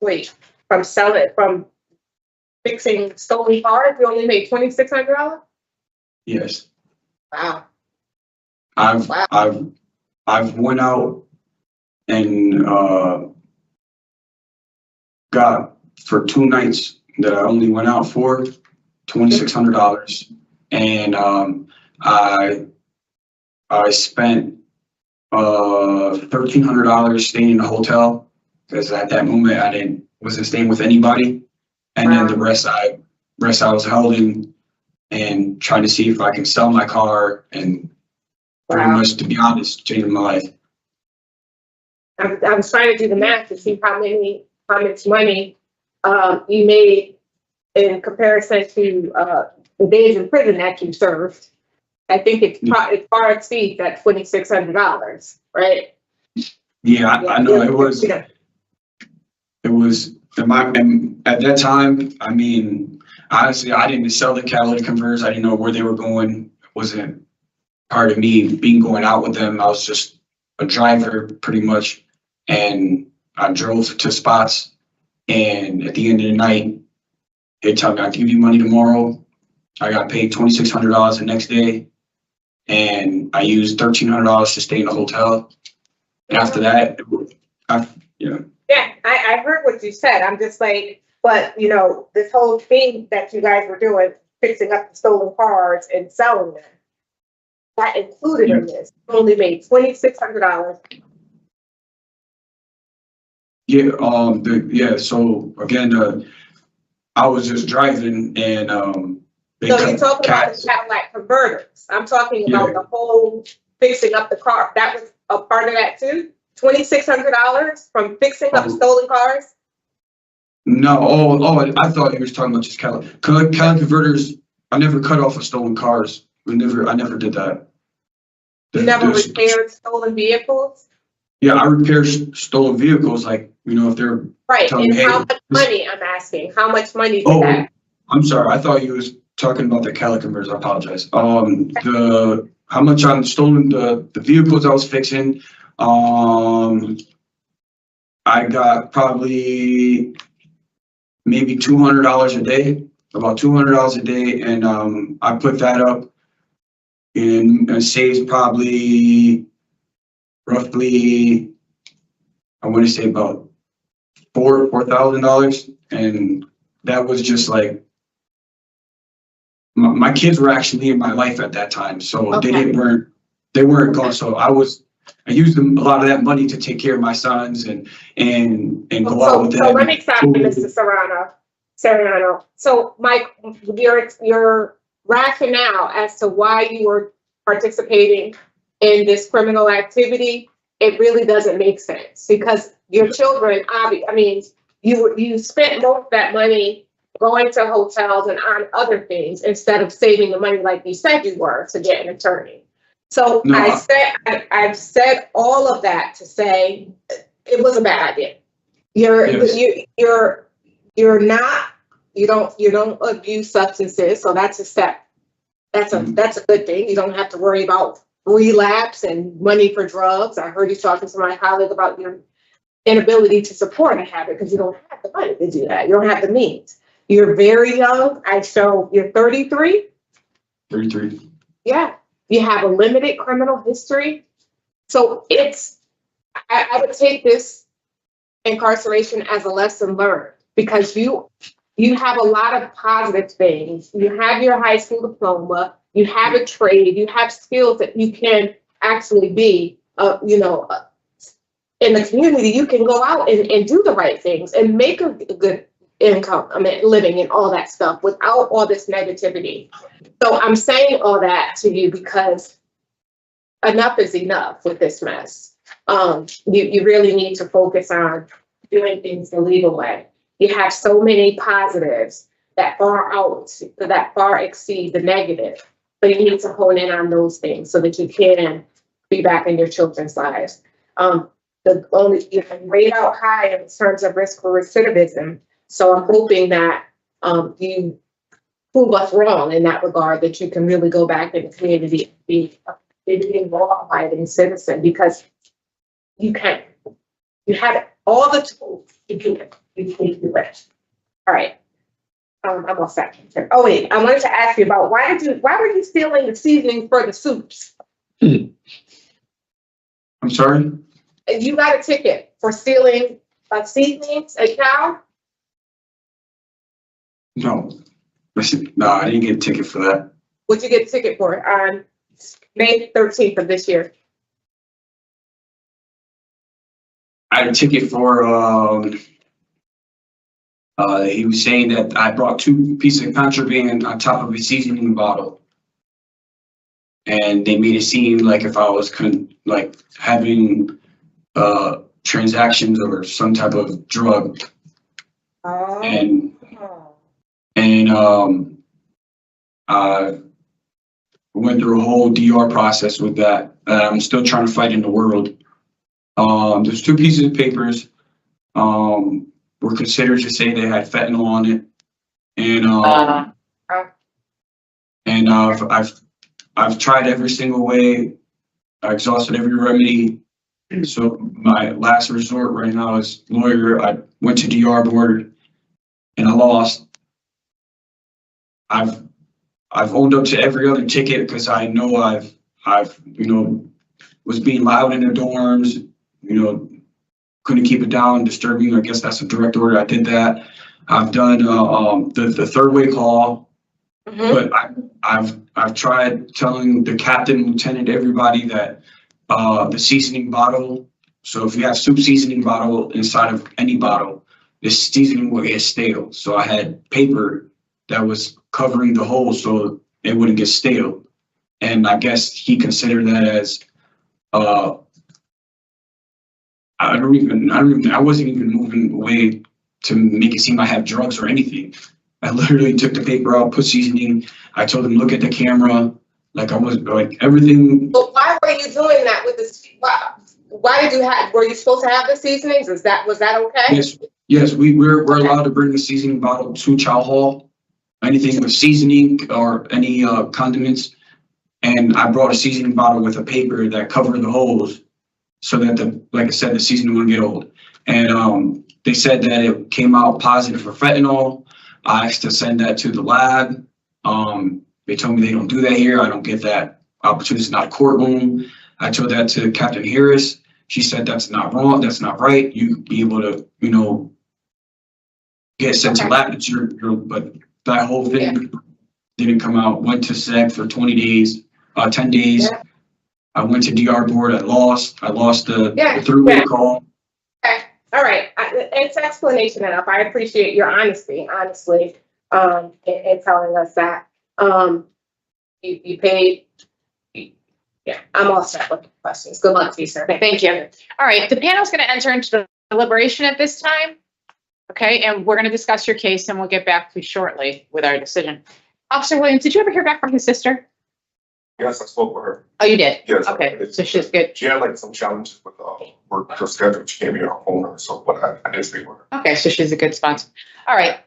Wait, from fixing stolen cars, you only made $2,600? Yes. Wow. I've went out and got for 2 nights that I only went out for $2,600, and I spent $1,300 staying in a hotel, because at that moment I wasn't staying with anybody, And then the rest I was holding and trying to see if I can sell my car and pretty Wow. much, to be honest, changing my life. I was trying to do the math to see how much money you made in comparison to the days in prison that you served. I think it far exceeds that $2,600, right? Yeah, I know it was. Yeah. It was and at that time. I mean, honestly, I didn't sell the catalytic converters. I didn't know where they were going. It wasn't part of me going out with them. I was just a driver, pretty much, and I drove to spots. And at the end of the night, they tell me, "I'll give you money tomorrow." I got paid $2,600 the next day, and I used $1,300 to stay in the hotel. And after that, Yeah, I heard what you said. I'm just like, but you know, this whole thing that you guys were doing, fixing up the stolen cars and selling them, that included in this. You only made $2,600. Yeah. So again, I was just driving, and they So cut you're talking about the Cadillac converters. I'm talking about the whole fixing up the car. That was a part of that too? $2,600 from fixing up stolen cars? No, I thought you were talking about just Cadillac converters. I never cut off of stolen cars. I never did that. You never repaired stolen vehicles? Yeah, I repair stolen vehicles, like, you know, if they're Right, and hey, how much money, I'm asking, how much money did that? I'm sorry, I thought you was talking about the Cadillac converters. I apologize. How much on stolen the vehicles I was fixing, I got probably maybe $200 a day, about $200 a day, and I put that up and saves probably roughly, I want to say about $4,000, and that was just like my kids were actually in my life at that time, so they weren't gone. So I used a lot of that money to take care of my sons and go out with them. So let me stop you, Mr. Serrano. So Mike, your rationale as to why you were participating in this criminal activity, it really doesn't make sense, because your children, I mean, you spent most of that money going to hotels and on other things instead of saving the money like you said you were to get an attorney. So no. I've said all of that to say it was a bad idea. You don't abuse substances, so that's a step. That's a good thing. You don't have to worry about relapse and money for drugs. I heard you talking to my colleague about your inability to support a habit because you don't have the money to do that. You don't have the means. You're very young. You're 33. 33. Yeah. You have a limited criminal history. So I would take this incarceration as a lesson learned, because you have a lot of positive things. You have your high school diploma, you have a trade, you have skills that you can actually be, in the community. You can go out and do the right things and make a good income, living and all that stuff without all this negativity. So I'm saying all that to you because enough is enough with this mess. You really need to focus on doing things the legal way. You have so many positives that far exceed the negative, but you need to hone in on those things so that you can be back in your children's lives. You can rate out high in terms of risk for recidivism. So I'm hoping that you prove us wrong in that regard, that you can really go back in the community and be a law-abiding citizen, because you can. You have all the tools to do it. You can do it. All right. I'm all set. Oh wait, I wanted to ask you about why were you stealing the seasoning for the soups? I'm sorry? You got a ticket for stealing seasonings at Cow? No. Listen, no, I didn't get a ticket for that. What'd you get a ticket for on May 13th of this year? I had a ticket for He was saying that I brought 2 pieces of contraband on top of a seasoning bottle. And they made it seem like if I was having transactions or some type of drug. And I went through a whole DR process with that. I'm still trying to fight in the world. There's 2 pieces of papers. Were considered to say they had fentanyl on it, and I've tried every single way. I exhausted every remedy. So my last resort right now is lawyer. I went to DR board, and I lost. I've owned up to every other ticket because I know I've was being loud in the dorms. Couldn't keep it down, disturbing. I guess that's a direct order. I did that. I've done the third way call, but I've tried telling the captain, lieutenant, everybody that the seasoning bottle. So if you have soup seasoning bottle inside of any bottle, this seasoning will get stale. So I had paper that was covering the hole so it wouldn't get stale. And I guess he considered that as I wasn't even moving away to make it seem I have drugs or anything. I literally took the paper out, put seasoning. I told him, look at the camera. Like I was like everything. But why were you doing that with this? Why did you have, were you supposed to have the seasonings? Was that okay? Yes, we're allowed to bring the seasoning bottle to chow hall. Anything with seasoning or any condiments. And I brought a seasoning bottle with a paper that covered the holes so that like I said, the seasoning wouldn't get old. And they said that it came out positive for fentanyl. I asked to send that to the lab. They told me they don't do that here. I don't get that opportunity. It's not a courtroom. I told that to Captain Harris. She said that's not wrong. That's not right. You be able to, get sent to lab. But that whole thing didn't come out. Went to SEG for 10 days. Yeah. I went to DR board. I lost the through call. Okay. All right. It's explanation enough. I appreciate your honesty, honestly, in telling us that. You paid. Yeah, I'm all set with the questions. Good luck to you, sir. Thank you. All right, the panel's going to enter into deliberation at this time. Okay, and we're going to discuss your case and we'll get back to you shortly with our decision. Officer Williams, did you ever hear back from his sister? Yes, I spoke with her. Oh, you did? Yes. Okay, so she's good. She had some challenges with work, her schedule. She gave me her phone number, so but I did speak with her. Okay, so she's a good sponsor. All right,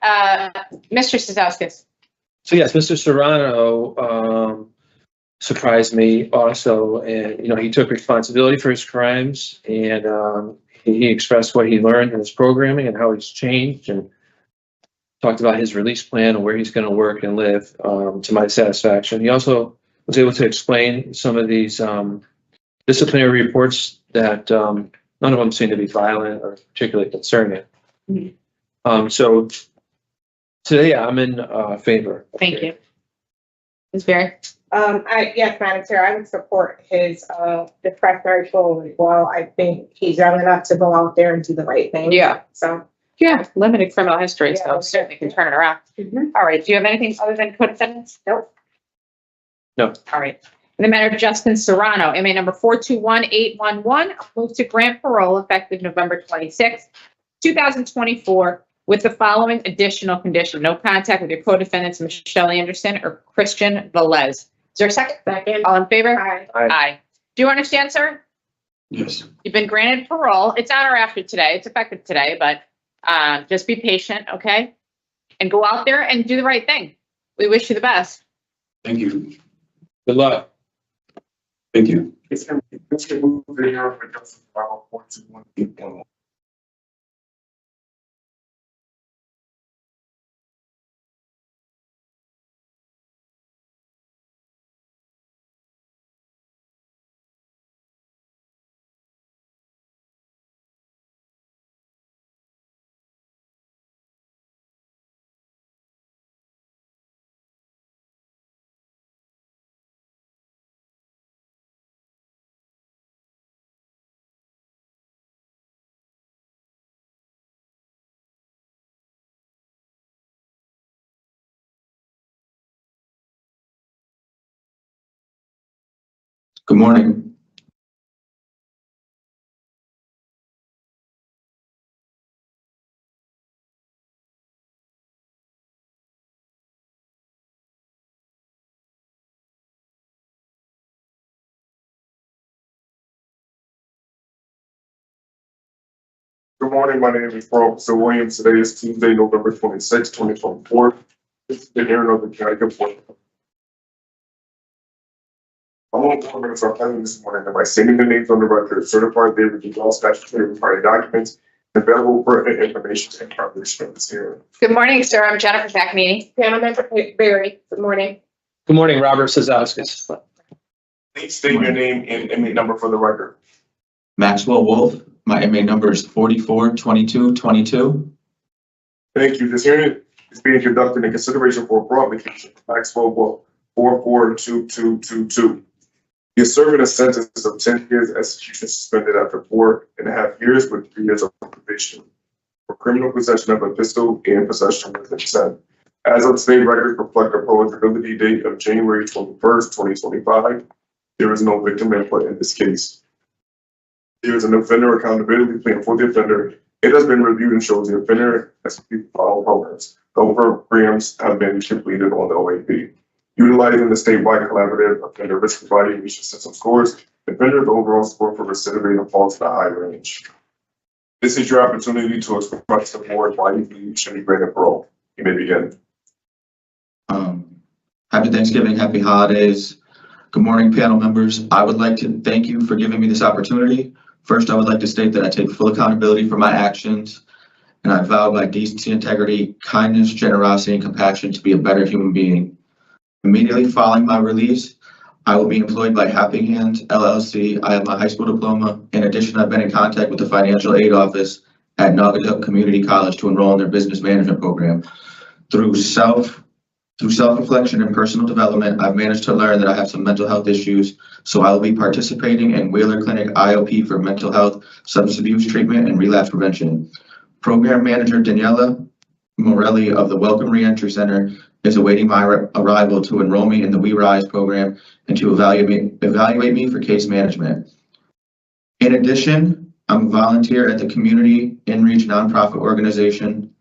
Mr. Cizauskas. So yes, Mr. Serrano surprised me also, and he took responsibility for his crimes, and he expressed what he learned in his programming and how he's changed, and talked about his release plan and where he's going to work and live to my satisfaction. He also was able to explain some of these disciplinary reports that none of them seem to be violent or particularly concerning. Mm-hmm. So today I'm in favor. Thank you. Ms. Berry? Yes, Madam Chair, I would support his discretionary parole as well. I think he's young enough to go out there and do the right thing. Yeah. So. Yeah, limited criminal history, so certainly can turn it around. Mm-hmm. All right, do you have anything other than co-defendants? Nope. No. All right. In the matter of Justin Serrano, MA number 421811, move to grant parole effective November 26, 2024, with the following additional condition: no contact with your co-defendants Michelle Anderson or Christian Velez. Is there a second? Second. All in favor? Aye. Aye. Do you understand, sir? Yes. You've been granted parole. It's on or after today. It's effective today, but just be patient, okay? And go out there and do the right thing. We wish you the best. Thank you. Good luck. Thank you. It's going to move here for Justin Serrano 421811. Good morning. Good morning, my name is Officer Williams. Today is Tuesday, November 26, 2024. This is the hearing of the Connecticut Board. All board members are present this morning and by stating the names on the record, certified they reviewed all statutory required documents, available pertinent information and preparation of this hearing. Good morning, sir. I'm Jennifer Baccanini. Panel Member Barry, good morning. Good morning, Robert Cizauskas. Please state your name and inmate number for the record. Maxwell Wolff. My inmate number is 442222. Thank you. This hearing is being conducted in consideration for a broad application. Maxwell Wolff, 442222. He is serving a sentence of 10 years execution suspended after 4.5 years with 3 years of probation for criminal possession of a pistol and possession with intent. As of state records reflect the eligibility date of January 21st, 2025, there is no victim input in this case. There is an offender accountability plan for the offender. It has been reviewed and shows the offender has followed programs. The programs have been completed on the OAP. Utilizing the statewide collaborative offender risk evaluation system scores, the offender's overall score for recidivism falls to the high range. This is your opportunity to express the board why you believe you should be granted parole. You may begin. Happy Thanksgiving, happy holidays. Good morning, panel members. I would like to thank you for giving me this opportunity. First, I would like to state that I take full accountability for my actions, and I vow by decency, integrity, kindness, generosity, and compassion to be a better human being. Immediately following my release, I will be employed by Helping Hands LLC. I have my high school diploma. In addition, I've been in contact with the financial aid office at Naugatuck Community College to enroll in their business management program. Through self-reflection and personal development, I've managed to learn that I have some mental health issues, so I will be participating in Wheeler Clinic IOP for mental health, substance abuse treatment, and relapse prevention. Program manager Daniela Morelli of the Welcome Reentry Center is awaiting my arrival to enroll me in the We Rise program and to evaluate me for case management. In addition, I'm a volunteer at the Community InReach nonprofit organization,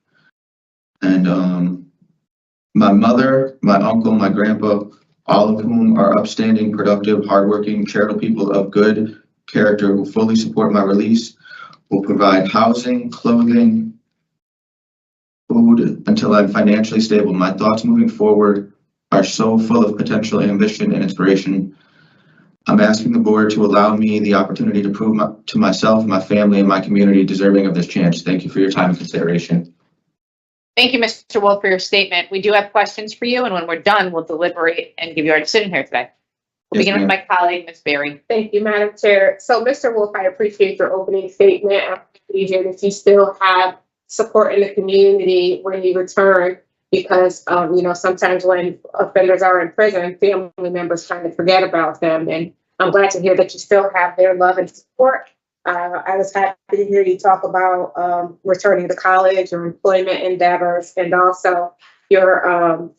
and my mother, my uncle, my grandpa, all of whom are upstanding, productive, hardworking, charitable people of good character who fully support my release, will provide housing, clothing, food until I'm financially stable. My thoughts moving forward are so full of potential ambition and inspiration. I'm asking the board to allow me the opportunity to prove to myself, my family, and my community deserving of this chance. Thank you for your time and consideration. Thank you, Mr. Wolff, for your statement. We do have questions for you, and when we're done, we'll deliberate and give you our decision here today. We'll Yes, begin with ma'am. my colleague, Ms. Berry. Thank you, Madam Chair. So, Mr. Wolff, I appreciate your opening statement. I'm happy to hear that you still have support in the community when you return, because, sometimes when offenders are in prison, family members kind of forget about them. And I'm glad to hear that you still have their love and support. I was happy to hear you talk about returning to college or employment endeavors, and also your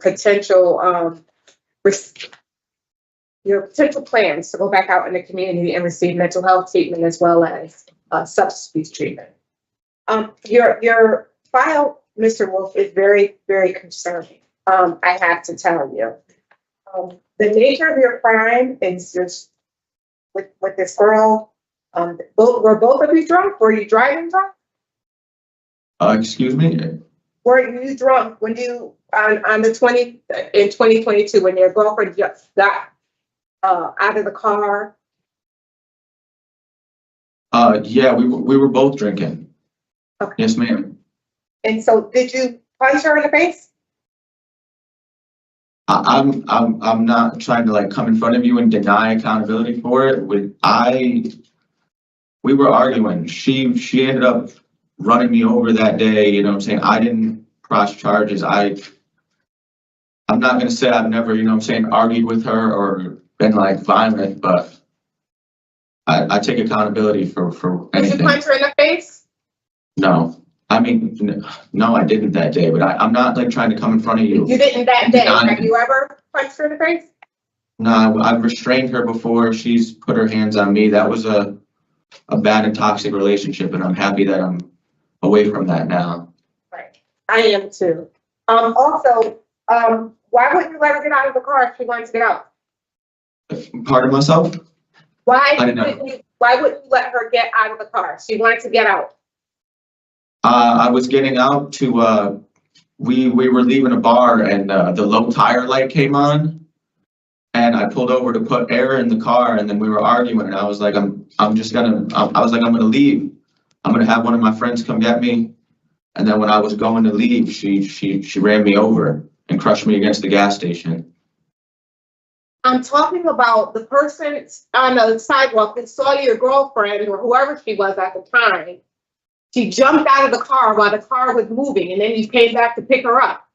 potential plans to go back out in the community and receive mental health treatment as well as substance abuse treatment. Your file, Mr. Wolff, is very, very concerning. I have to tell you. The nature of your crime is just with this girl. Were both of you drunk? Were you driving drunk? Excuse me? Were you drunk when you in 2022 when your girlfriend just got out of the car? Yeah, we were both drinking. Okay. Yes, ma'am. And so, did you punch her in the face? I'm not trying to like come in front of you and deny accountability for it. We were arguing. She ended up running me over that day. You know what I'm saying? I didn't cross charges. I'm not gonna say I've never, argued with her or been like violent, but I take accountability for Did you anything. punch her in the face? No, I mean, no, I didn't that day, but I'm not like trying to come in front of you. You didn't that day. Not- Have you ever punched her in the face? No, I've restrained her before. She's put her hands on me. That was a bad and toxic relationship, and I'm happy that I'm away from that now. Right. I am too. Also, why wouldn't you let her get out of the car if she wanted to get out? Pardon myself? Why I didn't know. wouldn't you let her get out of the car? She wanted to get out. I was getting out to, we were leaving a bar and the low tire light came on. And I pulled over to put air in the car and then we were arguing and I was like, I'm gonna leave. I'm gonna have one of my friends come get me. And then when I was going to leave, she ran me over and crushed me against the gas station. I'm talking about the person on the sidewalk that saw your girlfriend or whoever she was at the time. She jumped out of the car while the car was moving and then you came back to pick her up.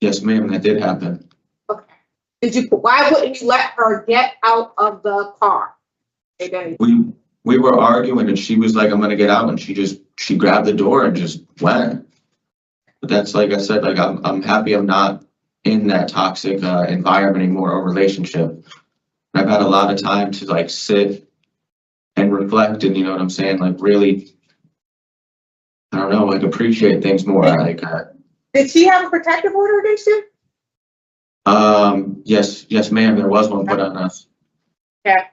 Yes, ma'am, that did happen. Okay. Why wouldn't you let her get out of the car? Okay. We were arguing and she was like, I'm gonna get out, and she grabbed the door and just went. But that's, like I said, like I'm happy I'm not in that toxic environment anymore or relationship. And I've had a lot of time to like sit and reflect and, you know what I'm saying, like really, I don't know, like appreciate things more. Like Did she have a protective order against you? yes, ma'am, there was one put on us. Yeah.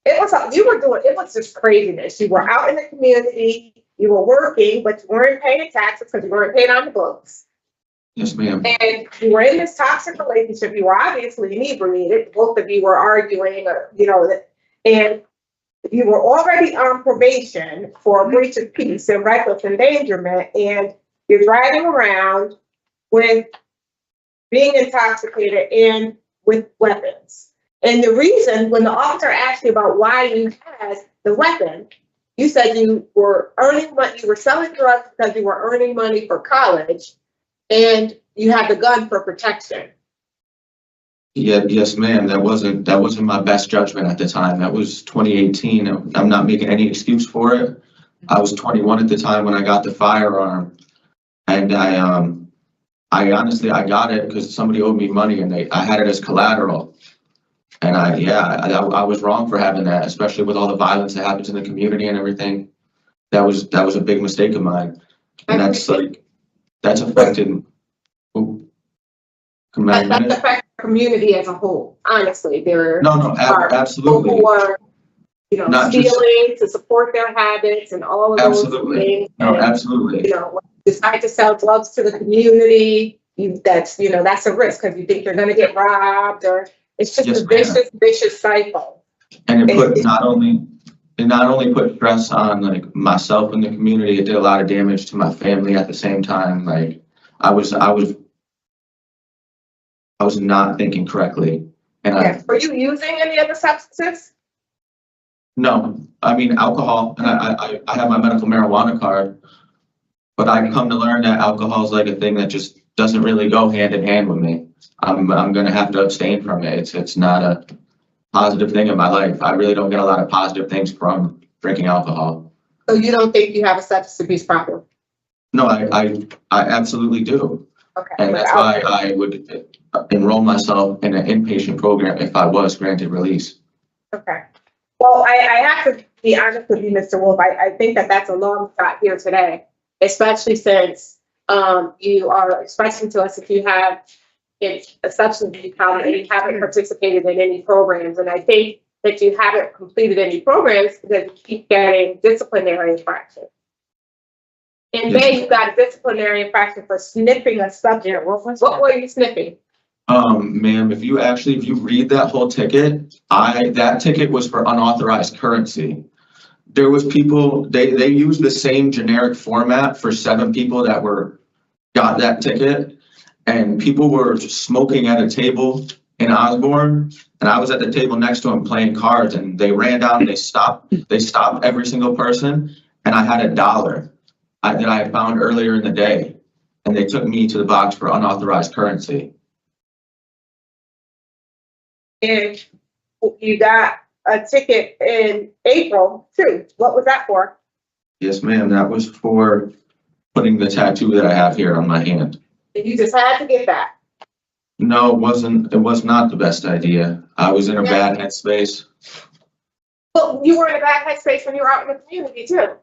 It was just craziness. You were out in the community, you were working, but you weren't paying taxes because you weren't paying on the books. Yes, ma'am. And you were in this toxic relationship. You were obviously inebriated. Both of you were arguing, and you were already on probation for breach of peace and reckless endangerment. And you're driving around with being intoxicated and with weapons. And the reason, when the officer asked you about why you had the weapon, you said you were earning money, you were selling drugs because you were earning money for college, and you had the gun for protection. Yeah, yes, ma'am. That wasn't my best judgment at the time. That was 2018. I'm not making any excuse for it. I was 21 at the time when I got the firearm, and I honestly got it because somebody owed me money, and I had it as collateral. And I was wrong for having that, especially with all the violence that happens in the community and everything. That was a big mistake of mine, and that's affected. That's affected the community as a whole. Honestly, No, absolutely. People who are, Not stealing to support their habits and all of those things. No, absolutely. Decide to sell drugs to the community. That's a risk because you think you're going to get robbed, or it's just a vicious cycle. And it not only put stress on like myself and the community, it did a lot of damage to my family at the same time. Like I was not thinking correctly. And Were you using any other substances? No, I mean alcohol, and I have my medical marijuana card, but I've come to learn that alcohol is like a thing that just doesn't really go hand in hand with me. I'm gonna have to abstain from it. It's not a positive thing in my life. I really don't get a lot of positive things from drinking alcohol. So you don't think you have a substance abuse problem? No, I absolutely do. Okay. And that's why I would enroll myself in an inpatient program if I was granted release. Okay. Well, I have to be honest with you, Mr. Wolff. I think that's a long shot here today, especially since you are expressing to us that you have a substance abuse problem and you haven't participated in any programs. And I think that you haven't completed any programs because you keep getting disciplinary infractions. In May, you got a disciplinary infraction for sniffing a subject. What were you sniffing? Ma'am, if you read that whole ticket, that ticket was for unauthorized currency. There was people, they used the same generic format for 7 people that got that ticket, and people were smoking at a table in Osborne, and I was at the table next to them playing cards, and they ran down and they stopped every single person, and I had $1 that I had found earlier in the day, and they took me to the box for unauthorized currency. And you got a ticket in April too. What was that for? Yes, ma'am. That was for putting the tattoo that I have here on my hand. And you just had to get that. No, it wasn't. It was not the best idea. I was in a bad headspace. Well, you were in a bad headspace when you were out in the community too.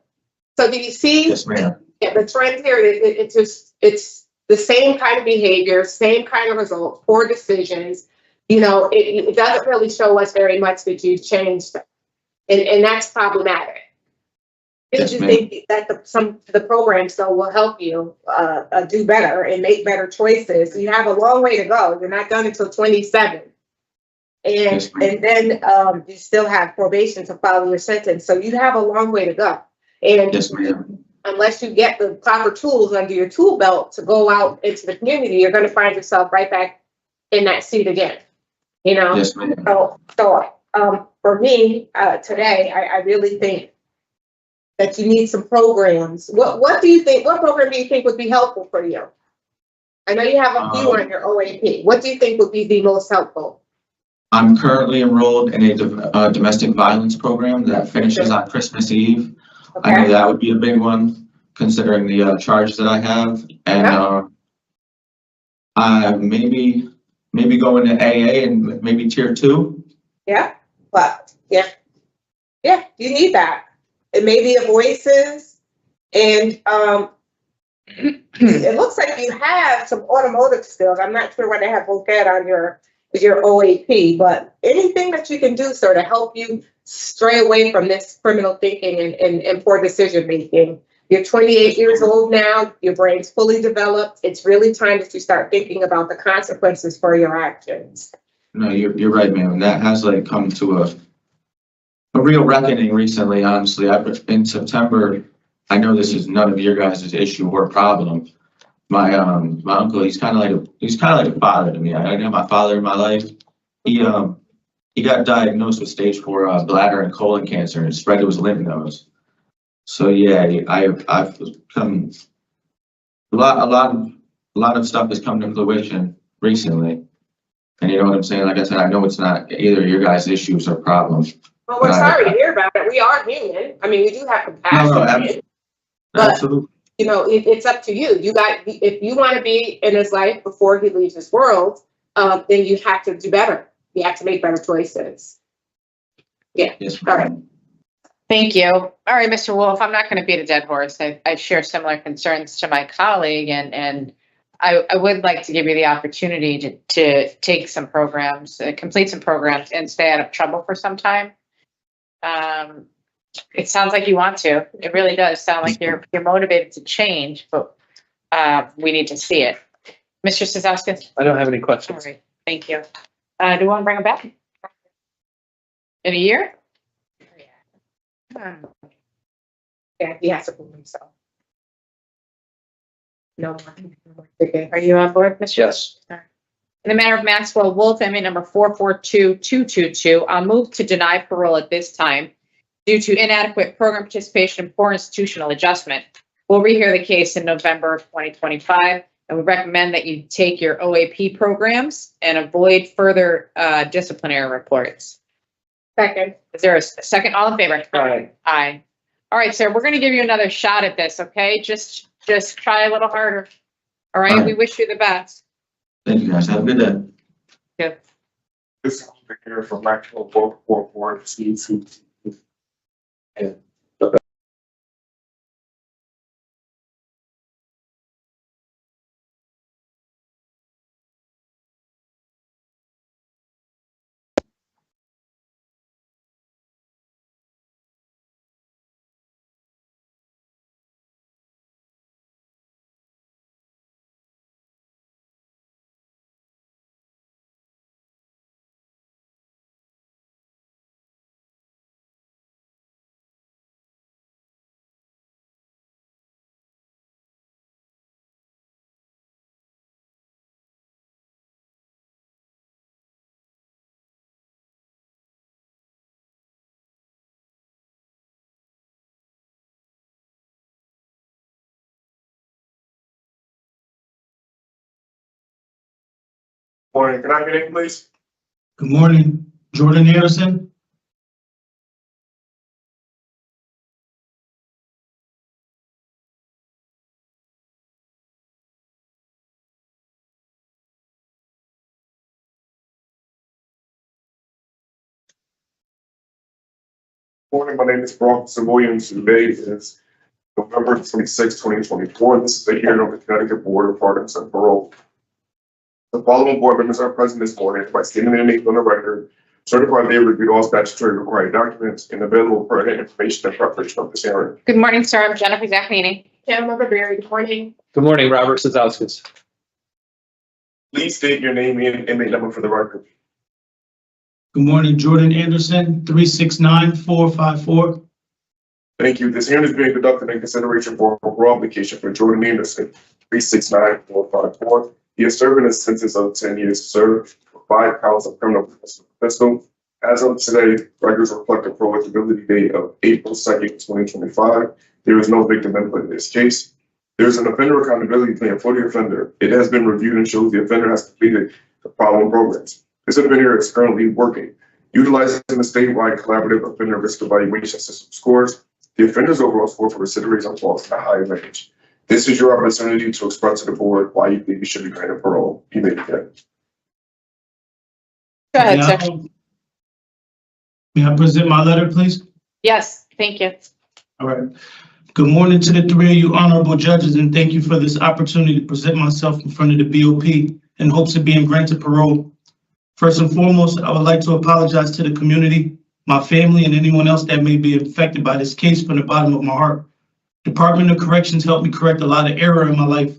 So do you see? Yes, ma'am. Yeah, the trend here, it's just, it's the same kind of behavior, same kind of results, poor decisions. You know, it doesn't really show us very much that you've changed. And that's problematic. Yes, Do you ma'am. think that the programs though will help you do better and make better choices? You have a long way to go. You're not done until 27. Yes, ma'am. And then you still have probation to follow your sentence. So you have a long way to go. And Yes, ma'am. unless you get the proper tools under your tool belt to go out into the community, you're going to find yourself right back in that seat again. You know? Yes, ma'am. So for me, today, I really think that you need some programs. What do you think, what program do you think would be helpful for you? I know you have a few on your OAP. What do you think would be the most helpful? I'm currently enrolled in a domestic violence program that finishes on Christmas Eve. I know Okay, that would be a big one, considering the charges that I have. And maybe going to AA and maybe tier 2. yeah, but yeah, you need that. It may be a voices, and it looks like you have some automotive skills. I'm not sure why they have both that on your OAP, but anything that you can do, sir, to help you stray away from this criminal thinking and poor decision making. You're 28 years old now, your brain's fully developed. It's really time that you start thinking about the consequences for your actions. No, you're right, ma'am. And that has like come to a real reckoning recently, honestly. In September, I know this is none of your guys' issue or problem. My uncle, he's kind of like a father to me. I didn't have my father in my life. He got diagnosed with stage 4 bladder and colon cancer, and it spread to his lymph nodes. So yeah, I've come a lot of stuff has come to fruition recently. And you know what I'm saying? Like I said, I know it's not either of your guys' issues or problems. Well, we're sorry to hear about it. We are human. I mean, we do have compassion. But, Absolutely. you know, it's up to you. If you want to be in his life before he leaves this world, then you have to do better. You have to make better choices. Yeah. Yes, All right. ma'am. Thank you. All right, Mr. Wolff, I'm not going to beat a dead horse. I share similar concerns to my colleague, and I would like to give you the opportunity to take some programs, complete some programs, and stay out of trouble for some time. It sounds like you want to. It really does sound like you're motivated to change, but we need to see it. Mr. Cizauskas? I don't have any All questions. right, thank you. Do you want to bring him back? In a year? Yeah, he has to prove himself. No more. Okay. Are you on board, Mr.? Yes. In the matter of Maxwell Wolff, inmate number 442222, I'll move to deny parole at this time due to inadequate program participation and poor institutional adjustment. We'll rehear the case in November of 2025, and we recommend that you take your OAP programs and avoid further disciplinary reports. Second. Is there a second? All in favor? Aye. Aye. All right, sir, we're going to give you another shot at this, okay? Just try a little harder. All right, All right. we wish you the best. Thank you guys. Have a good day. Good. This is the here from Maxwell 444 Yeah. Morning, can I get in, please? Good morning, Jordan Anderson. Morning, my name is Officer Williams. Today is November 26, 2024. This is the hearing of the Connecticut Board of Pardons and Parole. The following board members are present this morning by stating their names on the record, certified they reviewed all statutory required documents and available pertinent information in preparation of this hearing. Good morning, sir. I'm Jennifer Zaccarini. Councilmember Barry, good morning. Good morning, Robert Cizauskas. Please state your name and inmate number for the record. Good morning, Jordan Anderson, 369-454. Thank you. This hearing is being conducted in consideration for a parole application for Jordan Anderson, 369-454. He is serving a sentence of 10 years to serve for 5 counts of criminal pistol. As of today, records reflect the parole eligibility date of April 2nd, 2025. There is no victim input in this case. There is an offender accountability plan for the offender. It has been reviewed and shows the offender has completed the following programs. This offender is currently working, utilizing the statewide collaborative offender risk evaluation system scores. The offender's overall score for recidivism falls in a high range. This is your opportunity to express to the board why you think you should be granted parole. You may begin. Go ahead, sir. May I present my letter, please? Yes, thank you. All right. Good morning to the three of you honorable judges, and thank you for this opportunity to present myself in front of the BOP in hopes of being granted parole. First and foremost, I would like to apologize to the community, my family, and anyone else that may be affected by this case from the bottom of my heart. Department of Corrections helped me correct a lot of error in my life.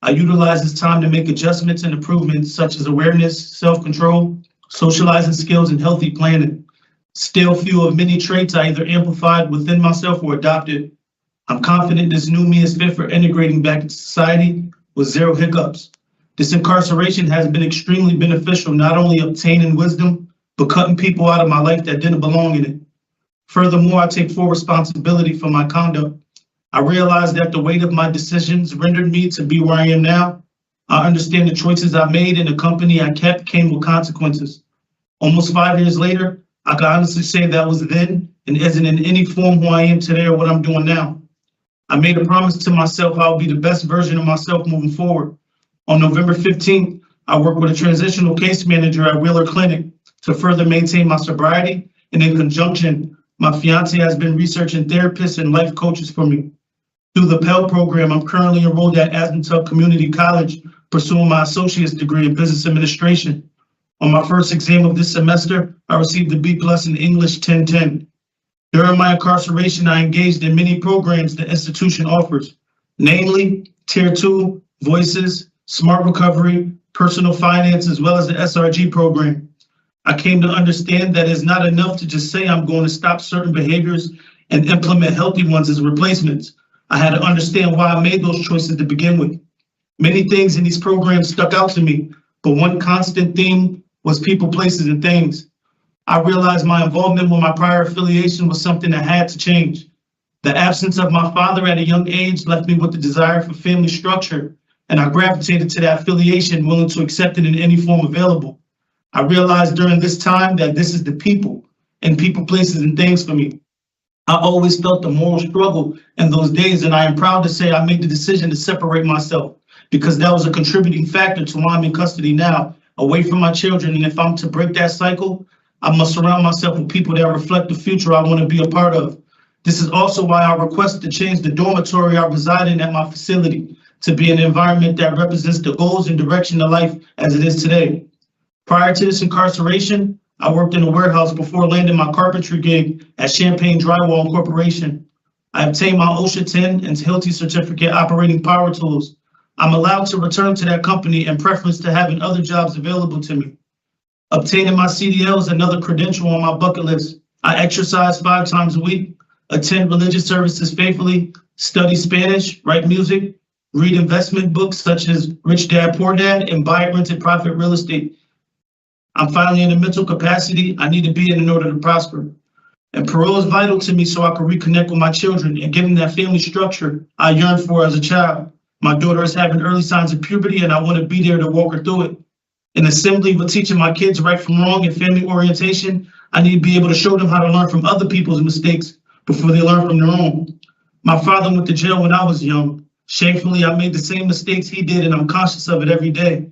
I utilized this time to make adjustments and improvements such as awareness, self-control, socializing skills, and healthy planning. Still few of many traits I either amplified within myself or adopted. I'm confident this new me is fit for integrating back into society with zero hiccups. This incarceration has been extremely beneficial, not only obtaining wisdom, but cutting people out of my life that didn't belong in it. Furthermore, I take full responsibility for my conduct. I realize that the weight of my decisions rendered me to be where I am now. I understand the choices I made and the company I kept came with consequences. Almost 5 years later, I can honestly say that was then and isn't in any form who I am today or what I'm doing now. I made a promise to myself I would be the best version of myself moving forward. On November 15th, I worked with a transitional case manager at Wheeler Clinic to further maintain my sobriety, and in conjunction, my fiance has been researching therapists and life coaches for me. Through the Pell program, I'm currently enrolled at Aspentuck Community College, pursuing my associate's degree in business administration. On my first exam of this semester, I received a B+ in English 1010. During my incarceration, I engaged in many programs the institution offers, namely Tier 2, Voices, Smart Recovery, Personal Finance, as well as the SRG program. I came to understand that it's not enough to just say I'm going to stop certain behaviors and implement healthy ones as replacements. I had to understand why I made those choices to begin with. Many things in these programs stuck out to me, but one constant theme was people, places, and things. I realized my involvement with my prior affiliation was something that had to change. The absence of my father at a young age left me with the desire for family structure, and I gravitated to that affiliation, willing to accept it in any form available. I realized during this time that this is the people and people, places, and things for me. I always felt the moral struggle in those days, and I am proud to say I made the decision to separate myself because that was a contributing factor to why I'm in custody now, away from my children. And if I'm to break that cycle, I must surround myself with people that reflect the future I want to be a part of. This is also why I requested to change the dormitory I reside in at my facility to be an environment that represents the goals and direction of life as it is today. Prior to this incarceration, I worked in a warehouse before landing my carpentry gig at Champagne Drywall Corporation. I obtained my OSHA 10 and Hilti certificate operating power tools. I'm allowed to return to that company in preference to having other jobs available to me. Obtaining my CDL is another credential on my bucket list. I exercise 5 times a week, attend religious services faithfully, study Spanish, write music, read investment books such as Rich Dad, Poor Dad, and buy rented profit real estate. I'm finally in a mental capacity I need to be in order to prosper. And parole is vital to me so I can reconnect with my children and give them that family structure I yearned for as a child. My daughter is having early signs of puberty and I want to be there to walk her through it. In assembly, with teaching my kids right from wrong and family orientation, I need to be able to show them how to learn from other people's mistakes before they learn from their own. My father went to jail when I was young. Shamefully, I made the same mistakes he did and I'm conscious of it every day.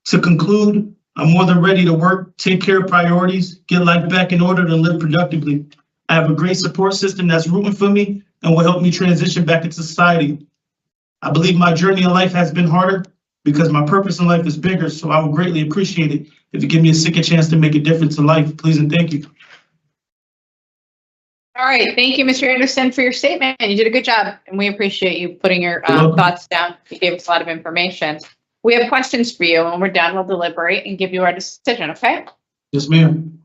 To conclude, I'm more than ready to work, take care of priorities, get life back in order, and live productively. I have a great support system that's rooting for me and will help me transition back into society. I believe my journey in life has been harder because my purpose in life is bigger, so I would greatly appreciate it if you give me a second chance to make a difference in life. Please and thank you. All right, thank you, Mr. Anderson, for your statement. You did a good job, and we appreciate you putting your You're welcome. thoughts down. You gave us a lot of information. We have questions for you. When we're done, we'll deliberate and give you our decision, okay? Yes, ma'am.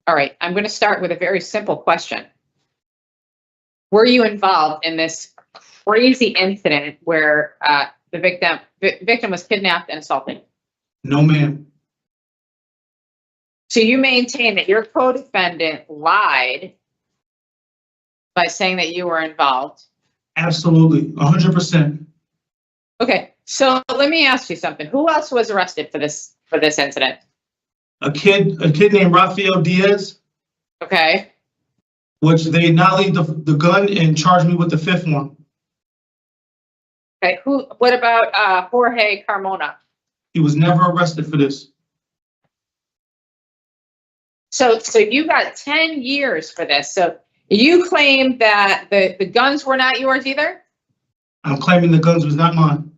All right, I'm going to start with a very simple question. Were you involved in this crazy incident where the victim was kidnapped and assaulted? No, ma'am. So you maintain that your co-defendant lied by saying that you were involved? Absolutely, 100%. Okay, so let me ask you something. Who else was arrested for this incident? A kid named Rafael Diaz, Okay, which they not leave the gun and charged me with the fifth one. okay. What about Jorge Carmona? He was never arrested for this. So you got 10 years for this. So you claim that the guns were not yours either? I'm claiming the guns was not mine.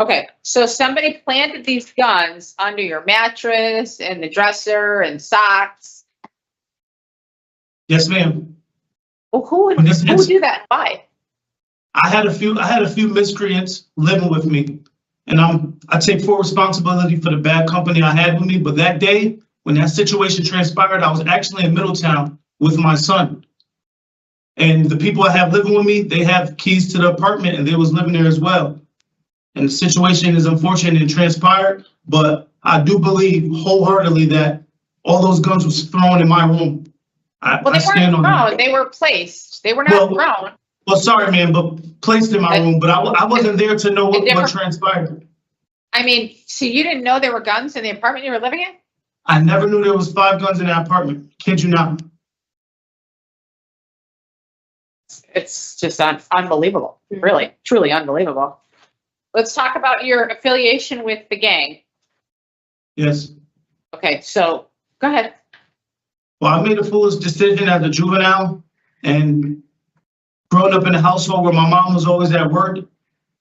Okay, so somebody planted these guns under your mattress and the dresser and socks. Yes, ma'am. Well, who would do that? Why? I had a few miscreants living with me, and I take full responsibility for the bad company I had with me. But that day, when that situation transpired, I was actually in Middletown with my son. And the people I have living with me, they have keys to the apartment, and they was living there as well. And the situation is unfortunate and transpired, but I do believe wholeheartedly that all those guns was thrown in my room. Well, they weren't thrown. They were placed. They were not thrown. Well, sorry, man, but placed in my room, but I wasn't there to know what transpired. I mean, so you didn't know there were guns in the apartment you were living in? I never knew there was 5 guns in that apartment. Kid you not. It's just unbelievable. Really, truly unbelievable. Let's talk about your affiliation with the gang. Yes. Okay, so go ahead. Well, I made a foolish decision as a juvenile and growing up in a household where my mom was always at work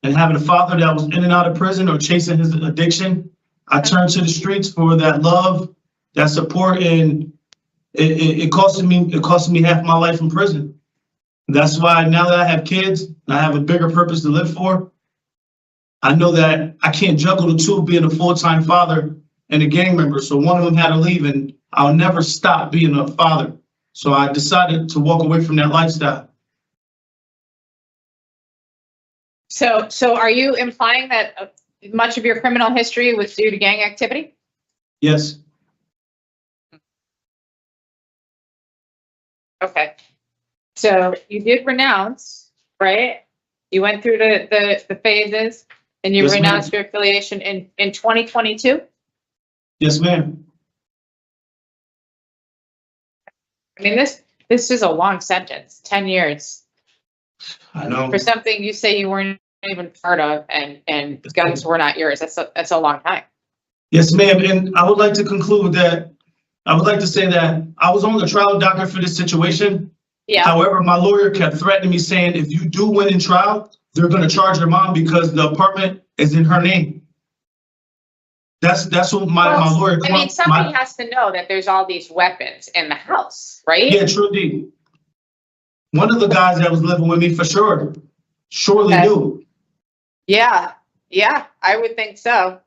and having a father that was in and out of prison or chasing his addiction. I turned to the streets for that love, that support, and it costed me half my life in prison. That's why now that I have kids and I have a bigger purpose to live for, I know that I can't juggle the two, being a full-time father and a gang member. So one of them had to leave, and I'll never stop being a father. So I decided to walk away from that lifestyle. So are you implying that much of your criminal history was due to gang activity? Yes. Okay. So you did renounce, right? You went through the phases and you Yes, renounced your affiliation in 2022? Yes, ma'am. I mean, this is a long sentence, 10 years. I know. For something you say you weren't even part of and guns were not yours. That's a long time. Yes, ma'am. And I would like to conclude that I would like to say that I was on the trial docket for this situation. Yeah. However, my lawyer kept threatening me, saying if you do win in trial, they're going to charge your mom because the apartment is in her name. That's what my lawyer. I mean, somebody has to know that there's all these weapons in the house, right? Yeah, true indeed. One of the guys that was living with me for sure, surely knew. Yeah, I would think so.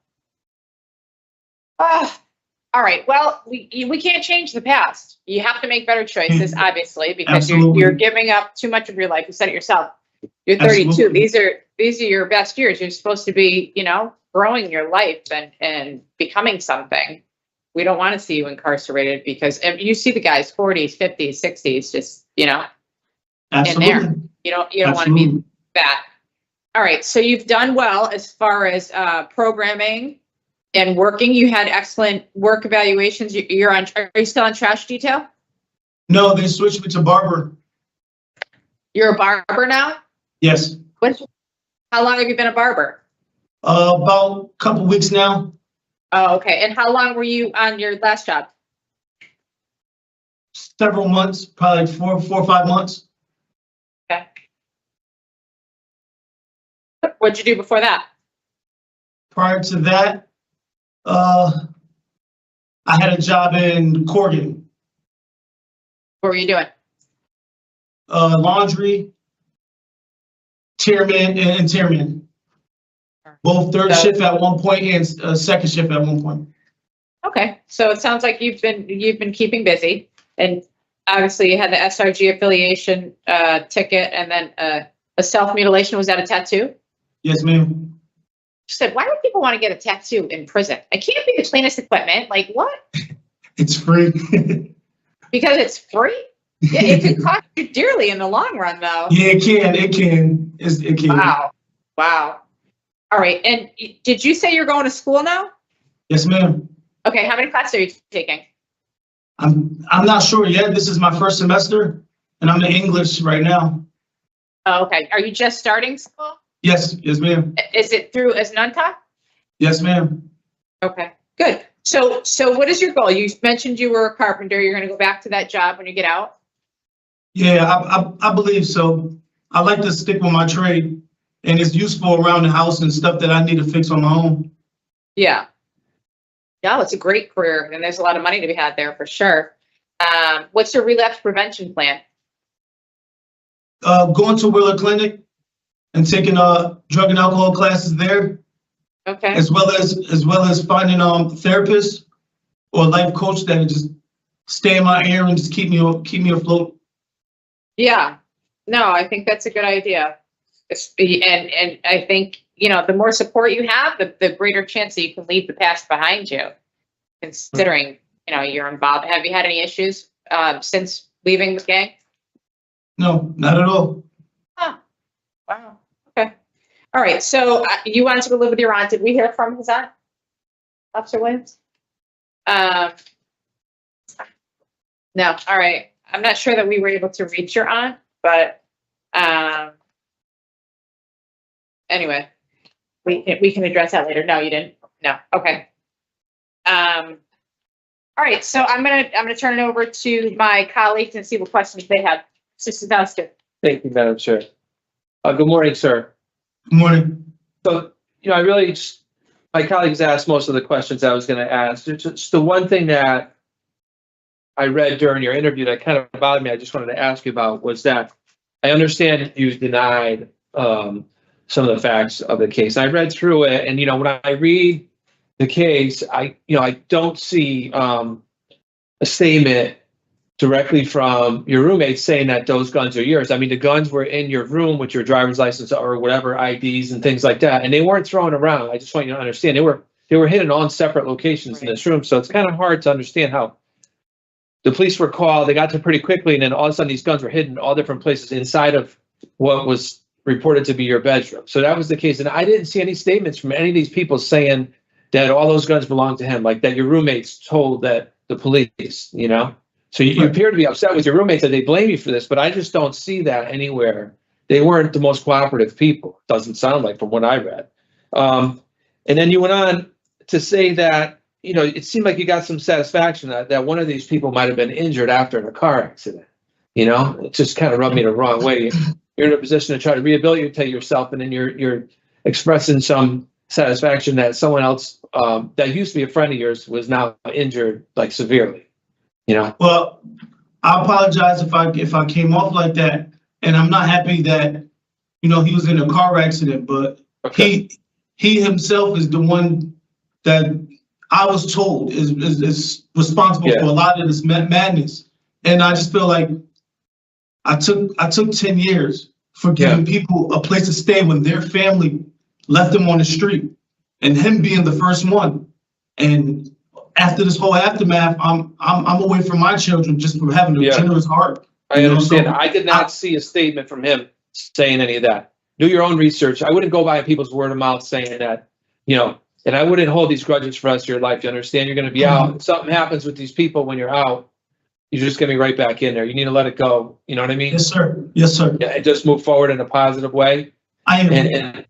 All right. Well, we can't change the past. You have to make better choices, obviously, because you're giving up too much of your life. You said it yourself. You're 32. Absolutely. These are your best years. You're supposed to be, growing your life and becoming something. We don't want to see you incarcerated because you see the guys 40s, 50s, 60s, just Absolutely. in there. You don't want to be that. All right. So you've done well as far as programming and working. You had excellent work evaluations. Are you still on trash detail? No, they switched me to barber. You're a barber now? Yes. How long have you been a barber? About a couple weeks now. Oh, okay. And how long were you on your last job? several months, probably 4 or 5 months. Okay. What'd you do before that? Prior to that, I had a job in Corgan, What were you doing? laundry, tierman and tierman. Both third So- shift at one point and second shift at one point. Okay, so it sounds like you've been keeping busy, and obviously you had the SRG affiliation ticket, and then a self mutilation. Was that a tattoo? Yes, ma'am. You said, why would people want to get a tattoo in prison? It can't be the cleanest equipment. Like what? It's free. Because it's free. Yeah, it could cost you dearly in the long run, though. Yeah, it can. It can. It can. Wow, wow. All right, and did you say you're going to school now? Yes, ma'am. Okay, how many classes are you taking? I'm not sure yet. This is my first semester, and I'm in English right now. Oh, okay, are you just starting school? Yes, ma'am. Is it through Asnunta? Yes, ma'am. Okay, good. So what is your goal? You mentioned you were a carpenter. You're going to go back to that job when you get out? Yeah, I believe so. I like to stick with my trade, and it's useful around the house and stuff that I need to fix on my own. Yeah. Yeah, it's a great career, and there's a lot of money to be had there for sure. What's your relapse prevention plan? Going to Wheeler Clinic and taking drug and alcohol classes there, Okay. as well as finding therapists or life coach that just stay in my ear and just keep me afloat. Yeah. No, I think that's a good idea. And I think, the more support you have, the greater chance that you can leave the past behind you, considering, you're involved. Have you had any issues since leaving the gang? No, not at all. Huh. Wow. Okay. All right. So you wanted to go live with your aunt. Did we hear from his aunt, Officer Williams? No. All right. I'm not sure that we were able to reach your aunt, but anyway, we can address that later. No, you didn't. No. Okay. All right. So I'm gonna turn it over to my colleagues and see what questions they have. Cizauskas. Thank you, Madam Chair. Good morning, sir. Good morning. So, my colleagues asked most of the questions I was going to ask. Just the one thing that I read during your interview that kind of bothered me, I just wanted to ask you about, was that I understand you denied some of the facts of the case. I read through it, and when I read the case, I don't see a statement directly from your roommates saying that those guns are yours. I mean, the guns were in your room with your driver's license or whatever IDs and things like that, and they weren't thrown around. I just want you to understand they were hidden on separate locations in this room. So it's kind of hard to understand how the police were called. They got there pretty quickly, and then all of a sudden these guns were hidden in all different places inside of what was reported to be your bedroom. So that was the case, and I didn't see any statements from any of these people saying that all those guns belonged to him, like that your roommates told that the police. So you appear to be upset with your roommates that they blame you for this, but I just don't see that anywhere. They weren't the most cooperative people. Doesn't sound like from what I read. And then you went on to say that, it seemed like you got some satisfaction that one of these people might have been injured after a car accident. It just kind of rubbed me the wrong way. You're in a position to try to rehabilitate yourself, and then you're expressing some satisfaction that someone else that used to be a friend of yours was now injured, like severely. Well, I apologize if I came off like that, and I'm not happy that he was in a car accident, but Okay. he himself is the one that I was told is responsible for a lot of this madness, and I just feel like I took 10 years for giving people a place to stay when their family left them on the street, and him being the first one. And after this whole aftermath, I'm away from my children just from having a generous heart. I understand. I did not see a statement from him saying any of that. Do your own research. I wouldn't go by people's word of mouth saying that, and I wouldn't hold these grudges for the rest of your life. You understand? You're going to be out. If something happens with these people when you're out, you're just going to be right back in there. You need to let it go. You know what I mean? Yes, sir. Yes, sir. Yeah, and just move forward in a positive way. I am. And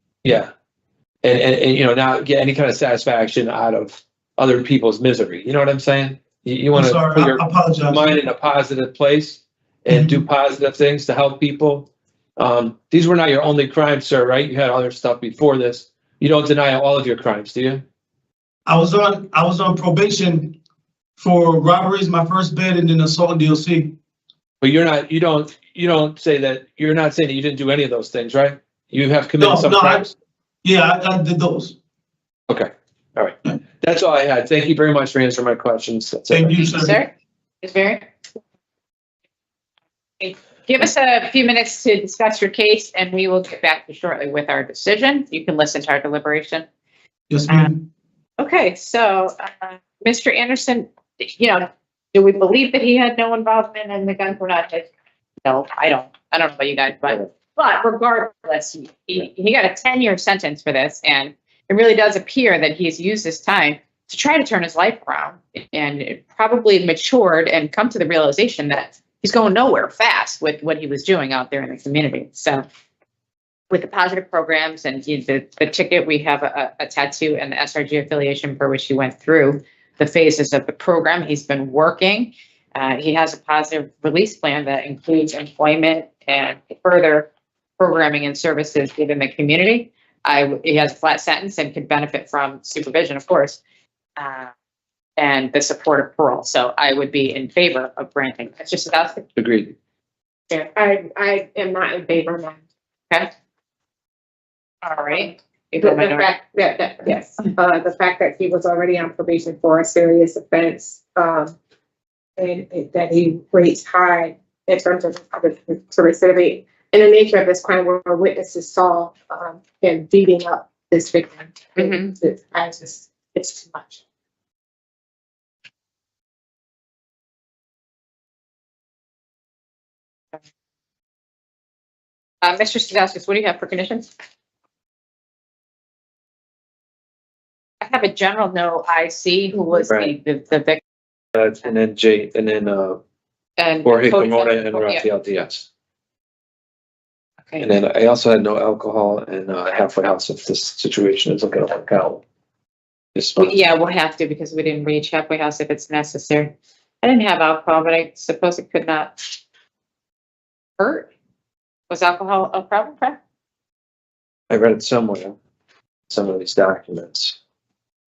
not get any kind of satisfaction out of other people's misery. You know what I'm saying? You I'm want to sorry, put your I apologize. mind in a positive place and do positive things to help people. These were not your only crimes, sir, right? You had other stuff before this. You don't deny all of your crimes, do you? I was on probation for robberies, my first bid, and then assault and DLC. But you don't say that, you're not saying that you didn't do any of those things, right? You have committed some crimes? I did those. Okay, all right. That's all I had. Thank you very much for answering my questions. That's it. Thank you, Sir, sir. Ms. Barry? Give us a few minutes to discuss your case, and we will get back to you shortly with our decision. You can listen to our deliberation. Yes, ma'am. Okay, so, Mr. Anderson, do we believe that he had no involvement in the gun or not? No, I don't know about you guys, but regardless, he got a 10-year sentence for this, and it really does appear that he's used this time to try to turn his life around, and it probably matured and come to the realization that he's going nowhere fast with what he was doing out there in the community. So with the positive programs and the ticket, we have a tattoo and the SRG affiliation for which he went through the phases of the program. He's been working. He has a positive release plan that includes employment and further programming and services within the community. He has a flat sentence and could benefit from supervision, of course, and the support of parole. So I would be in favor of granting. That's just about it. Agreed. Yeah, I am not in favor of that. Okay. All right. The fact that yes, the fact that he was already on probation for a serious offense, and that he rates high in terms of the recidivate, and the nature of this crime where witnesses saw him beating up this victim. It's too much. Mr. Cizauskas, what do you have for conditions? I have a general no IC who was Right. the victim. And then And Jorge code Carmona seven- and yeah, Rafael Diaz. okay. And then I also had no alcohol and halfway house if this situation isn't gonna work out. This month. Yeah, we'll have to because we didn't reach halfway house if it's necessary. I didn't have alcohol, but I suppose it could not hurt. Was alcohol a problem, Fred? I read it somewhere, some of these documents.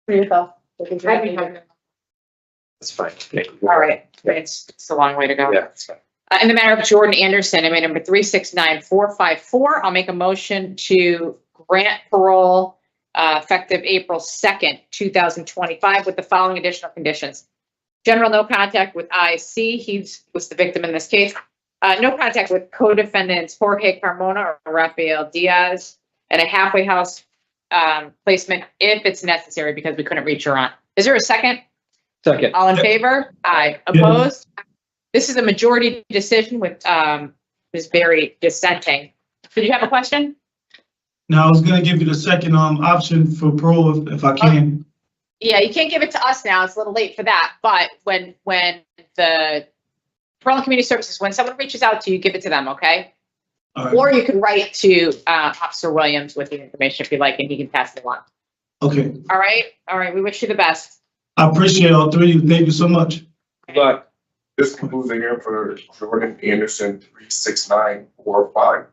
What are your thoughts? That's fine. All right, it's a long way to go. Yeah. It's fine. In the matter of Jordan Anderson, I mean, number 369454, I'll make a motion to grant parole effective April 2nd, 2025 with the following additional conditions. General no contact with IC, he was the victim in this case. No contact with co-defendants Jorge Carmona or Rafael Diaz, and a halfway house placement if it's necessary because we couldn't reach her on. Is there a second? Second. All in favor? Aye. Opposed? This is a majority decision with Ms. Berry dissenting. Did you have a question? Now, I was gonna give you the second option for parole if I can. Yeah, you can't give it to us now. It's a little late for that. But when the Parole and Community Services, when someone reaches out to you, give it to them, okay? All right. Or you can write to Officer Williams with the information if you like, and he can pass it along. Okay, All right? All right, we wish you the best. I appreciate all three of you. Thank you so much. Good luck. This concludes the hearing for Jordan Anderson 36945.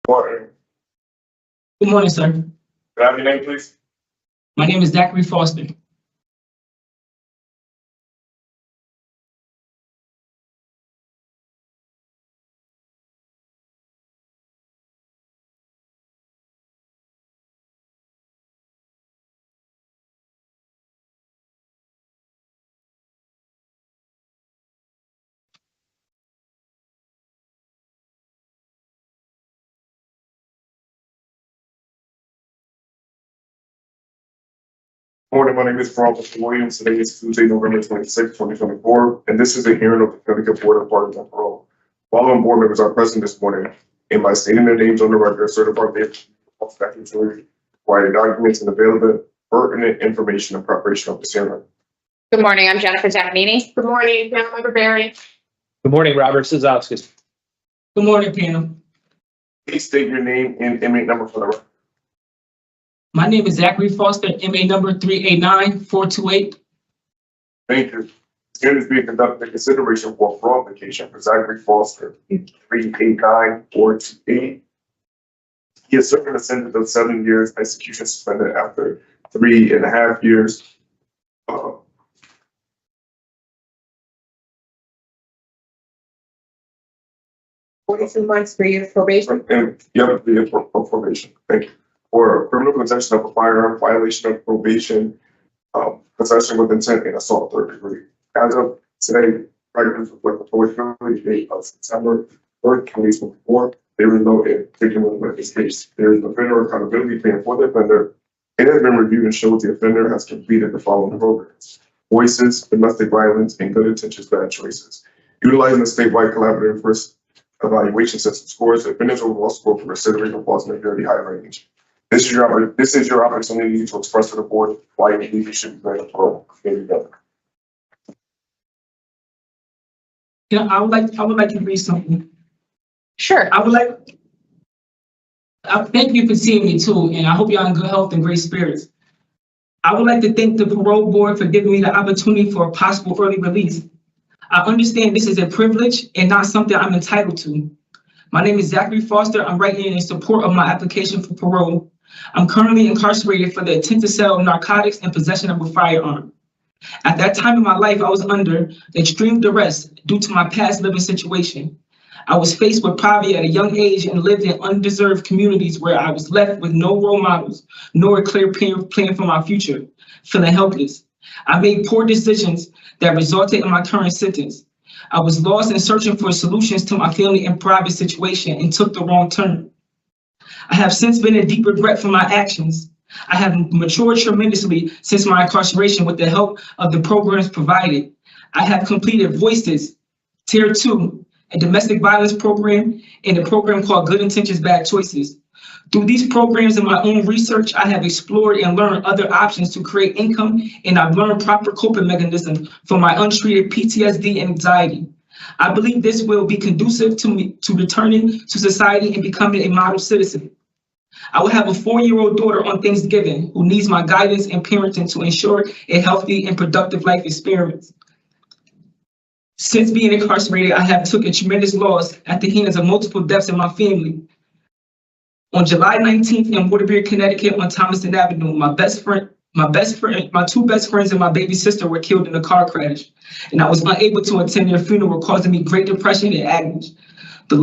Morning. Good morning, sir. Can I have your name, please? My name is Zachary Foster. Morning, my name is Ronald Williams. Today is Tuesday, November 26, 2024, and this is a hearing of the Connecticut Board of Pardons and Parole. Following board members are present this morning, and by stating their names on the record, certified they have statutory required documents and available pertinent information in preparation of this hearing. Good morning, I'm Jennifer Zaccanini. Good morning, Councilmember Barry. Good morning, Robert Cizauskas. Good morning, panel. Please state your name and inmate number for the record. My name is Zachary Foster, MA number 389428. Thank you. This hearing is being conducted in consideration for a fraud application for Zachary Foster, 389428. He is serving a sentence of 7 years, execution suspended after 3.5 years. 42 months for your probation. And you have to be in probation. Thank you. For criminal possession of a firearm, violation of probation, possession with intent, and assault third degree. As of today, records reflect the probation date of September 3rd, 2024. There is no particular with this case. There is no offender accountability plan for the offender. It has been reviewed and shows the offender has completed the following programs: voices, domestic violence, and good intentions, bad choices. Utilizing the statewide collaborative risk evaluation system scores, the offender's overall score for recidivism falls in a very high range. This is your opportunity to express to the board why you believe you should be granted parole. Here you go. I would like to read something. Sure. Thank you for seeing me too, and I hope you're in good health and great spirits. I would like to thank the parole board for giving me the opportunity for a possible early release. I understand this is a privilege and not something I'm entitled to. My name is Zachary Foster. I'm writing in support of my application for parole. I'm currently incarcerated for the intent to sell narcotics and possession of a firearm. At that time in my life, I was under extreme duress due to my past living situation. I was faced with poverty at a young age and lived in undeserved communities where I was left with no role models, nor a clear plan for my future, feeling helpless. I made poor decisions that resulted in my current sentence. I was lost in searching for solutions to my family and private situation and took the wrong turn. I have since been in deep regret for my actions. I have matured tremendously since my incarceration with the help of the programs provided. I have completed Voices, Tier 2, a domestic violence program, and a program called Good Intentions, Bad Choices. Through these programs and my own research, I have explored and learned other options to create income, and I've learned proper coping mechanisms for my untreated PTSD and anxiety. I believe this will be conducive to returning to society and becoming a model citizen. I will have a 4-year-old daughter on Thanksgiving who needs my guidance and parenting to ensure a healthy and productive life experience. Since being incarcerated, I have took a tremendous loss at the hands of multiple deaths in my family. On July 19th in Waterbury, Connecticut on Thomaston Avenue, my two best friends and my baby sister were killed in a car crash, and I was unable to attend their funeral, causing me great depression and anguish. This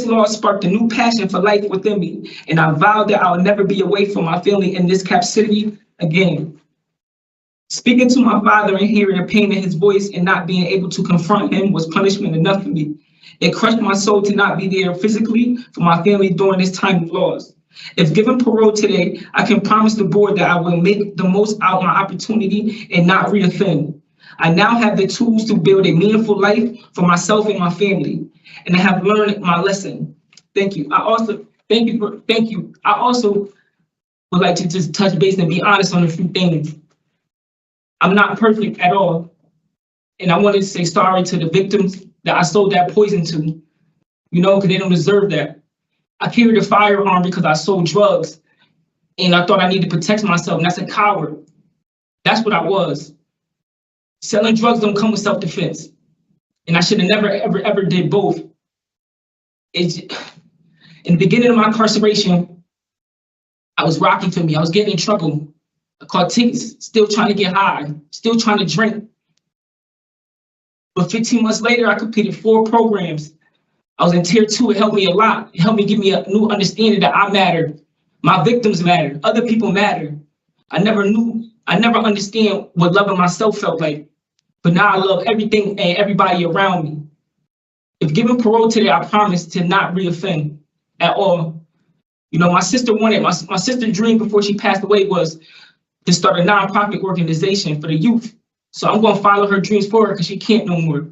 loss sparked a new passion for life within me, and I vowed that I would never be away from my family in this captivity again. Speaking to my father and hearing the pain in his voice and not being able to confront him was punishment enough for me. It crushed my soul to not be there physically for my family during this time of loss. If given parole today, I can promise the board that I will make the most out of my opportunity and not reoffend. I now have the tools to build a meaningful life for myself and my family, and I have learned my lesson. Thank you. I also would like to just touch base and be honest on a few things. I'm not perfect at all, and I wanted to say sorry to the victims that I sold that poison to, because they don't deserve that. I carried a firearm because I sold drugs, and I thought I needed to protect myself, and that's a coward. That's what I was. Selling drugs don't come with self-defense, and I should have never, ever did both. In the beginning of my incarceration, I was rocky for me. I was getting in trouble. I caught tickets, still trying to get high, still trying to drink. But 15 months later, I completed 4 programs. I was in tier 2. It helped me a lot. It helped me give me a new understanding that I matter. My victims matter. Other people matter. I never understand what loving myself felt like. But now I love everything and everybody around me. If given parole today, I promise to not reoffend at all. You know, my sister sister's dream before she passed away was to start a nonprofit organization for the youth. So I'm going to follow her dreams for her because she can't no more.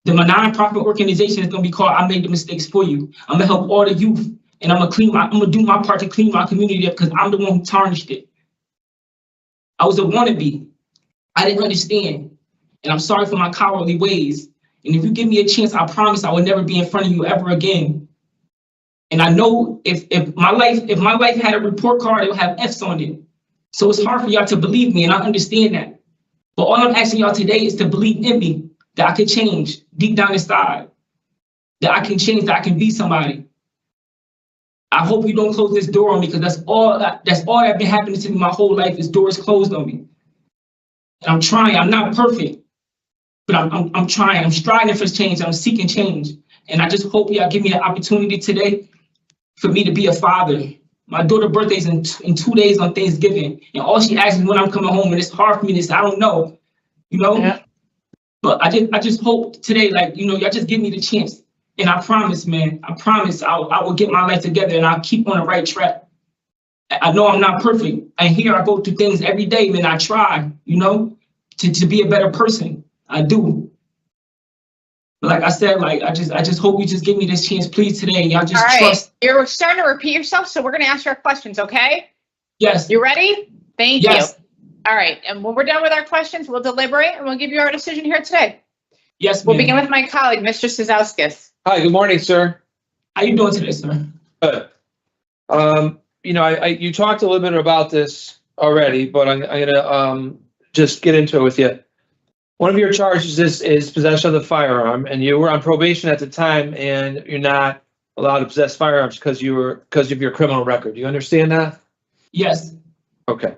Then my nonprofit organization is going to be called I Made the Mistakes For You. I'm going to help all the youth, and I'm going to do my part to clean my community up because I'm the one who tarnished it. I was a wannabe. I didn't understand. And I'm sorry for my cowardly ways. And if you give me a chance, I promise I will never be in front of you ever again. And I know if my life had a report card, it would have F's on it. So it's hard for y'all to believe me, and I understand that. But all I'm asking y'all today is to believe in me, that I can change deep down inside, that I can change, that I can be somebody. I hope you don't close this door on me, because that's all that's been happening to me my whole life, is doors closed on me. And I'm trying. I'm not perfect, but I'm trying. I'm striving for change. I'm seeking change. And I just hope y'all give me an opportunity today for me to be a father. My daughter's birthday is in 2 days on Thanksgiving, and all she asks me when I'm coming home, and it's hard for me to say, I don't know, you know? Yeah. But I just hope today, like, you know, y'all just give me the chance. And I promise, man, I promise I will get my life together and I'll keep on the right track. I know I'm not perfect. And here I go through things every day, man. I try, you know, to be a better person. I do. But like I said, like, I just hope you just give me this chance, please, today. Y'all just trust. You're starting to repeat yourself, so we're going to ask your questions, okay? Yes. You ready? Thank yes. you. All right. And when we're done with our questions, we'll deliberate and we'll give you our decision here today. Yes, We'll begin with my colleague, Mr. Cizauskas. Hi, good morning, sir. How you doing today, sir? Good. You know, you talked a little bit about this already, but I'm gonna just get into it with you. One of your charges is possession of the firearm, and you were on probation at the time, and you're not allowed to possess firearms because of your criminal record. Do you understand that? Yes. Okay.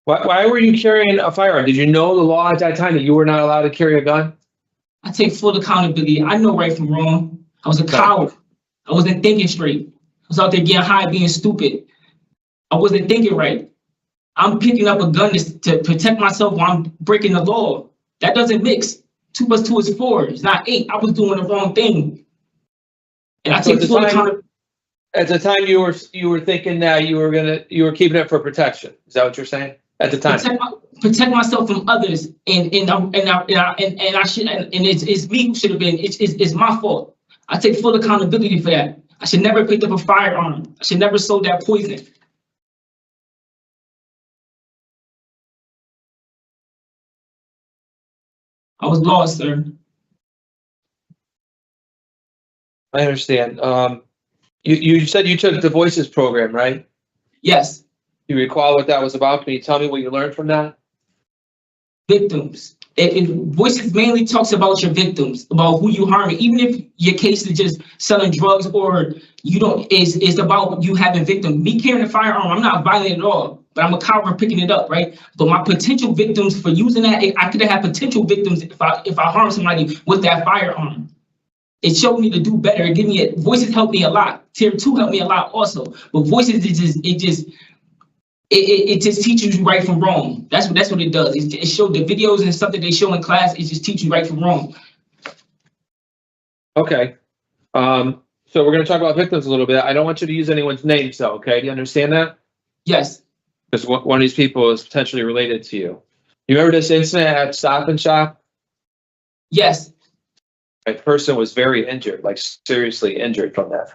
Why were you carrying a firearm? Did you know the law at that time that you were not allowed to carry a gun? I take full accountability. I know right from wrong. I was a coward. I wasn't thinking straight. I was out there getting high, being stupid. I wasn't thinking right. I'm picking up a gun to protect myself while I'm breaking the law. That doesn't mix. 2 + 2 is 4. It's not 8. I was doing the wrong thing. And I take full accountability. At the time, you were thinking that you were keeping it for protection. Is that what you're saying? At the time, protect myself from others, and it's me who should have been. It's my fault. I take full accountability for that. I should never have picked up a firearm. I should never sold that poison. I was lost, sir. I understand. You said you took the Voices program, right? Yes. You recall what that was about? Can you tell me what you learned from that? Victims. Voices mainly talks about your victims, about who you harm. Even if your case is just selling drugs or you don't, it's about you having victims. Me carrying a firearm, I'm not violent at all, but I'm a coward for picking it up, right? But my potential victims for using that, I could have had potential victims if I harm somebody with that firearm. It showed me to do better. It gave me Voices helped me a lot. Tier 2 helped me a lot also. But Voices, it just teaches you right from wrong. That's what it does. It showed the videos and stuff that they show in class. It just teaches you right from wrong. Okay. So we're going to talk about victims a little bit. I don't want you to use anyone's names, though. Okay. Do you understand that? Yes. Because one of these people is potentially related to you. You remember this incident at Stop and Shop? Yes. A person was very injured, like seriously injured from that.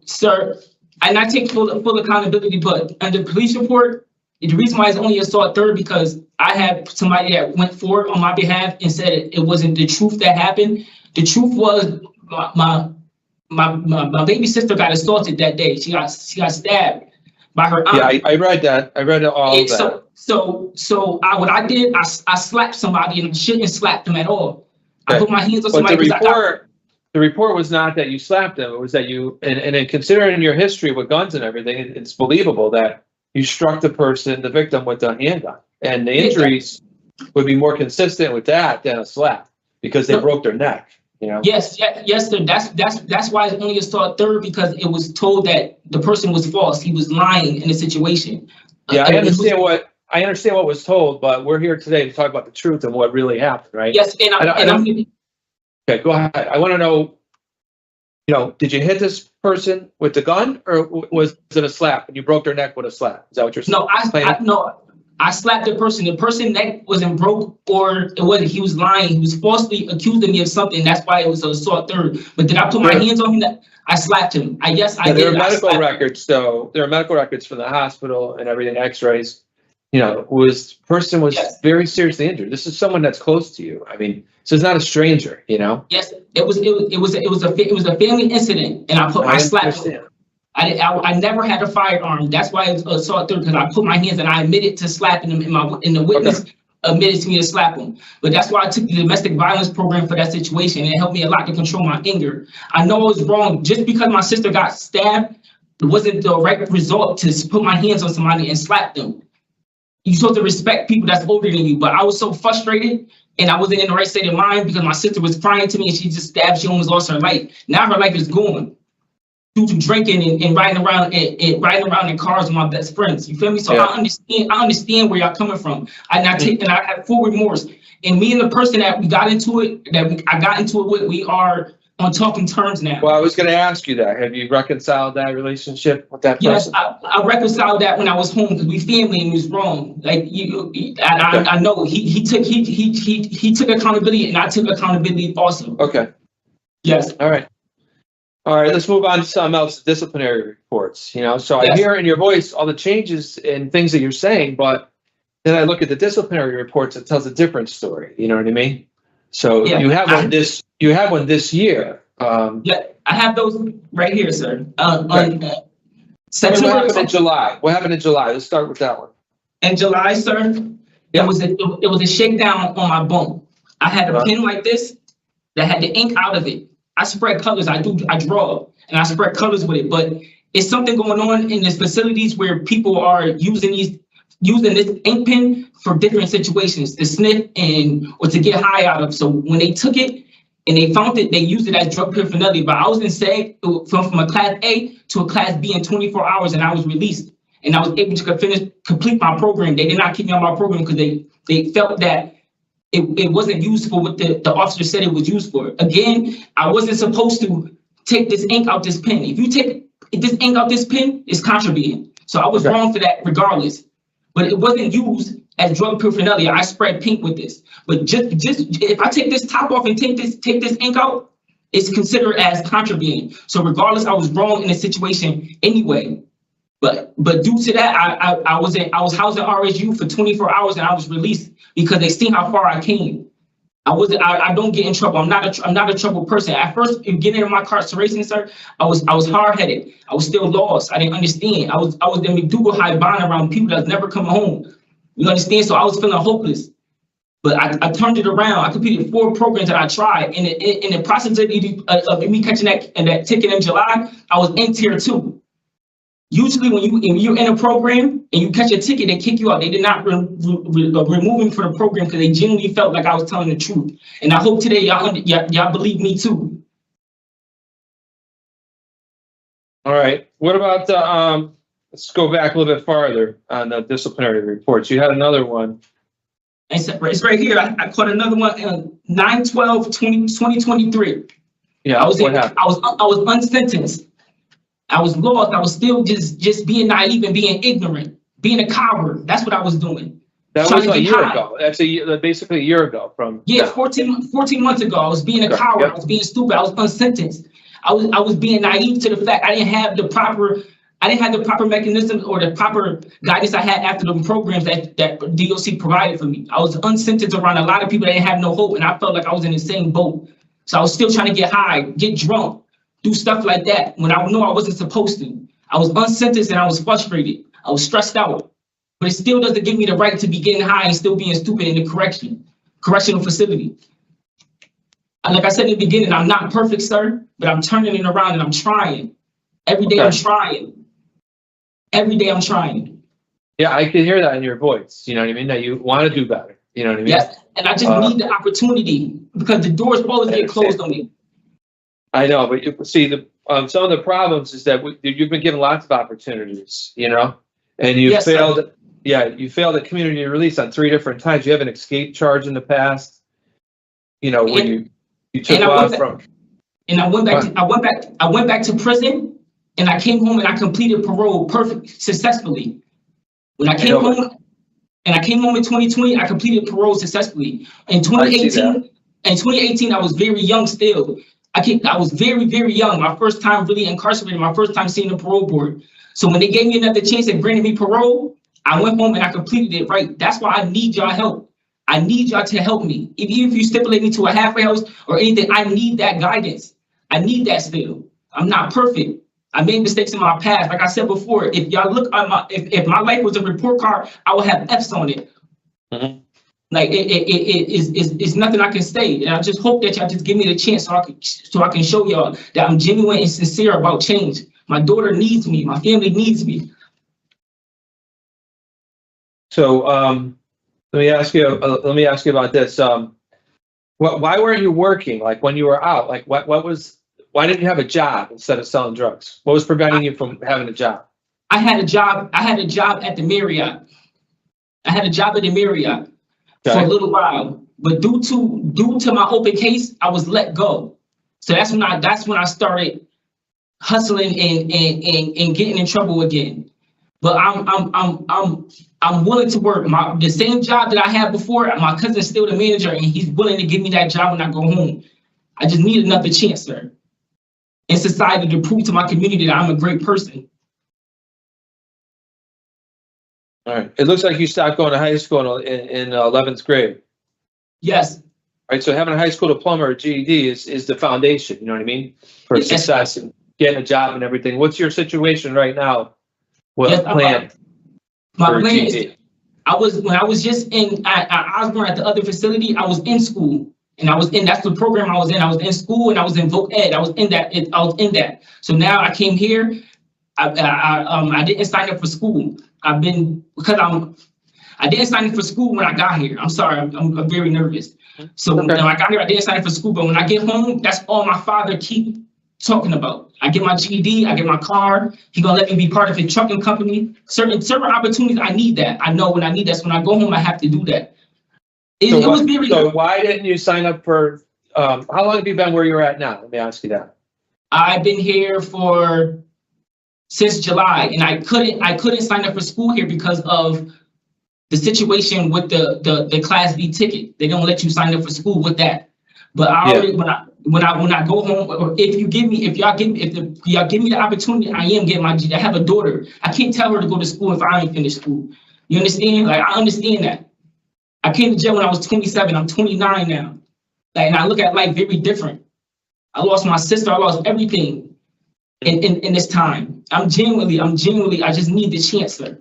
Sir, and I take full accountability, but under the police report, the reason why it's only assault third because I had somebody that went forward on my behalf and said it wasn't the truth that happened. The truth was my baby sister got assaulted that day. She got stabbed by her aunt. Yeah, I read that. I read all of that. So what I did, I slapped somebody and I shouldn't have slapped them at all. Okay. I put my hands on somebody. the report was not that you slapped him. It was that you, and in considering your history with guns and everything, it's believable that you struck the person, the victim, with a handgun. And the injuries would be more consistent with that than a slap because they broke their neck, you know? Yes, sir. That's why it's only assault third, because it was told that the person was false. He was lying in the situation. Yeah, I understand what was told, but we're here today to talk about the truth and what really happened, right? Yes, Okay, go ahead. I want to know, did you hit this person with the gun, or was it a slap and you broke their neck with a slap? Is that what you're saying? No, I slapped the person. The person neck wasn't broke, or it wasn't. He was lying. He was falsely accusing me of something. That's why it was an assault third. But did I put my hands on him? I slapped him. I did. There are medical records, though. There are medical records from the hospital and everything, X-rays. Person was very seriously injured. This is someone that's close to you. I mean, so it's not a stranger, Yes, it was a family incident, and I slapped him. I never had a firearm. That's why it's assault third, because I put my hands and I admitted to slapping him, and the witness admitted to me to slap him. But that's why I took the domestic violence program for that situation, and it helped me a lot to control my anger. I know I was wrong. Just because my sister got stabbed, it wasn't the right result to put my hands on somebody and slap them. You're supposed to respect people that's older than you, but I was so frustrated and I wasn't in the right state of mind because my sister was crying to me and she just stabbed. She almost lost her life. Now her life is gone due to drinking and riding around in cars with my best friends. You feel me? So I understand where y'all coming from. I have full remorse. And me and the person that we got into it, I got into it with, we are on talking terms now. Well, I was going to ask you that. Have you reconciled that relationship with that person? Yes, I reconciled that when I was home because we family and he was wrong. Like I know he took accountability and I took accountability also. Okay. Yes. All right. Let's move on to something else. Disciplinary reports. So I hear in your voice all the changes and things that you're saying, but then I look at the disciplinary reports. It tells a different story. You know what I mean? So you have one this. You have one this year. I have those right here, sir. September. What happened in July? Let's start with that one. In July, sir, it was a shakedown on my bone. I had a pen like this that had the ink out of it. I spread colors. I draw and I spread colors with it. But it's something going on in these facilities where people are using this ink pen for different situations, to sniff or to get high out of. So when they took it and they found it, they used it as drug paraphernalia. But I was in SAG from a class A to a class B in 24 hours, and I was released. And I was able to complete my program. They did not keep me on my program because they felt that it wasn't used for what the officer said it was used for. Again, I wasn't supposed to take this ink out this pen. If you take this ink out this pen, it's contraband. So I was wrong for that regardless. But it wasn't used as drug paraphernalia. I spread pink with this. But just if I take this top off and take this ink out, it's considered as contraband. So regardless, I was wrong in the situation anyway. But due to that, I was housed in RSU for 24 hours and I was released because they seen how far I came. I don't get in trouble. I'm not a trouble person. At first, in getting into my incarceration, sir, I was hard-headed. I was still lost. I didn't understand. I was in McDougal High bond around people that's never come home. You understand? So I was feeling hopeless. But I turned it around. I completed 4 programs that I tried. And in the process of me catching that ticket in July, I was in tier 2. Usually when you're in a program and you catch a ticket, they kick you out. They did not remove me from the program because they genuinely felt like I was telling the truth. And I hope today y'all believe me too. All right. What about let's go back a little bit farther on the disciplinary reports. You had another one. It's right here. I caught another one 9/12/2023. Yeah. I was unsentenced. I was lost. I was still just being naive and being ignorant, being a coward. That's what I was doing. That was a year ago. That's basically a year ago from. Yeah, 14 months ago. I was being a coward. I was being stupid. I was unsentenced. I was being naive to the fact I didn't have the proper mechanisms or the proper guidance I had after the programs that DOC provided for me. I was unsentenced around a lot of people that didn't have no hope, and I felt like I was in the same boat. So I was still trying to get high, get drunk, do stuff like that when I knew I wasn't supposed to. I was unsentenced and I was frustrated. I was stressed out. But it still doesn't give me the right to be getting high and still being stupid in the correctional facility. Like I said in the beginning, I'm not perfect, sir, but I'm turning it around and I'm trying. Every day I'm trying. Every day I'm trying. Yeah, I can hear that in your voice. You know what I mean? That you want to do better. You know what I mean? Yes, and I just need the opportunity because the doors always get closed on me. I know, but you see, some of the problems is that you've been given lots of opportunities, you know, and you failed. Sir. Yeah, you failed at community release on 3 different times. You have an escape charge in the past. You know, when you took off from. And I went back to prison, and I came home and I completed parole successfully. When I came home, and I came home in 2020, I completed parole successfully. In 2018, I was very young still. I was very, very young. My first time really incarcerated, my first time seeing the parole board. So when they gave me another chance and granted me parole, I went home and I completed it right. That's why I need y'all help. I need y'all to help me. Even if you stipulate me to a halfway house or anything, I need that guidance. I need that still. I'm not perfect. I made mistakes in my past. Like I said before, if y'all look at if my life was a report card, I would have F's on it. Mm-hmm. Like it's nothing I can say. And I just hope that y'all just give me the chance so I can show y'all that I'm genuine and sincere about change. My daughter needs me. My family needs me. So let me ask you about this. Why weren't you working? Like when you were out, like why didn't you have a job instead of selling drugs? What was preventing you from having a job? I had a job at the Marriott. I had a job at the Marriott for a little while, but due to my open case, I was let go. So that's when I started hustling and getting in trouble again. But I'm willing to work. The same job that I had before, my cousin's still the manager, and he's willing to give me that job when I go home. I just need another chance, sir, in society to prove to my community that I'm a great person. All right. It looks like you stopped going to high school in 11th grade. Yes. All right. So having a high school diploma or GED is the foundation, you know what I mean, for success and getting a job and everything. What's your situation right now? What plan? My plan is, when I was just in at Osborne at the other facility, I was in school. And that's the program I was in. I was in school and I was in voc ed. I was in that. So now I came here. I didn't sign up for school. I didn't sign up for school when I got here. I'm sorry. I'm very nervous. So when I got here, I didn't sign up for school. But when I get home, that's all my father keep talking about. I get my GED, I get my car. He gonna let me be part of his trucking company. Certain opportunities, I need that. I know when I need that. So when I go home, I have to do that. So why didn't you sign up for, how long have you been where you're at now? Let me ask you that. I've been here since July, and I couldn't sign up for school here because of the situation with the Class B ticket. They don't let you sign up for school with that. But I already, when I go home, or if y'all give me the opportunity, I am getting my GED. I have a daughter. I can't tell her to go to school if I ain't finished school. You understand? Like, I understand that. I came to jail when I was 27. I'm 29 now. Like, and I look at life very different. I lost my sister. I lost everything in this time. I'm genuinely, I just need the chance, sir.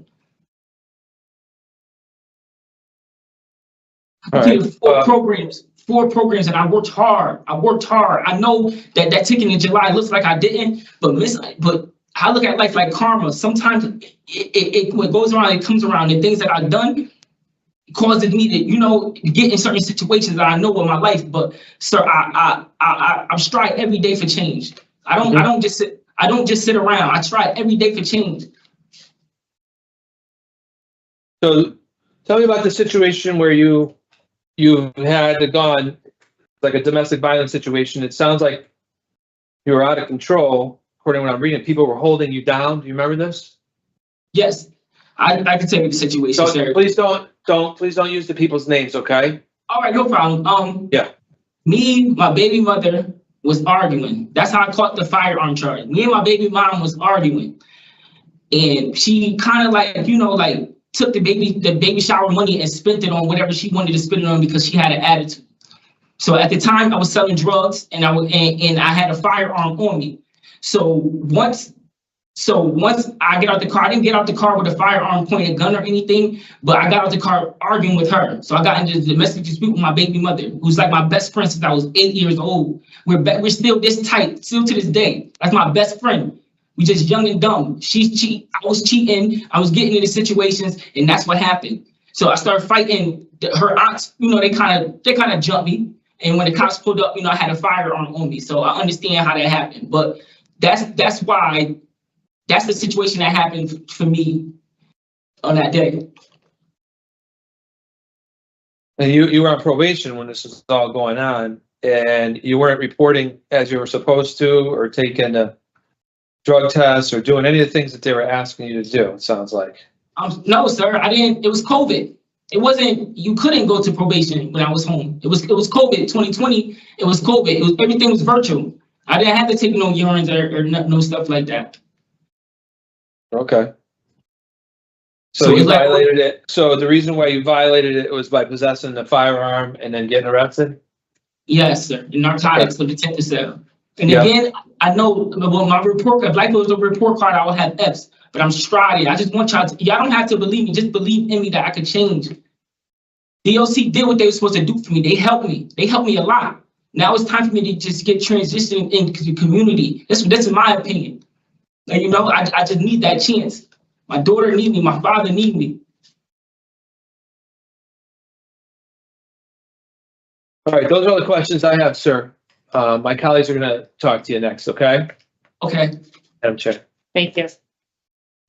I completed 4 programs, and I worked hard. I know that ticket in July looks like I didn't, but I look at life like karma. Sometimes it when it goes around, it comes around. The things that I've done causes me to, get in certain situations that I know in my life. But sir, I strive every day for change. I don't just sit around. I try every day for change. So tell me about the situation where you had gone like a domestic violence situation. It sounds like you were out of control. According to what I'm reading, people were holding you down. Do you remember this? Yes, I can tell you the situation, sir. Please don't use the people's names, okay? All right, no problem. Yeah. Me, my baby mother was arguing. That's how I caught the firearm charge. Me and my baby mom was arguing, and she kind of took the baby shower money and spent it on whatever she wanted to spend it on because she had an attitude. So at the time I was selling drugs and I had a firearm on me. So once So once I get out the car, I didn't get out the car with a firearm, pointed gun or anything, but I got out the car arguing with her. So I got into the domestic dispute with my baby mother, who's like my best friend since I was 8 years old. We're still this tight, still to this day. That's my best friend. We just young and dumb. She's cheating, I was cheating, I was getting into situations, and that's what happened. So I started fighting her aunts, you know, they kind of jumped me. And when the cops pulled up, you know, I had a firearm on me. So I understand how that happened. But that's why, that's the situation that happened for me on that day. And you were on probation when this was all going on, and you weren't reporting as you were supposed to, or taking a drug test, or doing any of the things that they were asking you to do, it sounds like. No, sir, I didn't. It was COVID. It wasn't, you couldn't go to probation when I was home. It was COVID, 2020. It was COVID. Everything was virtual. I didn't have to take no urines or no stuff like that. Okay. So you violated it. So the reason why you violated it was by possessing the firearm and then getting arrested? Yes, sir. Narcotics for the 10%. And Yeah. again, I know, well, my report, if life was a report card, I would have F's, but I'm striding. I just want y'all don't have to believe me. Just believe in me that I could change. DOC did what they were supposed to do for me. They helped me. They helped me a lot. Now it's time for me to just get transitioned into the community. This is my opinion. Like, you know, I just need that chance. My daughter needs me. My father needs me. All right, those are all the questions I have, sir. My colleagues are gonna talk to you next, okay? Okay. Madam Chair. Thank you.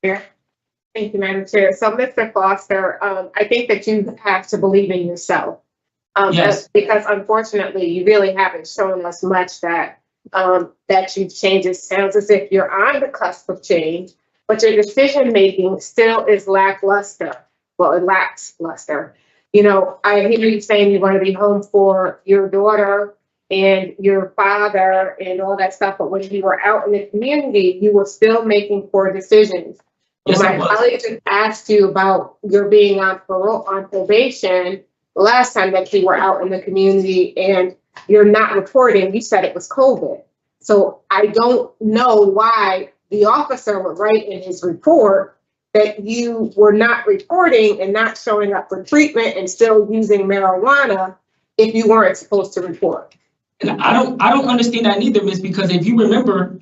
Thank you, Madam Chair. So, Mr. Foster, I think that you have to believe in yourself. Yes. Because unfortunately, you really haven't shown us much that you've changed. It sounds as if you're on the cusp of change, but your decision-making still is lackluster. Well, it lacks luster. You know, I hear you saying you want to be home for your daughter and your father and all that stuff, but when you were out in the community, you were still making poor decisions. Yes, My colleague just asked you about your being on parole, on probation, the last time that you were out in the community and you're not reporting, you said it was COVID. So I don't know why the officer would write in his report that you were not reporting and not showing up for treatment and still using marijuana if you weren't supposed to report. And I don't understand that neither, Miss, because if you remember,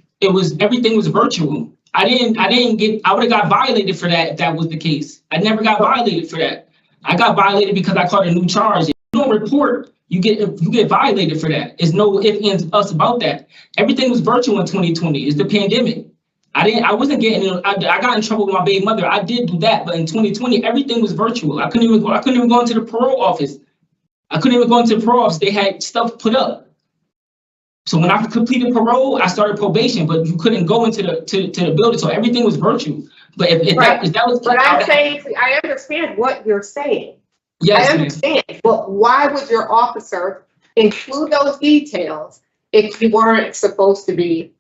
everything was virtual. I would have got violated for that if that was the case. I never got violated for that. I got violated because I caught a new charge. If you don't report, you get violated for that. There's no ifs, ands, us about that. Everything was virtual in 2020. It's the pandemic. I wasn't getting, I got in trouble with my baby mother. I did do that, but in 2020, everything was virtual. I couldn't even go into the parole office. They had stuff put up. So when I completed parole, I started probation, but you couldn't go into the building. So everything was virtual. But if that was, but I'm saying, I understand what you're saying. Yes, I understand, but why would your officer include those details if you weren't supposed to be?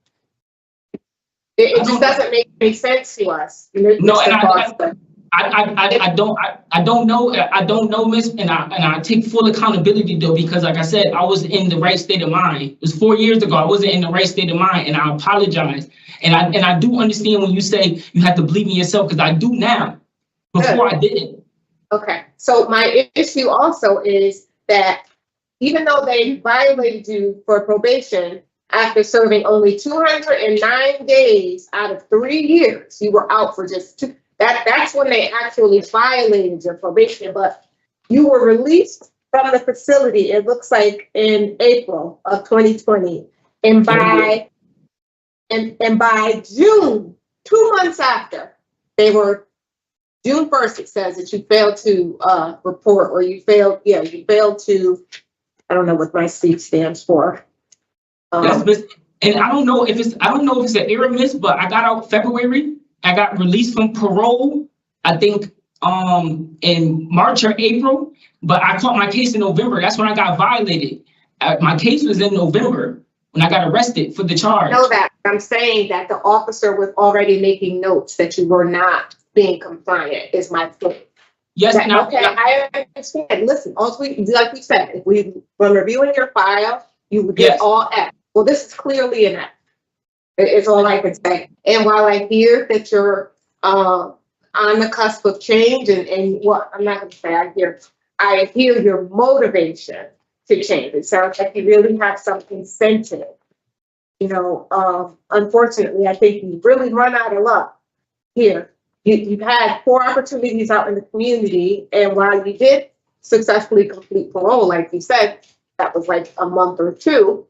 It just doesn't make any sense to us. No, and I don't know, Miss, and I take full accountability though, because like I said, I was in the right state of mind. It was 4 years ago. I wasn't in the right state of mind, and I apologize. And I do understand when you say you have to believe in yourself, because I do now. Before I didn't. Okay, so my issue also is that even though they violated you for probation after serving only 209 days out of 3 years, you were out for just two. That's when they actually violated your probation, but you were released from the facility, it looks like in April of 2020. And by June, 2 months after, June 1st, it says that you failed to report, or you failed to, I don't know what my speech stands for. Yes, and I don't know if it's an error, Miss, but I got out February. I got released from parole, I think, in March or April, but I caught my case in November. That's when I got violated. My case was in November when I got arrested for the charge. I know that. I'm saying that the officer was already making notes that you were not being compliant, is my point. Yes, I understand. Listen, like we said, when reviewing your file, you would get all F. Well, this is clearly an F. Is all I can say. And while I hear that you're on the cusp of change and what, I'm not gonna say I hear your motivation to change. It sounds like you really have some incentive. You know, unfortunately, I think you really run out of luck here. You've had 4 opportunities out in the community, and while you did successfully complete parole, like you said, that was like a month or 2,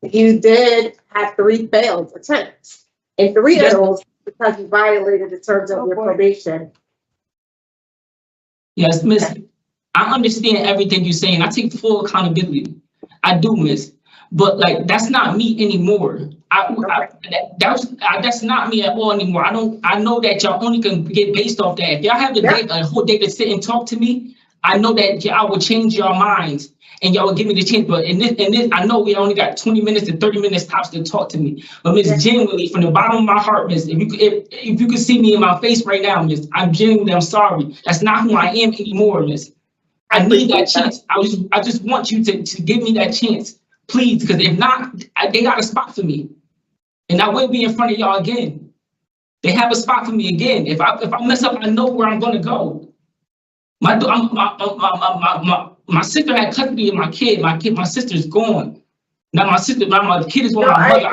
you did have 3 failed attempts. And 3 of those because you violated the terms of your probation. Yes, Miss, I understand everything you're saying. I take full accountability. I do, Miss. But like, that's not me anymore. That's not me at all anymore. I know that y'all only can get based off that. If y'all have a whole day to sit and talk to me, I know that y'all will change your minds and y'all will give me the chance. But in this, I know we only got 20 minutes to 30 minutes tops to talk to me. But Miss, genuinely, from the bottom of my heart, Miss, if you could see me in my face right now, Miss, I'm sorry. That's not who I am anymore, Miss. I need that chance. I just want you to give me that chance, please, because if not, they got a spot for me, and I will be in front of y'all again. They have a spot for me again. If I mess up, I know where I'm going to go. My sister had custody of my kid. My sister's gone. Now my kid is with my mother.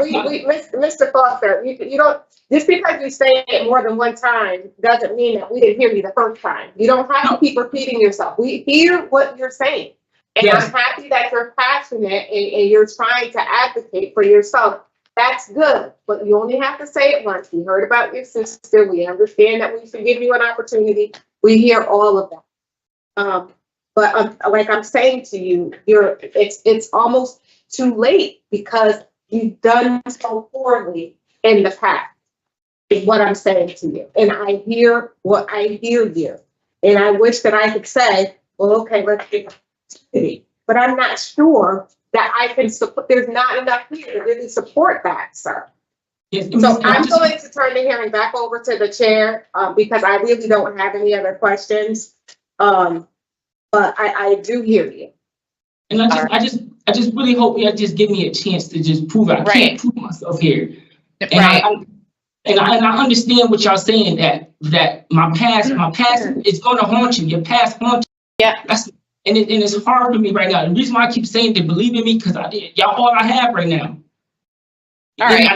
Mr. Foster, you don't, just because you say it more than one time doesn't mean that we didn't hear you the first time. You don't have to keep repeating yourself. We hear what you're saying. And I'm happy that you're passionate and you're trying to advocate for yourself. That's good, but you only have to say it once. We heard about your sister. We understand that we should give you an opportunity. We hear all of that. But like I'm saying to you, it's almost too late because you've done so poorly in the past, is what I'm saying to you. And I hear what I hear you. And I wish that I could say, well, okay, let's give it to me. But I'm not sure that I can support, there's not enough here to really support that, sir. Yes, So I'm going to turn the hearing back over to the chair because I really don't have any other questions. But I do hear you. And I just really hope y'all just give me a chance to just prove I can't prove myself here. And I understand what y'all saying that my past is gonna haunt you. Your past haunts you. Yeah. And it's hard for me right now. The reason why I keep saying to believe in me because I did. Y'all all I have right now. All right.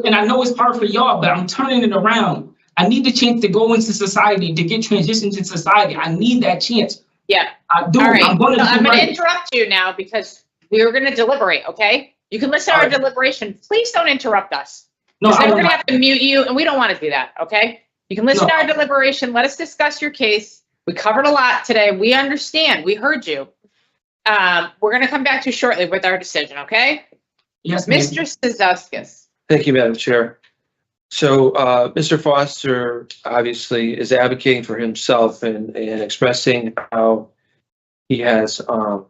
And I know it's hard for y'all, but I'm turning it around. I need the chance to go into society, to get transitioned to society. I need that chance. Yeah. I do. All right. I'm going to interrupt you now because we were going to deliberate, okay? You can listen to our deliberation. Please don't interrupt us. No, then we're going to have to mute you, and we don't want to do that, okay? You can listen to our deliberation. Let us discuss your case. We covered a lot today. We understand. We heard you. We're going to come back to you shortly with our decision, okay? Yes, Mr. Cizauskas. Thank you, Madam Chair. So Mr. Foster obviously is advocating for himself and expressing how he has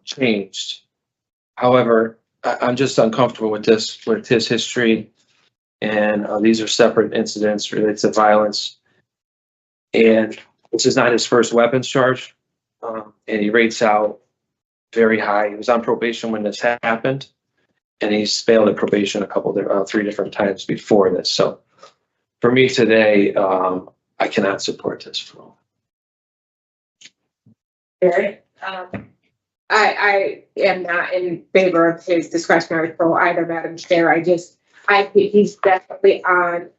changed. However, I'm just uncomfortable with his history, and these are separate incidents related to violence. And this is not his first weapons charge, and he rates out very high. He was on probation when this happened, and he's failed at probation a couple, 3 different times before this. So for me today, I cannot support this parole. I am not in favor of his discretionary parole either, Madam Chair. I think he's definitely on,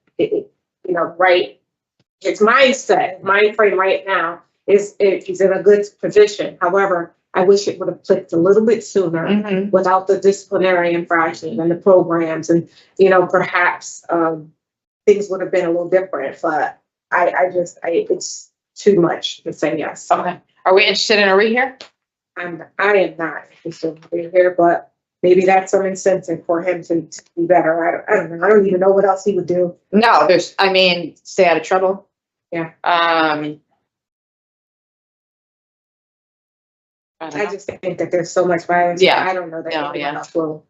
right. His mindset, mind frame right now is he's in a good position. However, I wish it would have clicked a little bit sooner without the disciplinary infraction and the programs, and perhaps things would have been a little different. But it's too much to say yes. Okay. Are we interested in a rehear? I am not interested in being here, but maybe that's some incentive for him to be better. I don't know. I don't even know what else he would do. No, stay out of trouble. Yeah. I just think that there's so much violence. Yeah. I don't know that anyone else will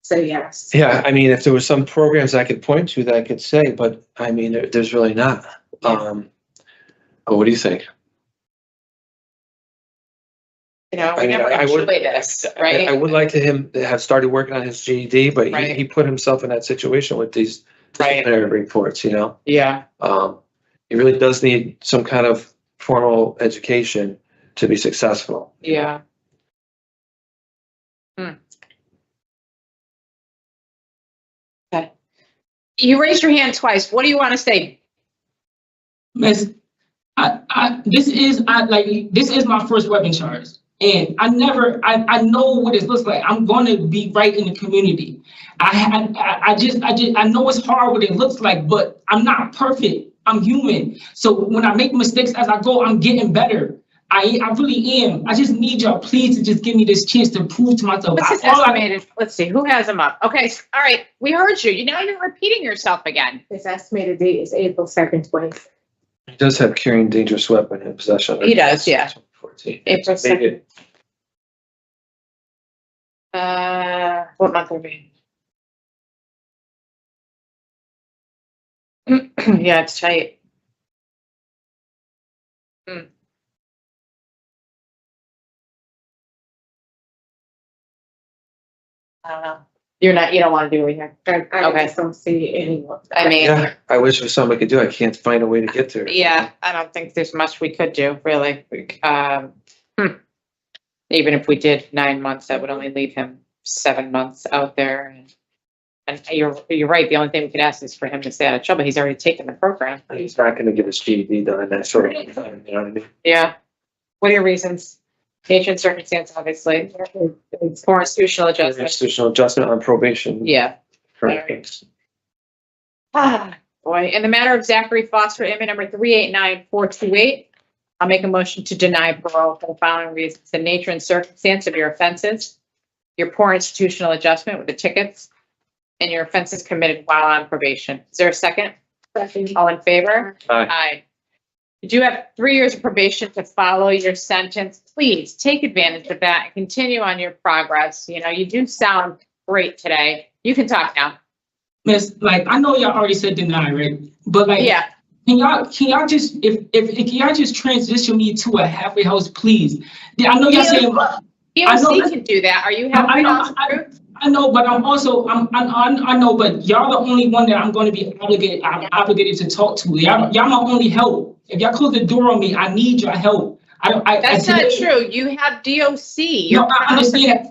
say yes. Yeah, I mean, if there was some programs I could point to that I could say, but I mean, there's really not. What do you think? You know, I we mean, never I would, enjoy this, I right? would like him to have started working on his GED, but Right. he put himself in that situation with these Right. disciplinary reports, you know? Yeah. He really does need some kind of formal education to be successful. Yeah. Okay. You raised your hand twice. What do you want to say? Miss, this is my first weapon charge. And I know what it looks like. I'm going to be right in the community. I know it's hard what it looks like, but I'm not perfect. I'm human. So when I make mistakes as I go, I'm getting better. I really am. I just need y'all, please, to just give me this chance to prove to myself. What's his estimated? Let's see, who has him up? Okay, all right, we heard you. Now you're repeating yourself again. His estimated date is April 2nd, 20. He does have carrying dangerous weapon in possession. He does, yeah. 14. April Maybe 2nd. What month are we in? Yeah, it's tight. I don't know. You don't want to do it here. I just don't see anyone. I mean, yeah, I wish there was something I could do. I can't find a way to get there. yeah, I don't think there's much we could do, really. Even if we did 9 months, that would only leave him 7 months out there. And you're right. The only thing we could ask is for him to stay out of trouble. He's already taken the program. He's not going to get his GED done in that sort of time. You know what I mean? Yeah. What are your reasons? Nature and circumstance, obviously. It's for institutional adjustment. Institutional adjustment on probation. Yeah. Correct. Ah, boy. In the matter of Zachary Foster, inmate number 389428, I'll make a motion to deny parole for the following reasons: the nature and circumstance of your offenses, your poor institutional adjustment with the tickets, and your offenses committed while on probation. Is there a second? Second. All in favor? Aye. Aye. You do have 3 years of probation to follow your sentence. Please take advantage of that and continue on your progress. You know, you do sound great today. You can talk now. Miss, like, I know y'all already said deny, right? But like, Yeah. Can y'all just can y'all just transition me to a halfway house, please? Yeah, I know y'all saying POC can do that. Are you halfway house approved? I know, but I know, but y'all the only one that I'm going to be obligated to talk to. Y'all my only help. If y'all close the door on me, I need your help. That's not true. You have DOC. No, I understand that.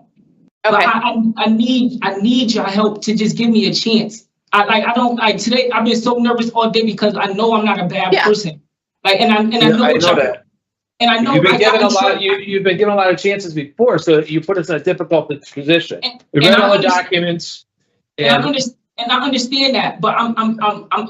Okay. But I need your help to just give me a chance. Today I've been so nervous all day because I know I'm not a bad person. Like, and I know that. And I know you've been given you've been given a lot of chances before, so you put us in a difficult position. We read all the documents. And I understand that, but I'm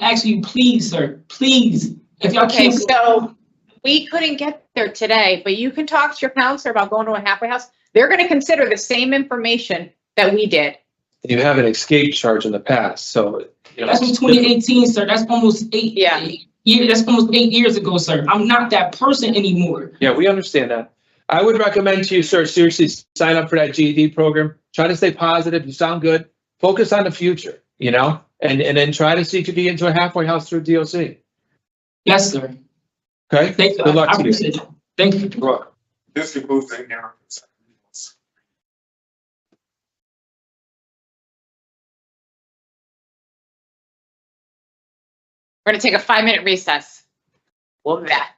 asking you, please, sir, please, if y'all Okay, can't. so we couldn't get there today, but you can talk to your counselor about going to a halfway house. They're going to consider the same information that we did. You have an escape charge in the past, so you know, That's from 2018, sir. That's almost 8 years. That's almost 8 years ago, sir. I'm not that person anymore. Yeah, we understand that. I would recommend to you, sir, seriously sign up for that GED program. Try to stay positive. You sound good. Focus on the future, you know, and then try to see if you can get into a halfway house through DOC. Yes, sir. Okay. Thank you. Good luck I to you. appreciate it. Thank you. You're welcome. This concludes the hearing. We're going to take a 5-minute recess. We'll be back.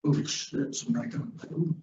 Oh, shit, somebody got it.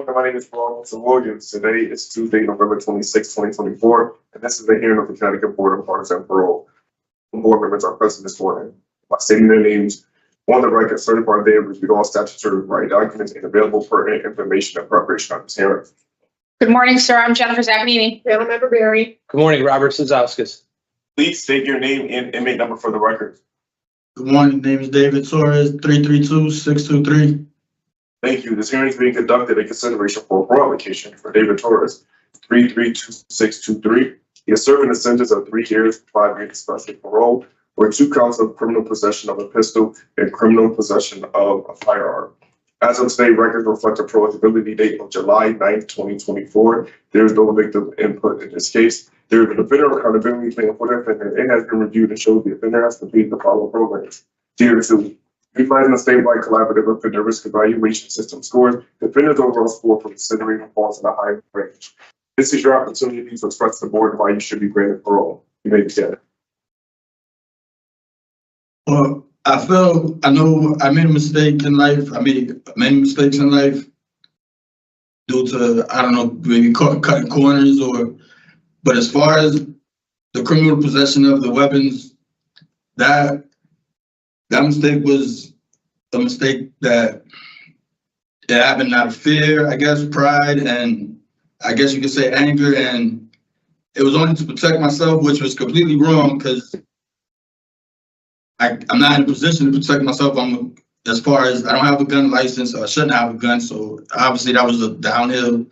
My name is Ronald Williams. Today is Tuesday, November 26, 2024, and this is the hearing of the Connecticut Board of Pardons and Parole. The board members are present this morning. By stating their names on the record, certified they have reviewed all statutory right documents and available pertinent information in preparation of this hearing. Good morning, sir. I'm Jennifer Zaccanini. Panel Member Barry. Good morning, Robert Cizauskas. Please state your name and inmate number for the record. Good morning, name is David Torres, 332-623. Thank you. This hearing is being conducted in consideration for a parole application for David Torres, 332-623. He is serving a sentence of 3 years, 5 years special parole, for 2 counts of criminal possession of a pistol and criminal possession of a firearm. As of today, records reflect a prohibitability date of July 9th, 2024. There is no victim input in this case. There is an offender accountability plan for the offender. It has been reviewed and shows the offender has completed the following programs. Tier 2. Utilizing the statewide collaborative offender risk evaluation system scores, the offender's overall score for considering falls in a high range. This is your opportunity to express to the board why you should be granted parole. You may begin. Well, I know I made a mistake in life. I made many mistakes in life due to, I don't know, maybe cutting corners but as far as the criminal possession of the weapons, that mistake was a mistake that it happened out of fear, I guess, pride, and I guess you could say anger, and it was only to protect myself, which was completely wrong because I'm not in a position to protect myself. As far as I don't have a gun license, or I shouldn't have a gun, so obviously that was a downhill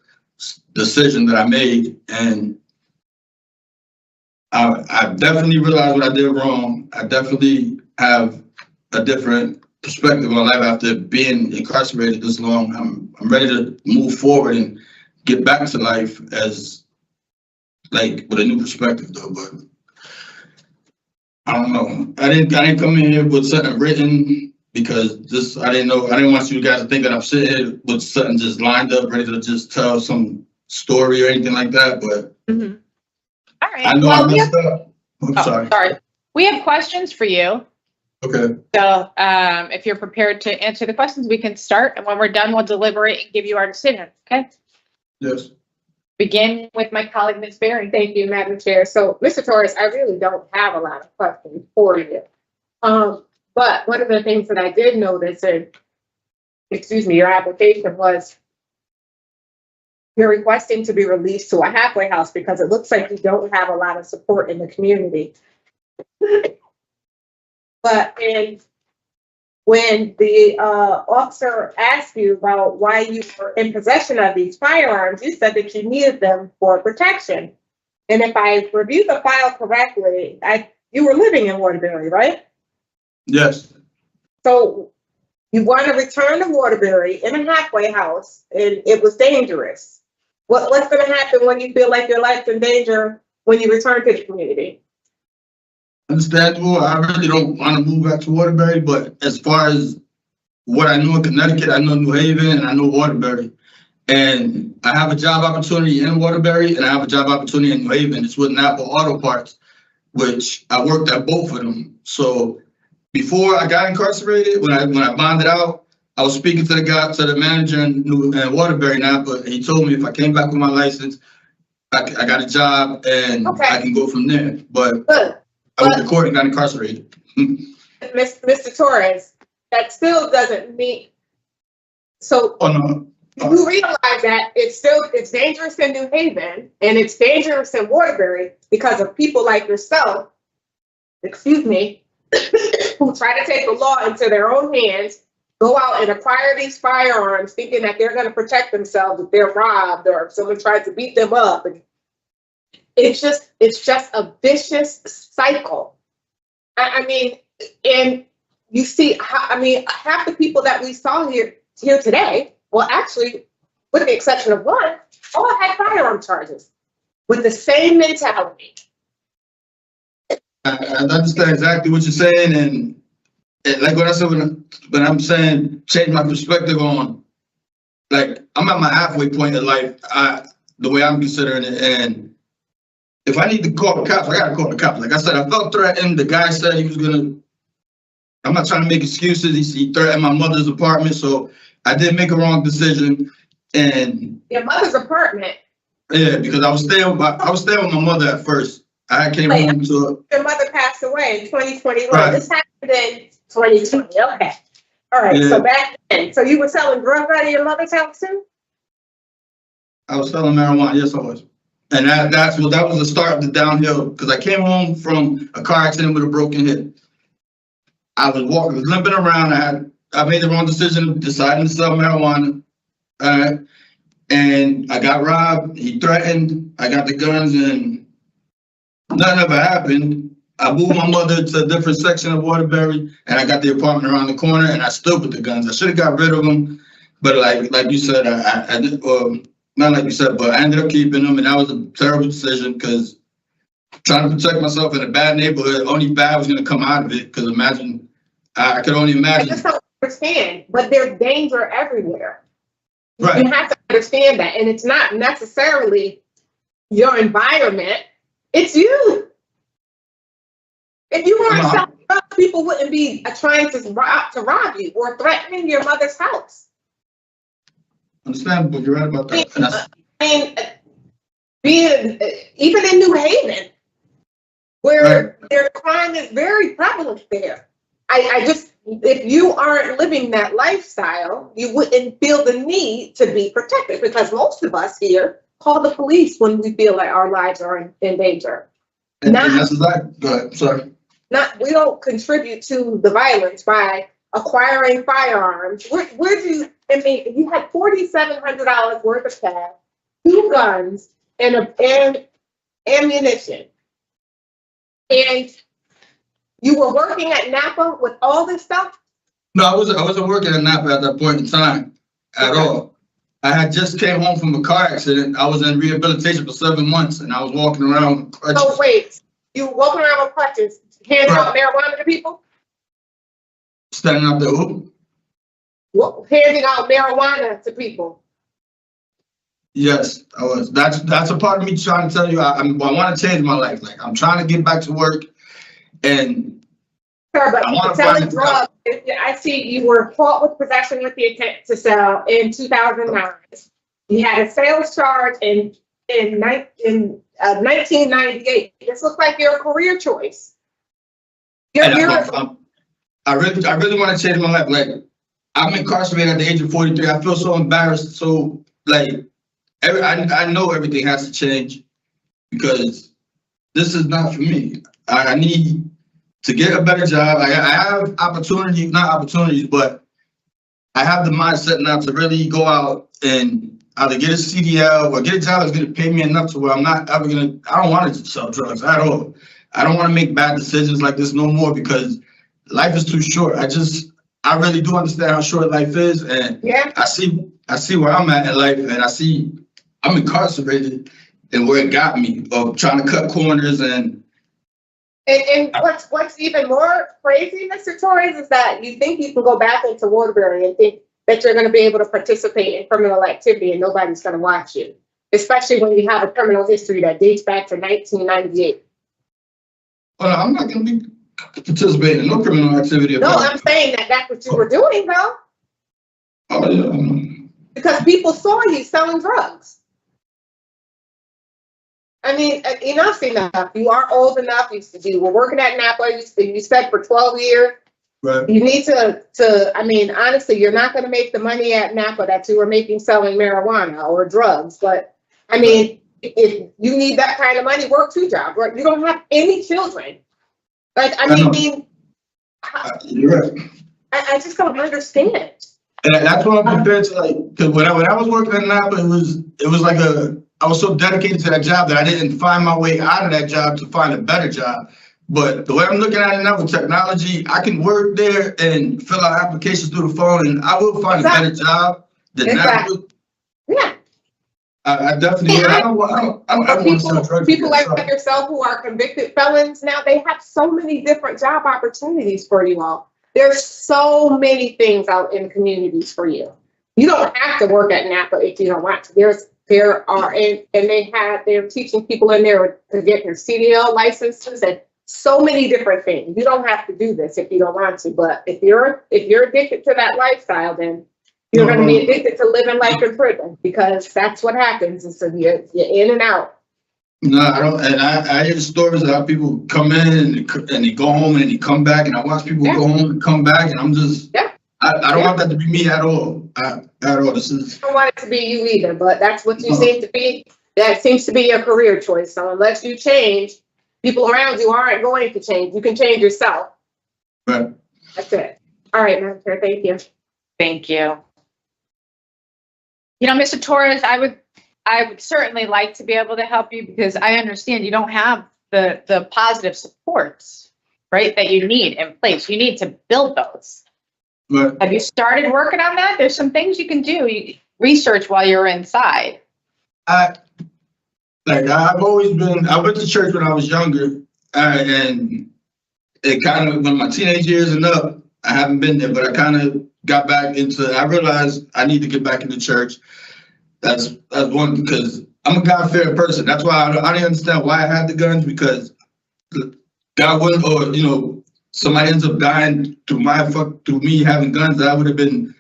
decision that I made, and I definitely realized what I did wrong. I definitely have a different perspective on life after being incarcerated this long. I'm ready to move forward and get back to life as like with a new perspective though, but I don't know. I didn't come in here with something written because I didn't want you guys to think that I'm sitting here with something just lined up, ready to just tell some story or anything like that, but All right. I know Well, I messed up. I'm sorry. We have questions for you. Okay. So if you're prepared to answer the questions, we can start. And when we're done, we'll deliberate and give you our decision. Okay? Yes. Begin with my colleague, Ms. Berry. Thank you, Madam Chair. So, Mr. Torres, I really don't have a lot of questions for you. But one of the things that I did notice in, your application was you're requesting to be released to a halfway house because it looks like you don't have a lot of support in the community. But when the officer asked you about why you were in possession of these firearms, you said that you needed them for protection. And if I reviewed the file correctly, you were living in Waterbury, right? Yes. So you want to return to Waterbury in a halfway house, and it was dangerous. What's going to happen when you feel like your life's in danger when you return to the community? Understandable. I really don't want to move back to Waterbury, but as far as what I know in Connecticut, I know New Haven and I know Waterbury. And I have a job opportunity in Waterbury and I have a job opportunity in New Haven. It's with Napa Auto Parts, which I worked at both of them. So before I got incarcerated, when I bonded out, I was speaking to the manager in Waterbury, Napa, and he told me if I came back with my license, I got a job and I can go from there. But I went to court and got incarcerated. Mr. Torres, that still doesn't mean, so you realize that it's dangerous in New Haven and it's dangerous in Waterbury because of people like yourself, who try to take the law into their own hands, go out and acquire these firearms thinking that they're going to protect themselves if they're robbed or if someone tries to beat them up. And it's just a vicious cycle. I mean, and you see, half the people that we saw here today, well, actually, with the exception of one, all had firearm charges with the same mentality. I understand exactly what you're saying, and like what I said when I'm saying change my perspective on, like I'm at my halfway point in life, the way I'm considering it, and if I need to call the cops, I gotta call the cops. Like I said, I felt threatened. The guy said he was gonna. I'm not trying to make excuses. He threatened my mother's apartment, so I did make a wrong decision. And your mother's apartment. Yeah, because I was staying with my mother at first. I came home to. Your mother passed away in 2021. Right. This happened in 2020. Okay. All right. Yeah. So back then, so you were selling drugs out of your mother's house too? I was selling marijuana. Yes, I was. And that was the start of the downhill because I came home from a car accident with a broken hip. I was limping around. I made the wrong decision of deciding to sell marijuana. And I got robbed. He threatened. I got the guns and nothing ever happened. I moved my mother to a different section of Waterbury and I got the apartment around the corner and I stood with the guns. I should have got rid of them. But like you said, not like you said, but I ended up keeping them, and that was a terrible decision because trying to protect myself in a bad neighborhood, only bad was going to come out of it. Because I could only imagine. I just don't understand, but there's danger everywhere. Right. You have to understand that, and it's not necessarily your environment, it's you. If you weren't selling drugs, people wouldn't be trying to rob you or threatening your mother's house. Understandable, you're right about that. And that's- I mean, being even in New Haven, where their crime is very prevalent there. I just, if you aren't living that lifestyle, you wouldn't feel the need to be protected, because most of us here call the police when we feel like our lives are in danger. and that's exactly, go ahead, sorry. We don't contribute to the violence by acquiring firearms. Where do you, I mean, you had $4,700 worth of cash, 2 guns, and ammunition. And you were working at Napa with all this stuff? No, I wasn't working at Napa at that point in time at all. I had just came home from a car accident. I was in rehabilitation for 7 months, and I was walking around with crutches. So wait, you were walking around with crutches, handing out marijuana to people? Standing out there, who? Handing out marijuana to people? Yes, I was. That's a part of me trying to tell you I want to change my life. Like, I'm trying to get back to work, and Sir, but I want to selling find drugs, I see you were caught with possession with the intent to sell in 2009. You had a sales charge in 1998. This looks like your career choice. I really want to change my life. Like, I'm incarcerated at the age of 43. I feel so embarrassed. So, like, I know everything has to change, because this is not for me. I need to get a better job. I have opportunities, not opportunities, but I have the mindset now to really go out and either get a CDL or get a job that's going to pay me enough to where I'm not ever going to, I don't want to sell drugs at all. I don't want to make bad decisions like this no more, because life is too short. I really do understand how short life is, and I see where I'm at in life, and I see I'm incarcerated and where it got me of trying to cut corners. And what's even more crazy, Mr. Torres, is that you think you can go back into Waterbury and think that you're going to be able to participate in criminal activity and nobody's going to watch you, especially when you have a criminal history that dates back to 1998. Well, I'm not going to be participating in no criminal activity. No, I'm saying that that's what you were doing, though. Oh, yeah. Because people saw you selling drugs. I mean, enough's enough. You are old enough. You were working at Napa. You said for 12 years. Right. You need to, I mean, honestly, you're not going to make the money at Napa that you were making selling marijuana or drugs. But, I mean, if you need that kind of money, work 2 jobs. Right? You don't have any children. Like, I mean, you're right. I just don't understand. And that's what I'm prepared to, like, because when I was working at Napa, it was like I was so dedicated to that job that I didn't find my way out of that job to find a better job. But the way I'm looking at it now with technology, I can work there and fill out applications through the phone, and I will find a better job than that. Yeah. I definitely. Yeah. I don't want to sell drugs. People like yourself who are convicted felons now, they have so many different job opportunities for you all. There's so many things out in communities for you. You don't have to work at Napa if you don't want to. They're teaching people in there to get their CDL licenses and so many different things. You don't have to do this if you don't want to, but if you're addicted to that lifestyle, then you're going to be addicted to living life in prison, because that's what happens. And so you're in and out. No, I don't. And I hear the stories of how people come in and they go home and they come back, and I watch people go home and come back, and I'm just, I don't want that to be me at all. At all. I don't want it to be you either, but that's what you seem to be. That seems to be your career choice. So unless you change, people around you aren't going to change. You can change yourself. Right. That's it. All right, Madam Chair. Thank you. Thank you. You know, Mr. Torres, I would certainly like to be able to help you, because I understand you don't have the positive supports, right, that you need in place. You need to build those. Right. Have you started working on that? There's some things you can do. Research while you're inside. I've always been, I went to church when I was younger, and it kind of, when my teenage years and up, I haven't been there, but I kind of got back into, I realized I need to get back into church. That's one, because I'm a God-fearing person. That's why I didn't understand why I had the guns, because God wouldn't, or, you know, somebody ends up dying through me having guns. That would have been,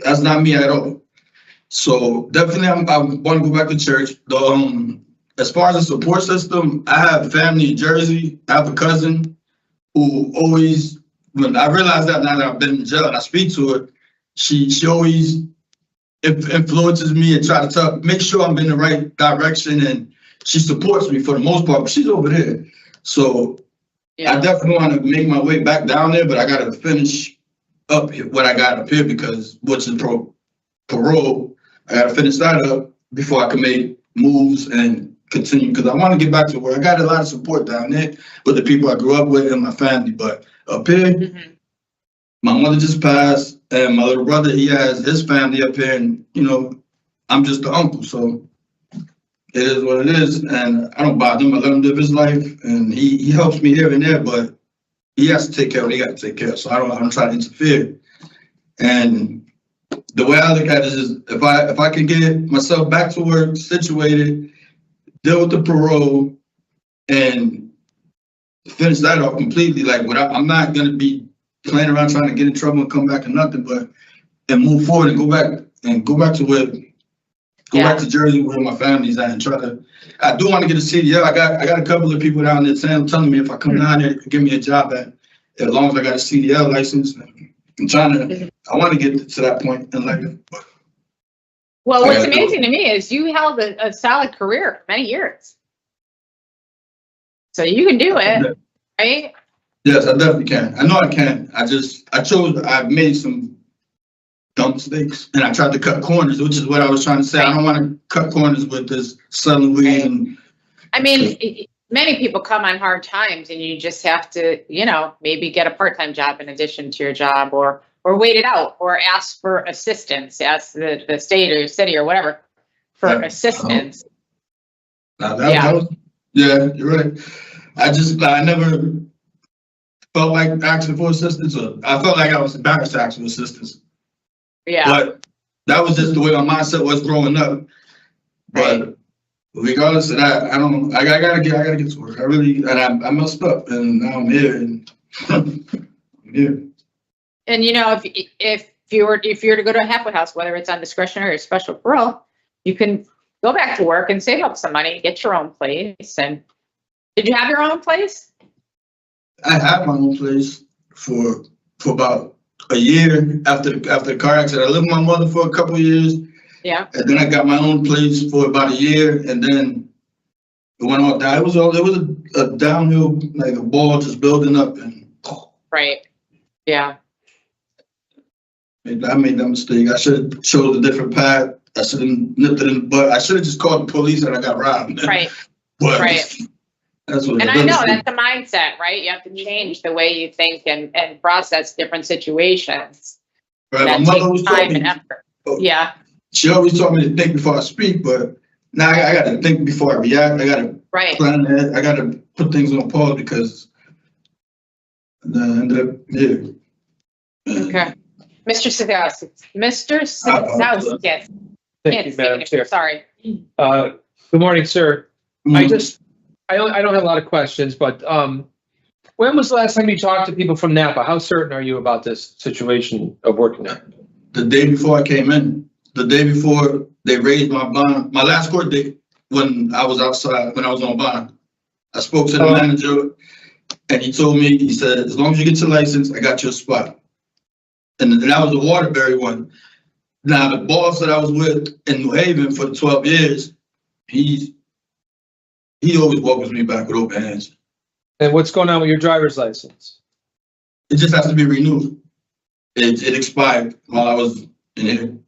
that's not me at all. So definitely I want to go back to church. As far as the support system, I have family in Jersey. I have a cousin who always, when I realized that now that I've been in jail and I speak to her, she always influences me and try to make sure I'm in the right direction, and she supports me for the most part, but she's over there. So I definitely want to make my way back down there, but I got to finish up what I got up here, because which is parole. I got to finish that up before I can make moves and continue, because I want to get back to where I got a lot of support down there with the people I grew up with and my family. But up here, my mother just passed, and my little brother, he has his family up here, and, you know, I'm just the uncle. So it is what it is, and I don't bother him. I let him live his life, and he helps me here and there, but he has to take care of what he got to take care of. So I don't try to interfere. And the way I look at it is, if I can get myself back to work, situated, deal with the parole, and finish that off completely, like I'm not gonna be playing around trying to get in trouble and come back or nothing, but and move forward and go back to where. Go back to Jersey where my family's at and I do want to get a CDL. I got a couple of people down there telling me if I come down there, give me a job as long as I got a CDL license. I want to get to that point in life. Well, what's amazing to me is you held a solid career for many years. So you can do it, right? Yes, I definitely can. I know I can. I've made some dumb mistakes, and I tried to cut corners, which is what I was trying to say. I don't want to cut corners with this selling weed. And I mean, many people come on hard times, and you just have to, you know, maybe get a part-time job in addition to your job, or wait it out, or ask for assistance, ask the state or city or whatever for assistance. Yeah, you're right. I never felt like asking for assistance, or I felt like I was embarrassed to ask for assistance. Yeah. But that was just the way my mindset was growing up. But regardless of that, I gotta get to work. I messed up, and now I'm here, and I'm here. And you know, if you were to go to a halfway house, whether it's on discretionary or special parole, you can go back to work and save up some money, get your own place. And did you have your own place? I had my own place for about a year after the car accident. I lived with my mother for a couple of years. Yeah. And then I got my own place for about a year, and then it went all down. It was a downhill, like a ball just building up. And right. Yeah. I made that mistake. I should have chose a different path. I should have nipped it in the butt. I should have just called the police and I got robbed. Right. But right. That's what. And I know that's the mindset, right? You have to change the way you think and process different situations. Right. That My mother takes always time told me, and effort. Yeah. She always taught me to think before I speak, but now I got to think before I react. I got to plan ahead. I got to put things on pause because I ended up here. Okay. Mr. Cizauskas. Mr. Cizauskas. Thank you, Madam Chair. Sorry. Good morning, sir. I don't have a lot of questions, but when was the last time you talked to people from Napa? How certain are you about this situation of working there? The day before I came in, the day before they raised my bond, my last court date when I was outside, when I was on bond, I spoke to the manager and he told me, he said, as long as you get your license, I got your spot. And that was the Waterbury one. Now, the boss that I was with in New Haven for the 12 years, he always welcomes me back with open hands. And what's going on with your driver's license? It just has to be renewed. It expired while I was in here.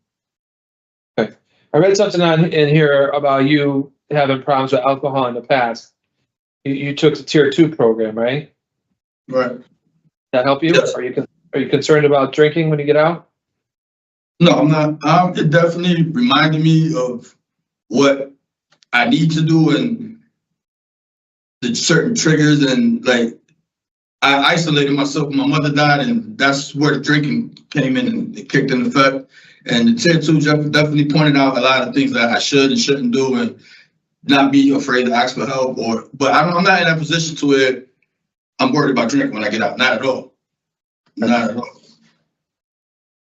Okay. I read something in here about you having problems with alcohol in the past. You took the Tier 2 program, right? Right. That help you? Yes. Are you concerned about drinking when you get out? No, I'm not. It definitely reminded me of what I need to do and the certain triggers, and like I isolated myself when my mother died, and that's where the drinking came in and it kicked in effect. And the tier two definitely pointed out a lot of things that I should and shouldn't do, and not be afraid to ask for help. But I'm not in that position to where I'm worried about drinking when I get out. Not at all. Not at all.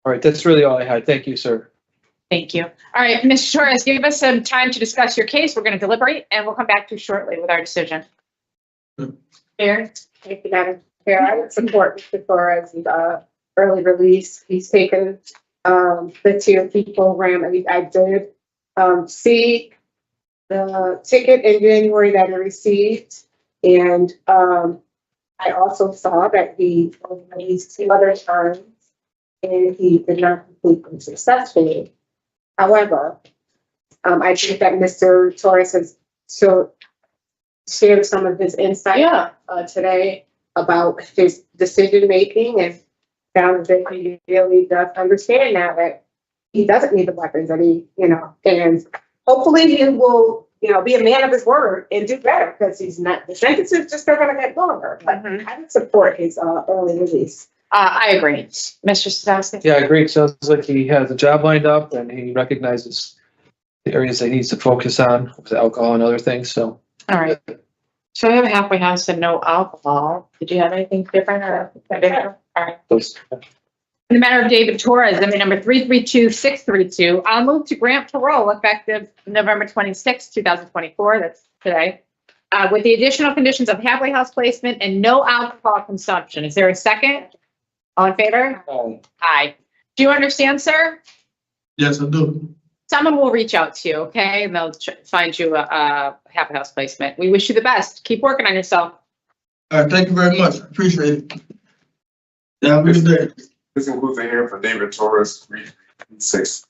All right, that's really all I had. Thank you, sir. Thank you. All right, Mr. Torres, give us some time to discuss your case. We're going to deliberate and we'll come back to you shortly with our decision. Mayor? Thank you, Madam Chair. I would support Mr. Torres' early release. He's taken the tier two program. I did see the ticket in January that he received, and I also saw that he was released 2 other times and he did not complete them successfully. However, I think that Mr. Torres has shared some of his insight today about his decision making, and found that he really does understand now that he doesn't need the weapons, and and hopefully he will, be a man of his word and do better, because he's not, the sentences just are going to get longer. But I would support his early release. I agree. Mr. Cizauskas? Yeah, I agree. It sounds like he has a job lined up and he recognizes the areas that he needs to focus on with alcohol and other things. So, All right. So we have a halfway house and no alcohol. Did you have anything different or? All right. those, In the matter of David Torres, I mean, number 332632, I'll move to grant parole effective November 26, 2024, that's today, with the additional conditions of halfway house placement and no alcohol consumption. Is there a second? All in favor? Aye. Do you understand, sir? Yes, I do. Someone will reach out to you, okay? And they'll find you a halfway house placement. We wish you the best. Keep working on yourself. All right, thank you very much. Appreciate it. Yeah, have a good day. This includes a hearing for David Torres, 336.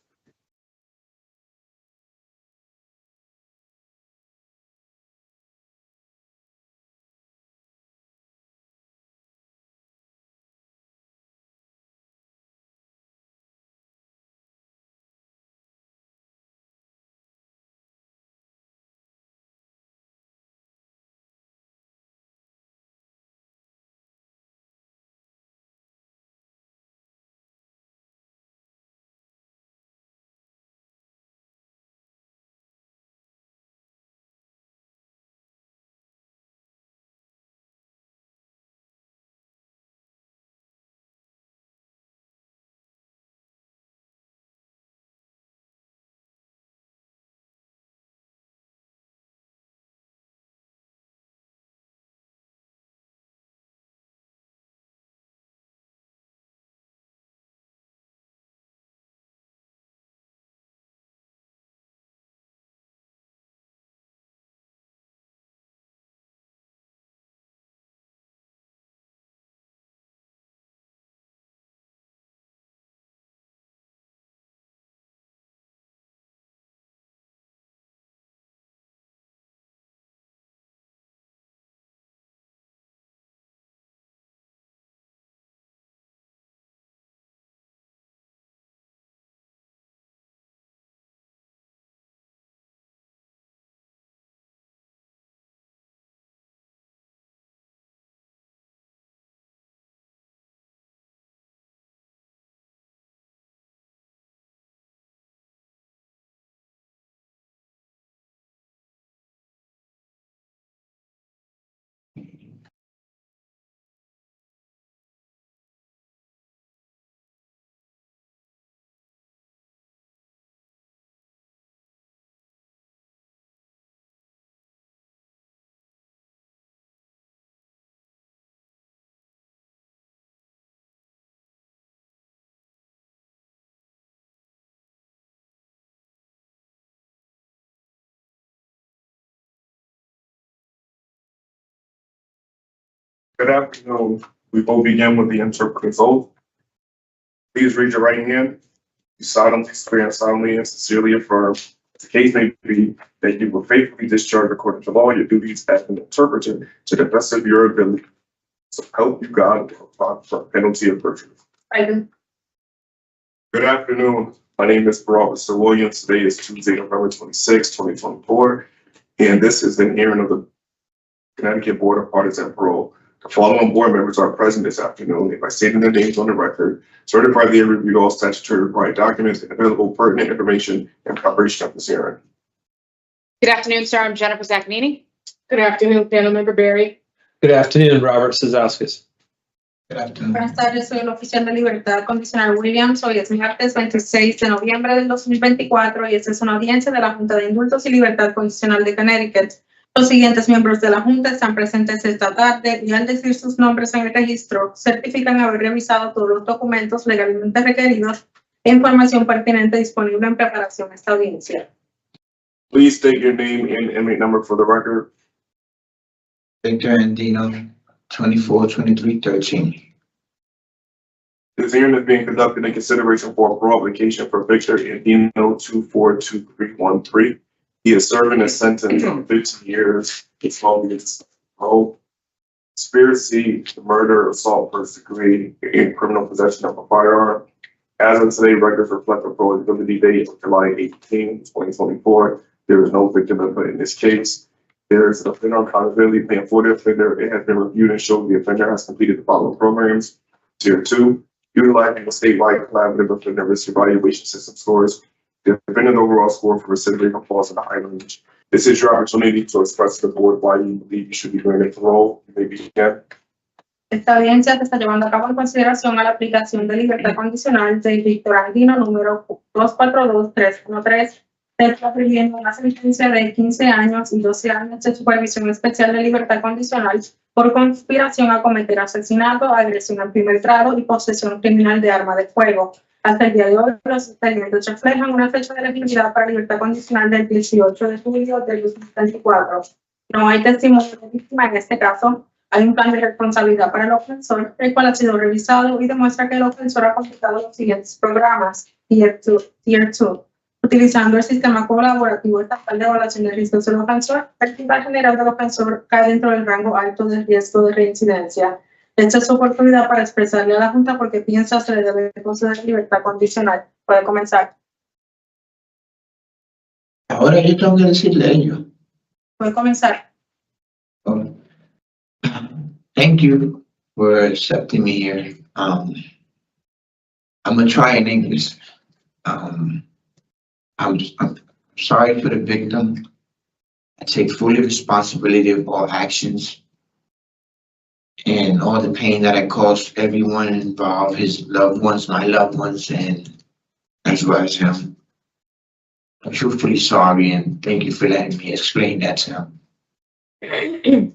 Good afternoon. We will begin with the interpreter's oath. Please raise your right hand. You solemnly swear and solemnly and sincerely affirm, as the case may be, that you will faithfully discharge according to law your duties as an interpreter to the best of your ability. So help you God for penalty of perjury. Good afternoon. My name is Paroles Williams. Today is Tuesday, November 26, 2024, and this is the hearing of the Connecticut Board of Partisan Parole. The following board members are present this afternoon. If I stated their names on the record, certify they have reviewed all statutory required documents and available pertinent information in preparation of this hearing. Good afternoon, sir. I'm Jennifer Zaccanini. Good afternoon, panel member Barry. Good afternoon, Robert Cizauskas. Good afternoon. Buenas tardes, soy el oficial de libertad condicional Williams. Hoy es martes 26 de noviembre del 2024 y esta es una audiencia de la Junta de Indultos y Libertad Condicional de Connecticut. Los siguientes miembros de la Junta están presentes esta tarde y al decir sus nombres en el registro, certifican haber revisado todos los documentos legalmente requeridos e información pertinente disponible en preparación a esta audiencia. Please state your name and inmate number for the record. Victor Andino, 242313. This hearing is being conducted in consideration for a parole application for Victor Andino 242313. He is serving a sentence of 15 years, 12 years parole, conspiracy to murder, assault, first degree, and criminal possession of a firearm. As of today, records reflect the parole date of July 18, 2024. There is no victim input in this case. There is an offender accountability plan for the offender. It has been reviewed and showed the offender has completed the following programs. Tier 2, utilizing the statewide collaborative offender risk evaluation system scores. The offender's overall score for recidivism falls in the high range. This is your opportunity to express to the board why you believe you should be granted parole. You may begin. Esta audiencia se está llevando a cabo en consideración a la aplicación de libertad condicional de Víctor Andino, número 242313, recibiendo una sentencia de 15 años y 12 años de supervisión especial de libertad condicional por conspiración a cometer asesinato, agresión en primer grado y posesión criminal de arma de fuego. Hasta el día de hoy, los expedientes reflejan una fecha de elegibilidad para libertad condicional del 18 de julio del 2024. No hay testimonio de víctima en este caso. Hay un plan de responsabilidad para el ofensor, el cual ha sido revisado y demuestra que el ofensor ha completado los siguientes programas. Tier 2. Utilizando el sistema colaborativo estatal de evaluación de riesgos del ofensor, el timbal general del ofensor cae dentro del rango alto de riesgo de reincidencia. Esta es su oportunidad para expresarle a la Junta por qué piensa se le debe conceder libertad condicional. Puede comenzar. Ahora yo tengo que decirle a ellos. Puede comenzar. Thank you for accepting me here. I'm gonna try in English. I'm sorry for the victim. I take fully responsibility of all actions and all the pain that I caused everyone involved, his loved ones, my loved ones, and as well as him. I'm truthfully sorry, and thank you for letting me explain that to him.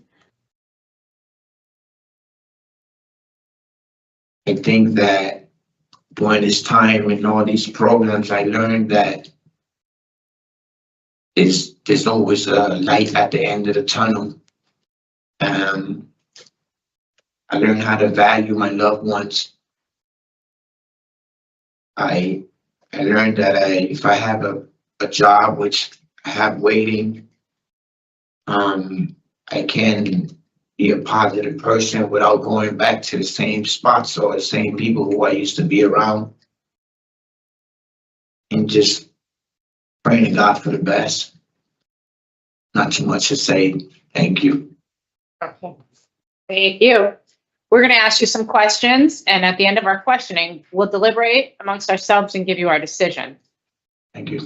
I think that during this time and all these programs, I learned that there's always a light at the end of the tunnel. I learned how to value my loved ones. I learned that if I have a job, which I have waiting, I can be a positive person without going back to the same spots or the same people who I used to be around. And just praying to God for the best. Not too much to say. Thank you. Okay. Thank you. We're going to ask you some questions, and at the end of our questioning, we'll deliberate amongst ourselves and give you our decision. Thank you.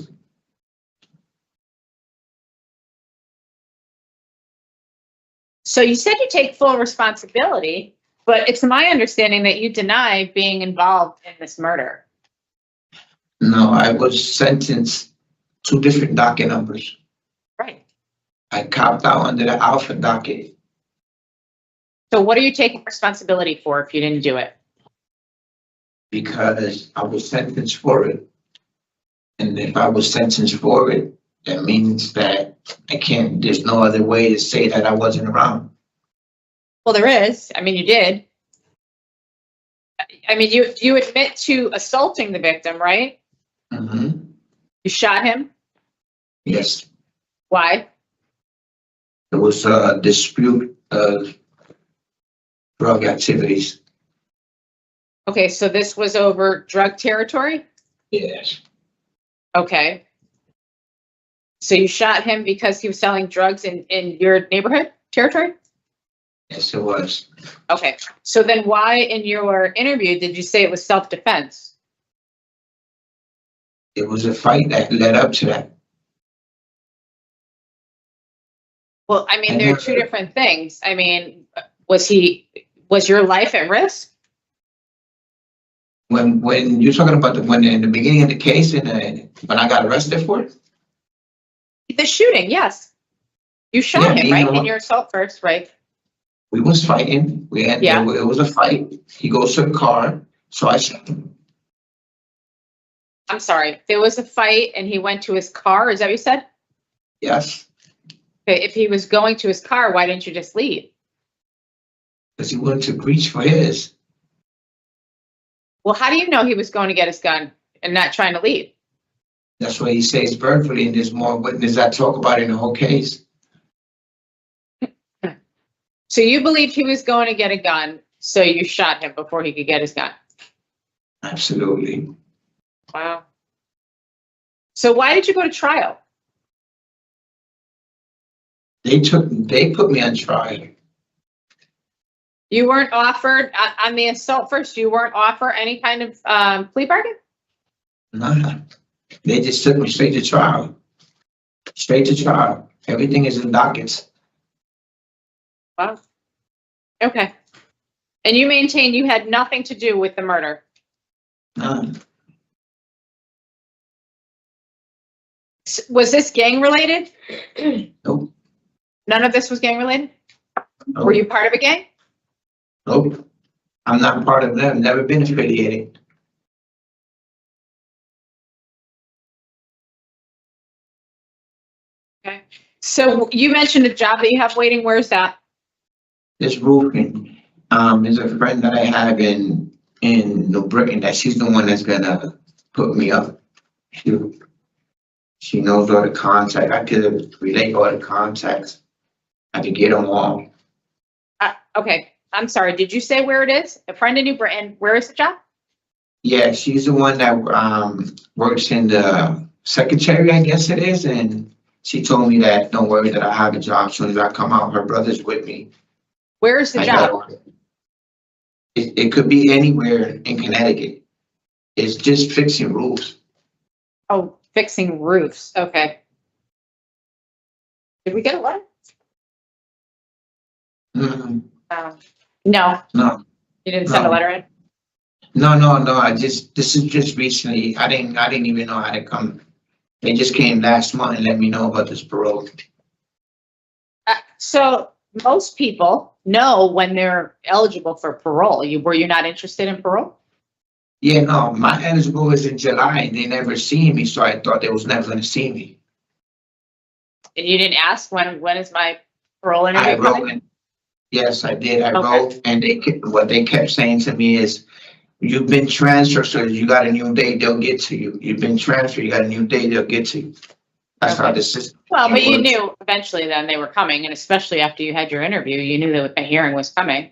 So you said you take full responsibility, but it's my understanding that you deny being involved in this murder. No, I was sentenced to different docket numbers. Right. I copped out under the alpha docket. So what are you taking responsibility for if you didn't do it? Because I was sentenced for it. And if I was sentenced for it, that means that I can't, there's no other way to say that I wasn't around. Well, there is. I mean, you did. I mean, you admit to assaulting the victim, right? Mm-hmm. You shot him? Yes. Why? There was a dispute of drug activities. Okay, so this was over drug territory? Yes. Okay. So you shot him because he was selling drugs in your neighborhood territory? Yes, it was. Okay, so then why in your interview did you say it was self-defense? It was a fight that led up to that. Well, I mean, they're two different things. I mean, was your life at risk? When you're talking about when in the beginning of the case and when I got arrested for it? The shooting, yes. You shot Yeah, him, you right? know In your assault first, right? We was fighting. Yeah. It was a fight. He goes to the car, so I shot him. I'm sorry. There was a fight and he went to his car. Is that what you said? Yes, Okay, if he was going to his car, why didn't you just leave? because he wanted to reach for his. Well, how do you know he was going to get his gun and not trying to leave? That's what he says verbally, and there's more witnesses that talk about it in the whole case. So you believed he was going to get a gun, so you shot him before he could get his gun? Absolutely. Wow. So why did you go to trial? They put me on trial. You weren't offered, on the assault first, you weren't offered any kind of plea bargain? Nah. They just took me straight to trial. Straight to trial. Everything is in dockets. Wow. Okay. And you maintain you had nothing to do with the murder? Nah. Was this gang related? Nope. None of this was gang related? Nope. Were you part of a gang? Nope. I'm not part of them. Never been affiliated. Okay. So you mentioned a job that you have waiting. Where's that? This roofing. Is a friend that I have in New Britain that she's the one that's gonna put me up. She knows all the contacts. I could relate all the contacts. I could get them all. Okay. I'm sorry. Did you say where it is? A friend in New Britain. Where is the job? Yeah, she's the one that works in the secretary, I guess it is, and she told me that don't worry that I have a job as soon as I come out. Her brother's with me. Where is the job? It could be anywhere in Connecticut. It's just fixing roofs. Oh, fixing roofs. Okay. Did we get a letter? Mhm. No, No, you didn't send a No. letter in? no. This is just recently. I didn't even know how to come. They just came last month and let me know about this parole. So most people know when they're eligible for parole. Were you not interested in parole? Yeah, no, my eligible was in July and they never seen me, so I thought they was never gonna see me. And you didn't ask when is my parole I interview wrote coming? in. Yes, I did. I Okay. wrote, and what they kept saying to me is, you've been transferred, so you got a new date, they'll get to you. You've been transferred, you got a new date, they'll get to you. That's how Okay. the system. Well, but you works. knew eventually then they were coming, and especially after you had your interview, you knew that the hearing was coming.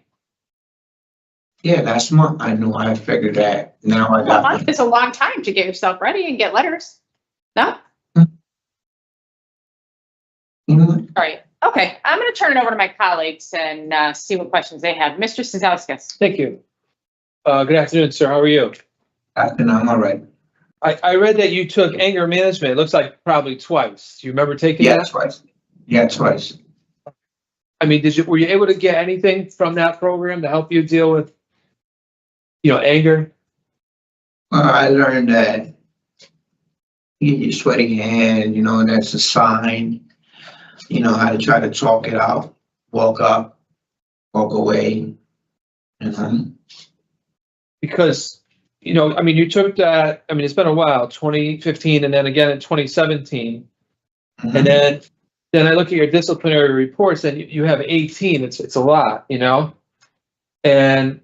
Yeah, last month I knew. I figured that. Now I A got. month is a long time to get yourself ready and get letters. No? Mhm. All right. Okay. I'm going to turn it over to my colleagues and see what questions they have. Mr. Cizauskas. Thank you. Good afternoon, sir. How are you? And I'm all right. I read that you took anger management. It looks like probably twice. Do you remember taking Yeah, that? twice. Yeah, twice. I mean, were you able to get anything from that program to help you deal with, anger? Well, I learned that you get your sweaty hand, that's a sign. How to try to talk it out, walk up, walk away. Because, you took that, it's been a while, 2015, and then again in 2017. Mhm. And then I look at your disciplinary reports and you have 18. It's a lot, and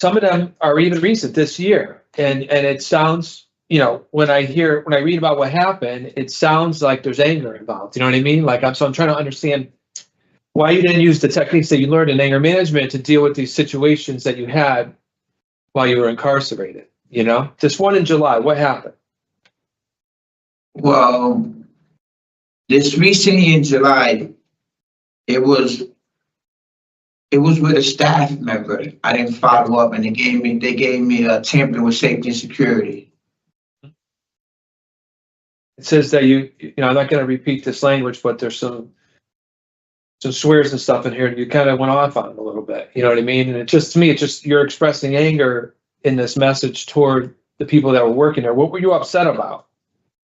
some of them are even recent this year. And it sounds, when I read about what happened, it sounds like there's anger involved. You know what I mean? So I'm trying to understand why you didn't use the techniques that you learned in anger management to deal with these situations that you had while you were incarcerated. This one in July, what happened? Well, this recently in July, it was It was with a staff member. I didn't follow up and they gave me a tampering with safety and security. It says that I'm not gonna repeat this language, but there's some swears and stuff in here. You kind of went off on it a little bit, you know what I mean? And to me, you're expressing anger in this message toward the people that were working there. What were you upset about?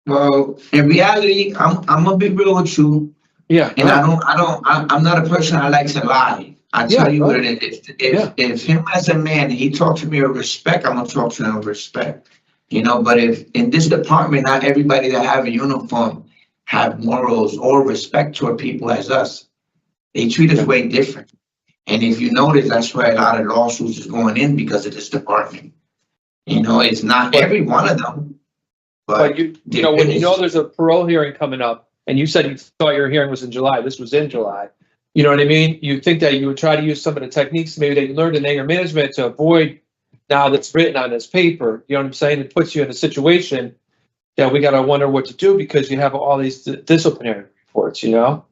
Well, in reality, I'm gonna be real with you. Yeah. And I'm not a person that likes to lie. I tell you what it is. If him as a man, he talked to me with respect, I'm gonna talk to him with respect. You know, but if in this department, not everybody that have a uniform have morals or respect toward people as us. They treat us way different. And if you notice, that's why a lot of lawsuits is going in because of this department. You know, it's not every one of them. But when there's a parole hearing coming up, and you said you thought your hearing was in July, this was in July. You know what I mean? You think that you would try to use some of the techniques maybe that you learned in anger management to avoid now that's written on this paper. You know what I'm saying? It puts you in a situation that we got to wonder what to do because you have all these disciplinary reports, you know?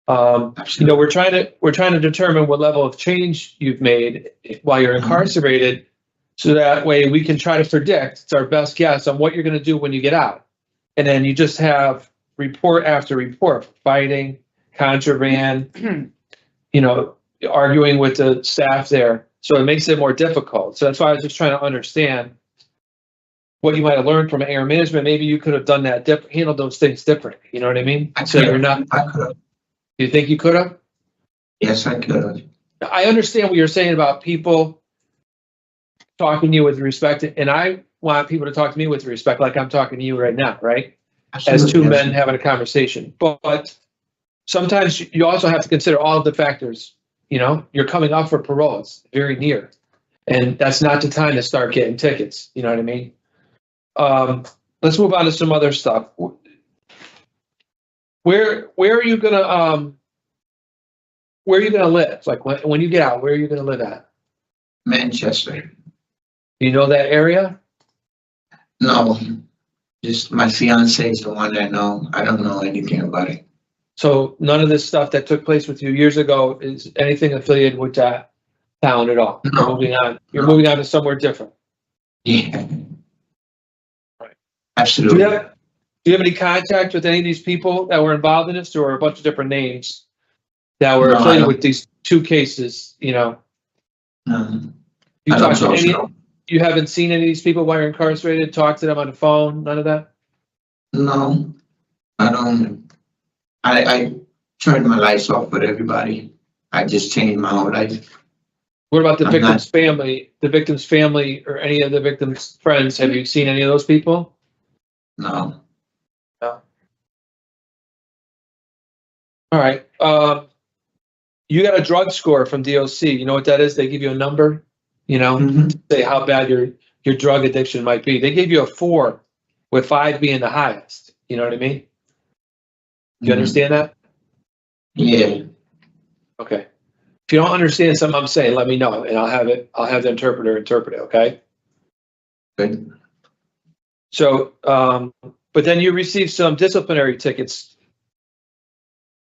We're trying to determine what level of change you've made while you're incarcerated, so that way we can try to predict, it's our best guess on what you're going to do when you get out. And then you just have report after report, fighting, contraband, arguing with the staff there. So it makes it more difficult. So that's why I was just trying to understand what you might have learned from anger management. Maybe you could have done that, handled those things differently. You know what I mean? I could have. You think you could have? Yes, I could have. I understand what you're saying about people talking to you with respect, and I want people to talk to me with respect, like I'm talking to you right now, right? Absolutely. As two men having a conversation. But sometimes you also have to consider all of the factors. You know, you're coming up for parole; it's very near, and that's not the time to start getting tickets. You know what I mean? Let's move on to some other stuff. Where are you gonna live? Like when you get out, where are you gonna live at? Manchester. You know that area? No, just my fiance is the one that know. I don't know anything about it. So none of this stuff that took place with you years ago is anything affiliated with that town at all. No. You're moving on. You're moving on to somewhere different. Yeah. Right. Absolutely. Do you have any contact with any of these people that were involved in this, or a bunch of different names that were affiliated with these two cases? You know, you haven't seen any of these people while you're incarcerated. Talked to them on the phone. None of that. No, I don't. I turned my lights off with everybody. I just changed my whole life. What about the victim's family? The victim's family or any of the victim's friends? Have you seen any of those people? No. No. All right. You got a drug score from DOC. You know what that is? They give you a number, say how bad your drug addiction might be. They gave you a 4, with 5 being the highest. You know what I mean? You understand that? Yeah. Okay. If you don't understand something I'm saying, let me know, and I'll have the interpreter interpret it. Okay. Good. So, but then you receive some disciplinary tickets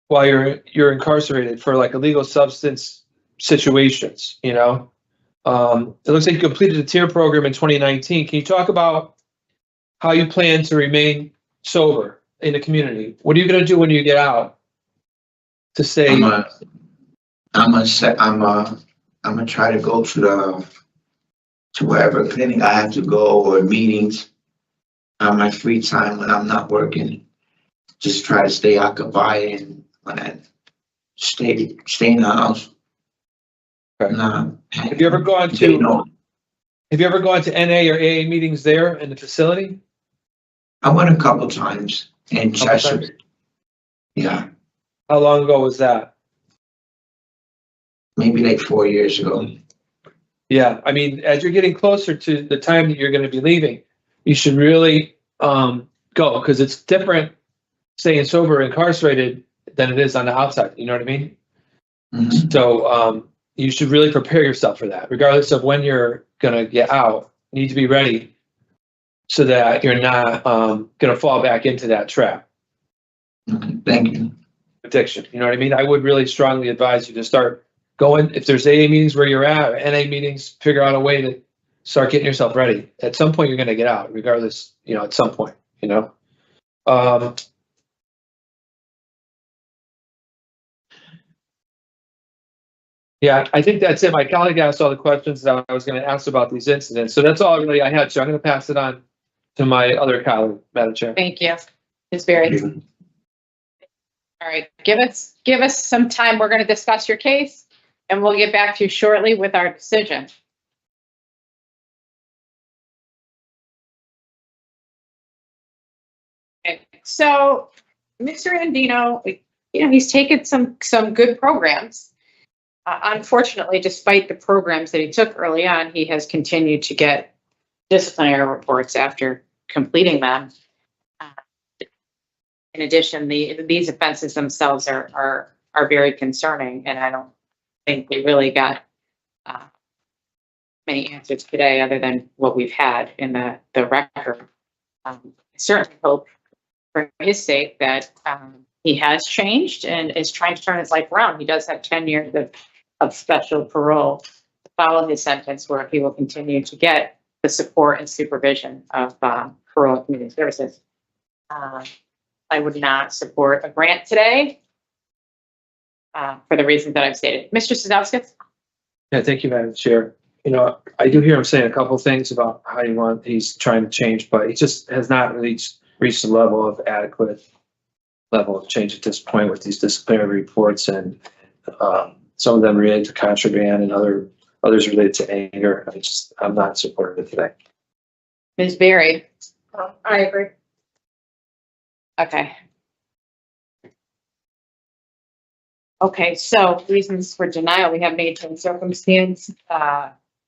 while you're incarcerated for like illegal substance situations. It looks like you completed a tier program in 2019. Can you talk about how you plan to remain sober in the community? What are you going to do when you get out to stay? I'm gonna try to go to wherever clinic I have to go or meetings on my free time when I'm not working. Just try to stay occupied and when I stay in the house. Okay. Have you ever gone to NA or AA meetings there in the facility? I went a couple times in Chester. Yeah. How long ago was that? Maybe like 4 years ago. Yeah, I mean, as you're getting closer to the time that you're going to be leaving, you should really go, because it's different staying sober incarcerated than it is on the outside. You know what I mean? Mm-hmm. So you should really prepare yourself for that, regardless of when you're going to get out. You need to be ready so that you're not going to fall back into that trap. Okay, thank you. Addiction. You know what I mean? I would really strongly advise you to start go in, if there's AA meetings where you're at, or NA meetings, figure out a way to start getting yourself ready. At some point, you're gonna get out, regardless, at some point, Yeah, I think that's it. My colleague asked all the questions that I was gonna ask about these incidents. So that's all really I had. So I'm gonna pass it on to my other colleague, Madam Chair. Thank you. Ms. Berry. All right, give us some time. We're going to discuss your case and we'll get back to you shortly with our decision. Okay, so Mr. Andino, he's taken some good programs. Unfortunately, despite the programs that he took early on, he has continued to get disciplinary reports after completing them. In addition, these offenses themselves are very concerning, and I don't think we really got many answers today other than what we've had in the record. I certainly hope for his sake that he has changed and is trying to turn his life around. He does have 10 years of special parole to follow his sentence, where he will continue to get the support and supervision of parole and community services. I would not support a grant today for the reasons that I've stated. Mr. Cizauskas? Yeah, thank you, Madam Chair. I do hear him saying a couple of things about how he's trying to change, but he just has not reached the level of adequate level of change at this point with these disciplinary reports, and some of them related to contraband and others related to anger. I'm not supportive of it today. Ms. Berry? I agree. Okay. Okay, so reasons for denial, we have nature and circumstance,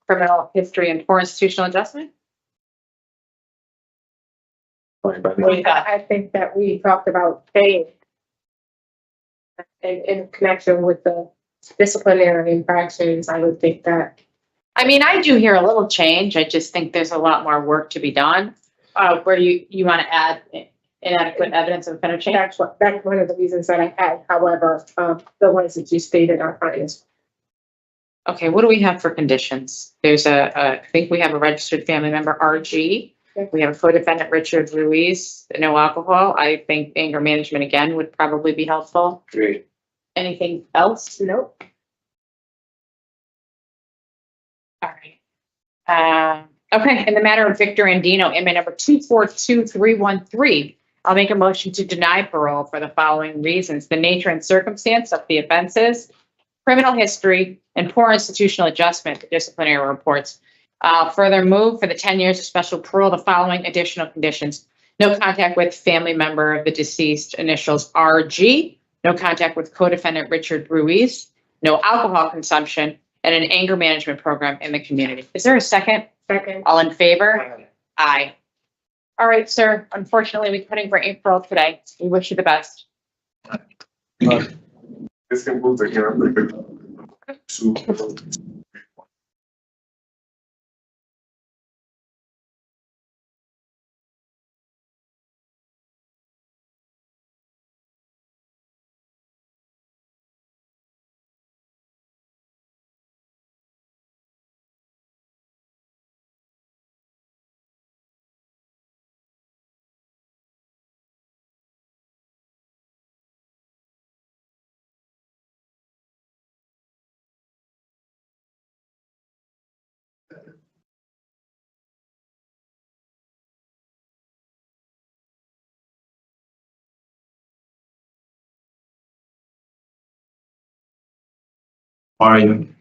criminal history, and poor institutional adjustment. I think that we talked about pain in connection with the disciplinary infractions. I would think that. I mean, I do hear a little change. I just think there's a lot more work to be done. Where you want to add inadequate evidence of offender change? That's one of the reasons that I had. However, the ones that you stated are fine. Okay, what do we have for conditions? There's I think we have a registered family member, RG. We have a co-defendant, Richard Ruiz, no alcohol. I think anger management again would probably be helpful. Great. Anything else? Nope. All right. Okay, in the matter of Victor Andino, inmate number 242313, I'll make a motion to deny parole for the following reasons: the nature and circumstance of the offenses, criminal history, and poor institutional adjustment to disciplinary reports. Further move for the 10 years of special parole, the following additional conditions: no contact with family member of the deceased, initials RG, no contact with co-defendant Richard Ruiz, no alcohol consumption, and an anger management program in the community. Is there a second? Second. All in favor? Aye. All right, sir. Unfortunately, we couldn't grant parole today. We wish you the best. This concludes the hearing. How are you?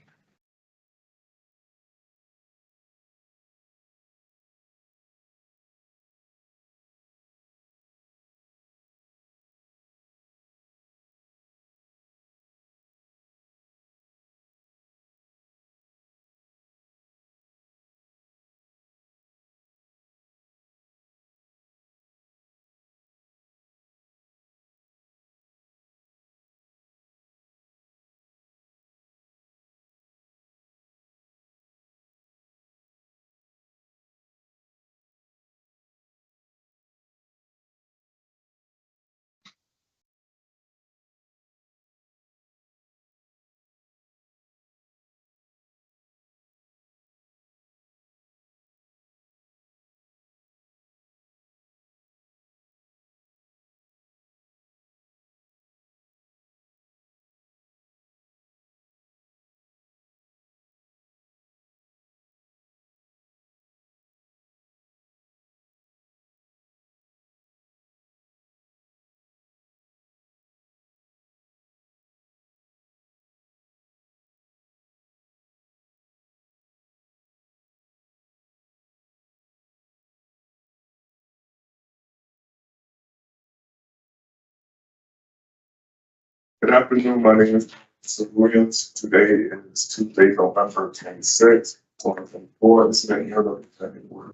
Good afternoon, my name is Mr. Williams. Today is Tuesday, November 26, 2024. This is the hearing of the board.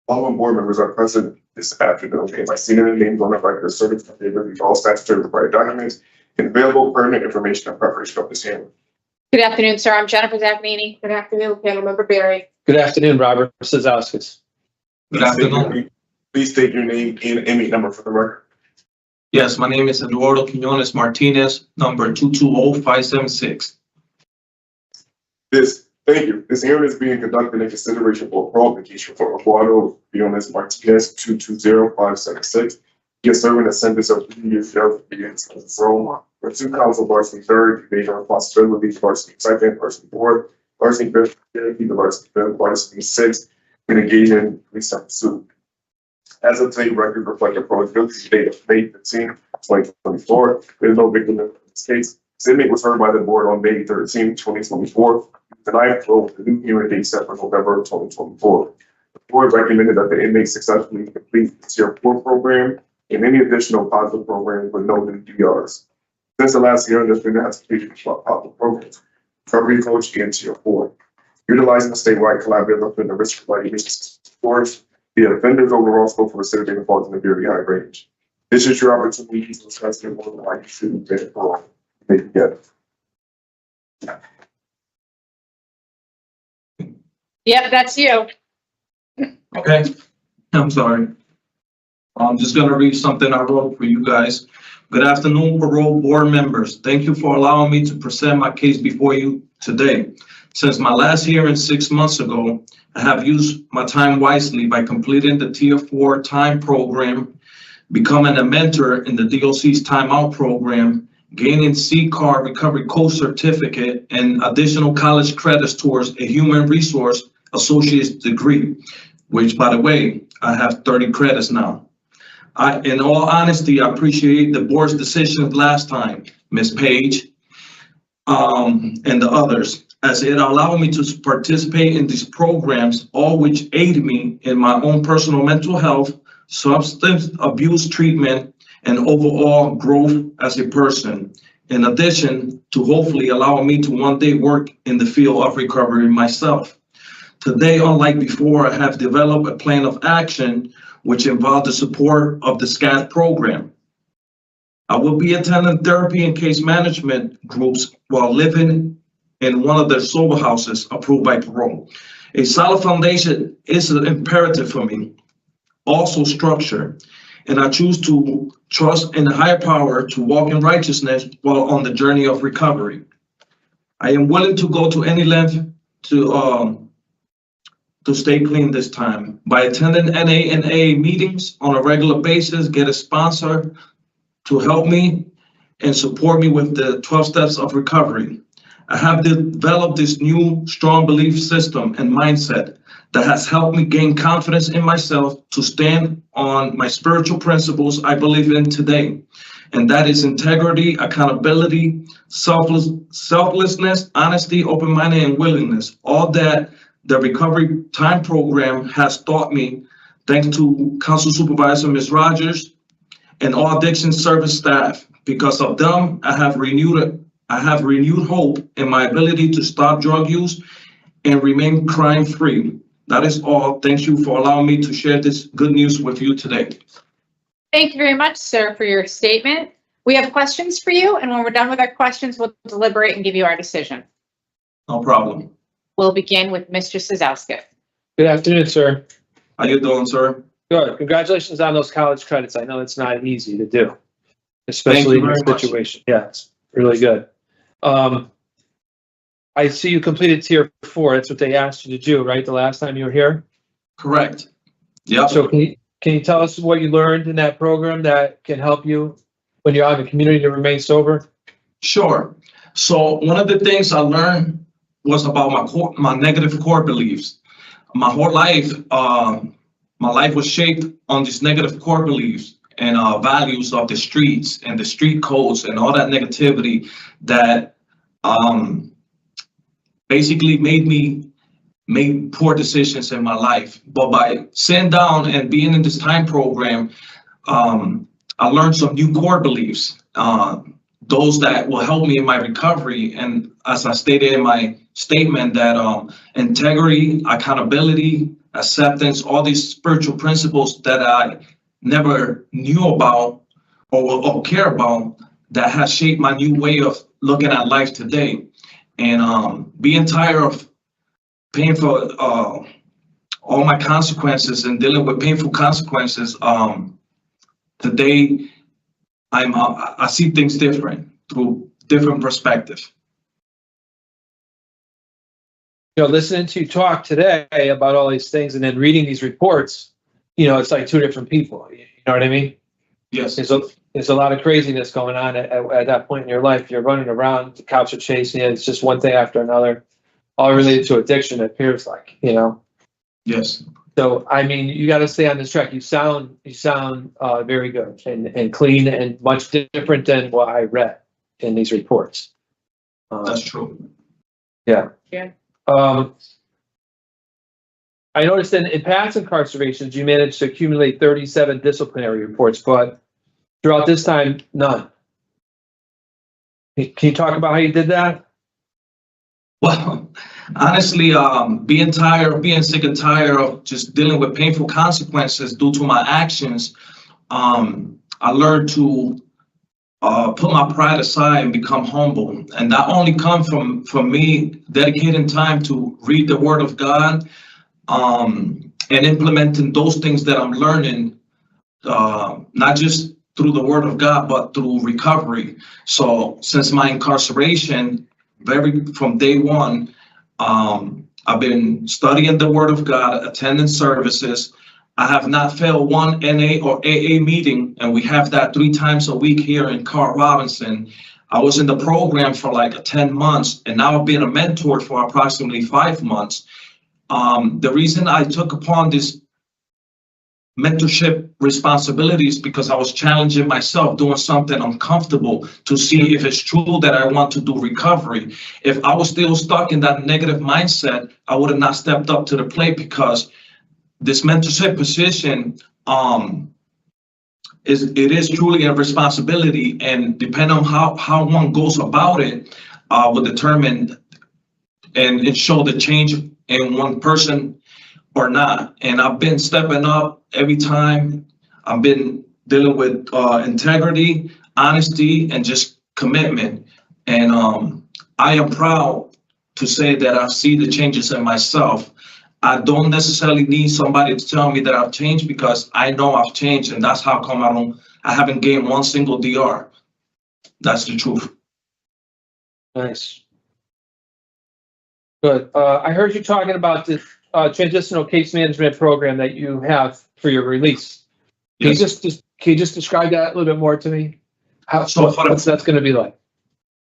All board members are present this afternoon. And my senior names on the record certified they reviewed all statutory required documents and available pertinent information in preparation of this hearing. Good afternoon, sir. I'm Jennifer Zaccanini. Good afternoon, panel member Barry. Good afternoon, Robert Cizauskas. Good afternoon. Please state your name and INMATE number for the record. Yes, my name is Eduardo Quinones-Martinez, number 220576. Thank you. This hearing is being conducted in consideration for a parole application for Eduardo Quinones-Martinez, 220576. He is serving a sentence of 3 years jail for being parole for 2 counts of larceny third, evasion of responsibility, larceny second, larceny fourth, larceny fifth, larceny fifth, larceny sixth, and engaging in police suit. As of today, record reflect the parole's guilty date of May 15, 2024. There is no victim in this case. This inmate was heard by the board on May 13, 2024. Tonight, parole the new hearing date set for November 2024. The board recommended that the inmate successfully complete the Tier 4 program and any additional positive programs with no new DRs. Since the last hearing, there's been an application for positive programs, recovery coach and Tier 4. Utilizing the statewide collaborative between the risk evaluation scores, the offender's overall scope for recidivism falls in a very high range. This is your opportunity to discuss the more why you shouldn't get parole. Thank you again. Yep, that's you. Okay, I'm sorry. I'm just gonna read something I wrote for you guys. Good afternoon, parole board members. Thank you for allowing me to present my case before you today. Since my last hearing 6 months ago, I have used my time wisely by completing the Tier 4 time program, becoming a mentor in the DOC's timeout program, gaining CCAR recovery coach certificate, and additional college credits towards a human resource associate's degree, which, by the way, I have 30 credits now. In all honesty, I appreciate the board's decision last time, Ms. Page, and the others, as it allowed me to participate in these programs, all which aid me in my own personal mental health, substance abuse treatment, and overall growth as a person, in addition to hopefully allowing me to one day work in the field of recovery myself. Today, unlike before, I have developed a plan of action which involved the support of the SCAT program. I will be attending therapy and case management groups while living in one of their sober houses approved by parole. A solid foundation is an imperative for me, also structure, and I choose to trust in the higher power to walk in righteousness while on the journey of recovery. I am willing to go to any length to stay clean this time by attending NA and AA meetings on a regular basis, get a sponsor to help me and support me with the 12 steps of recovery. I have developed this new strong belief system and mindset that has helped me gain confidence in myself to stand on my spiritual principles I believe in today. And that is integrity, accountability, selflessness, honesty, open-minded, and willingness. All that the recovery time program has taught me, thanks to Council Supervisor Ms. Rogers and all addiction service staff. Because of them, I have renewed hope in my ability to stop drug use and remain crime-free. That is all. Thank you for allowing me to share this good news with you today. Thank you very much, sir, for your statement. We have questions for you, and when we're done with our questions, we'll deliberate and give you our decision. No problem. We'll begin with Mr. Cizauskas. Good afternoon, sir. How you doing, sir? Good. Congratulations on those college credits. I know it's not easy to do, especially in this situation. Yeah, it's really good. I see you completed Tier 4. That's what they asked you to do, right? The last time you were here? Correct. Yeah. So can you tell us what you learned in that program that can help you when you're out in the community to remain sober? Sure. So one of the things I learned was about my negative core beliefs. My whole life, my life was shaped on these negative core beliefs and values of the streets and the street codes and all that negativity that basically made poor decisions in my life. But by sitting down and being in this time program, I learned some new core beliefs. those that will help me in my recovery. And as I stated in my statement, that integrity, accountability, acceptance, all these spiritual principles that I never knew about or care about, that has shaped my new way of looking at life today. And being tired of paying for all my consequences and dealing with painful consequences, today I see things different, through different perspective. You know, listening to you talk today about all these things and then reading these reports, you know, it's like two different people. You know what I mean? Yes. There's a lot of craziness going on at that point in your life. You're running around, the cops are chasing you. It's just one thing after another, all related to addiction, it appears like, you know? Yes. So, I mean, you got to stay on this track. You sound very good and clean and much different than what I read in these reports. That's true. Yeah. Yeah. I noticed in past incarcerations, you managed to accumulate 37 disciplinary reports, but throughout this time, none. Can you talk about how you did that? Well, honestly, being sick and tired of just dealing with painful consequences due to my actions, I learned to put my pride aside and become humble. And that only comes from me dedicating time to read the Word of God, and implementing those things that I'm learning, not just through the Word of God, but through recovery. So since my incarceration, from day one, I've been studying the Word of God, attending services. I have not failed one NA or AA meeting, and we have that 3 times a week here in Carl Robinson. I was in the program for like 10 months, and now I've been a mentor for approximately 5 months. The reason I took upon this mentorship responsibilities because I was challenging myself, doing something uncomfortable to see if it's true that I want to do recovery. If I was still stuck in that negative mindset, I would have not stepped up to the plate, because this mentorship position, it is truly a responsibility, and depending on how one goes about it, will determine and show the change in one person or not. And I've been stepping up every time. I've been dealing with integrity, honesty, and just commitment. And I am proud to say that I see the changes in myself. I don't necessarily need somebody to tell me that I've changed, because I know I've changed, and that's how come I haven't gained one single DR. That's the truth. Nice. Good. I heard you talking about this transitional case management program that you have for your release. Can Yes. you just describe that a little bit more to me? What's that's going to be like?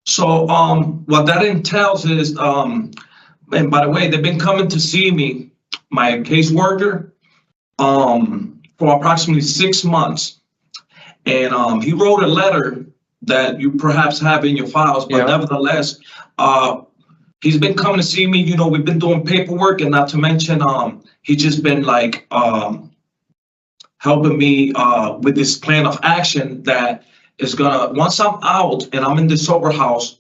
So what that entails is, and by the way, they've been coming to see me, my caseworker, for approximately 6 months. And he wrote a letter that you perhaps have in your files, but nevertheless, he's been coming to see me. You know, we've been doing paperwork, and not to mention, he's just been like helping me with this plan of action that is gonna, once I'm out and I'm in the sober house,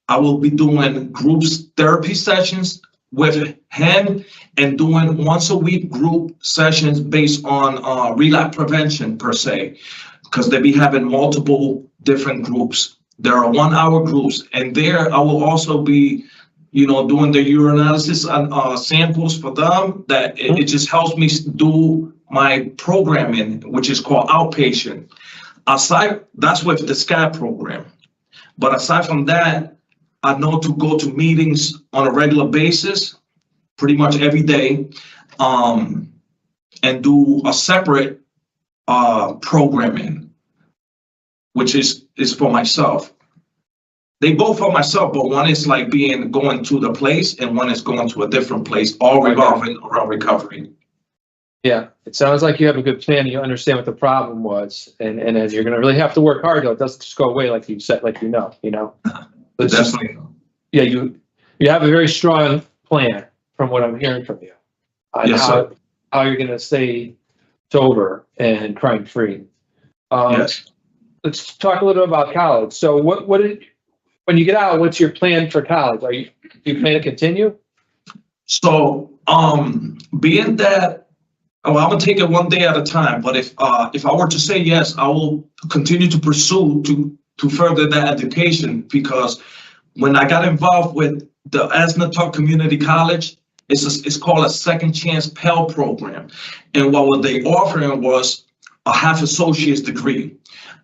I will be doing groups therapy sessions with him, and doing once a week group sessions based on relapse prevention per se, because they be having multiple different groups. There are 1-hour groups, and there I will also be, you know, doing the urinalysis and samples for them. That it just helps me do my programming, which is called outpatient. Aside, that's with the SCAD program. But aside from that, I know to go to meetings on a regular basis, pretty much every day, and do a separate programming, which is for myself. They both for myself, but one is like going to the place, and one is going to a different place, all revolving around recovery. Yeah, it sounds like you have a good plan. You understand what the problem was, and as you're going to really have to work hard, though. It doesn't just go away like you said, like you know. But definitely. Yeah, you have a very strong plan from what I'm hearing from you on how you're going to stay sober and crime free. Yes. let's talk a little bit about college. So when you get out, what's your plan for college? Do you plan to continue? So, being that, well, I'm gonna take it one day at a time, but if I were to say yes, I will continue to pursue to further that education, because when I got involved with the Asnatuck Community College, it's called a Second Chance Pell program. And what they offering was a half associate's degree.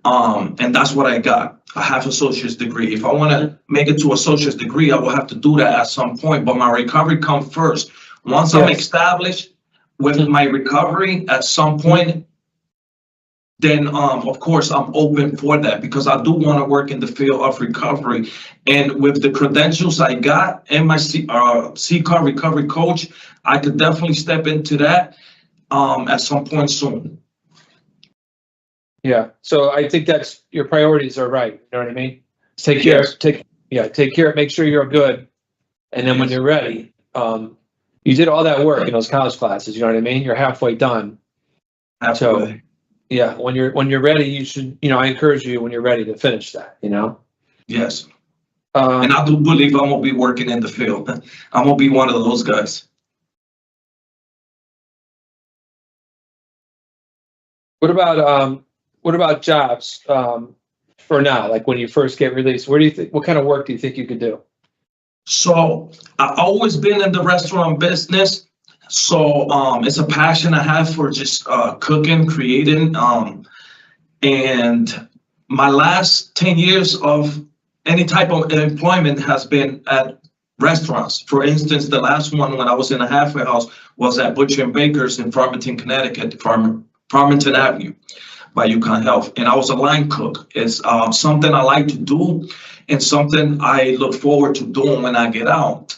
And that's what I got, a half associate's degree. If I want to make it to associate's degree, I will have to do that at some point, but my recovery comes first. Once I'm established with my recovery at some point, then of course I'm open for that, because I do want to work in the field of recovery. And with the credentials I got and my CCAR recovery coach, I could definitely step into that at some point soon. Yeah, so I think that's, your priorities are right, you know what I mean? Take care, take care, make sure you're good. And then when you're ready, you did all that work in those college classes, you know what I mean? You're halfway done. Absolutely. So, yeah, when you're ready, you should, I encourage you when you're ready to finish that, Yes. And I do believe I'm gonna be working in the field. I'm gonna be one of those guys. What about jobs for now? Like when you first get released, what kind of work do you think you could do? So I've always been in the restaurant business. So it's a passion I have for just cooking, creating. And my last 10 years of any type of employment has been at restaurants. For instance, the last one when I was in a halfway house was at Butcher and Baker's in Farmington, Connecticut, Farmington Avenue by UConn Health. And I was a line cook. It's something I like to do and something I look forward to doing when I get out.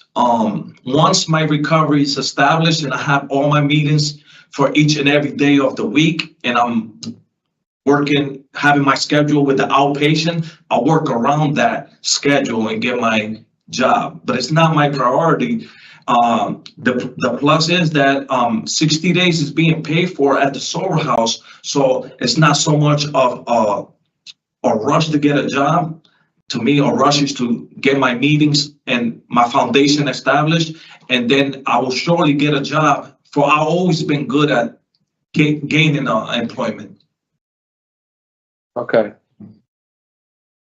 Once my recovery is established and I have all my meetings for each and every day of the week, and I'm working, having my schedule with the outpatient, I'll work around that schedule and get my job, but it's not my priority. The plus is that 60 days is being paid for at the sober house, so it's not so much of a rush to get a job. To me, a rush is to get my meetings and my foundation established, and then I will surely get a job. For I've always been good at gaining employment. Okay.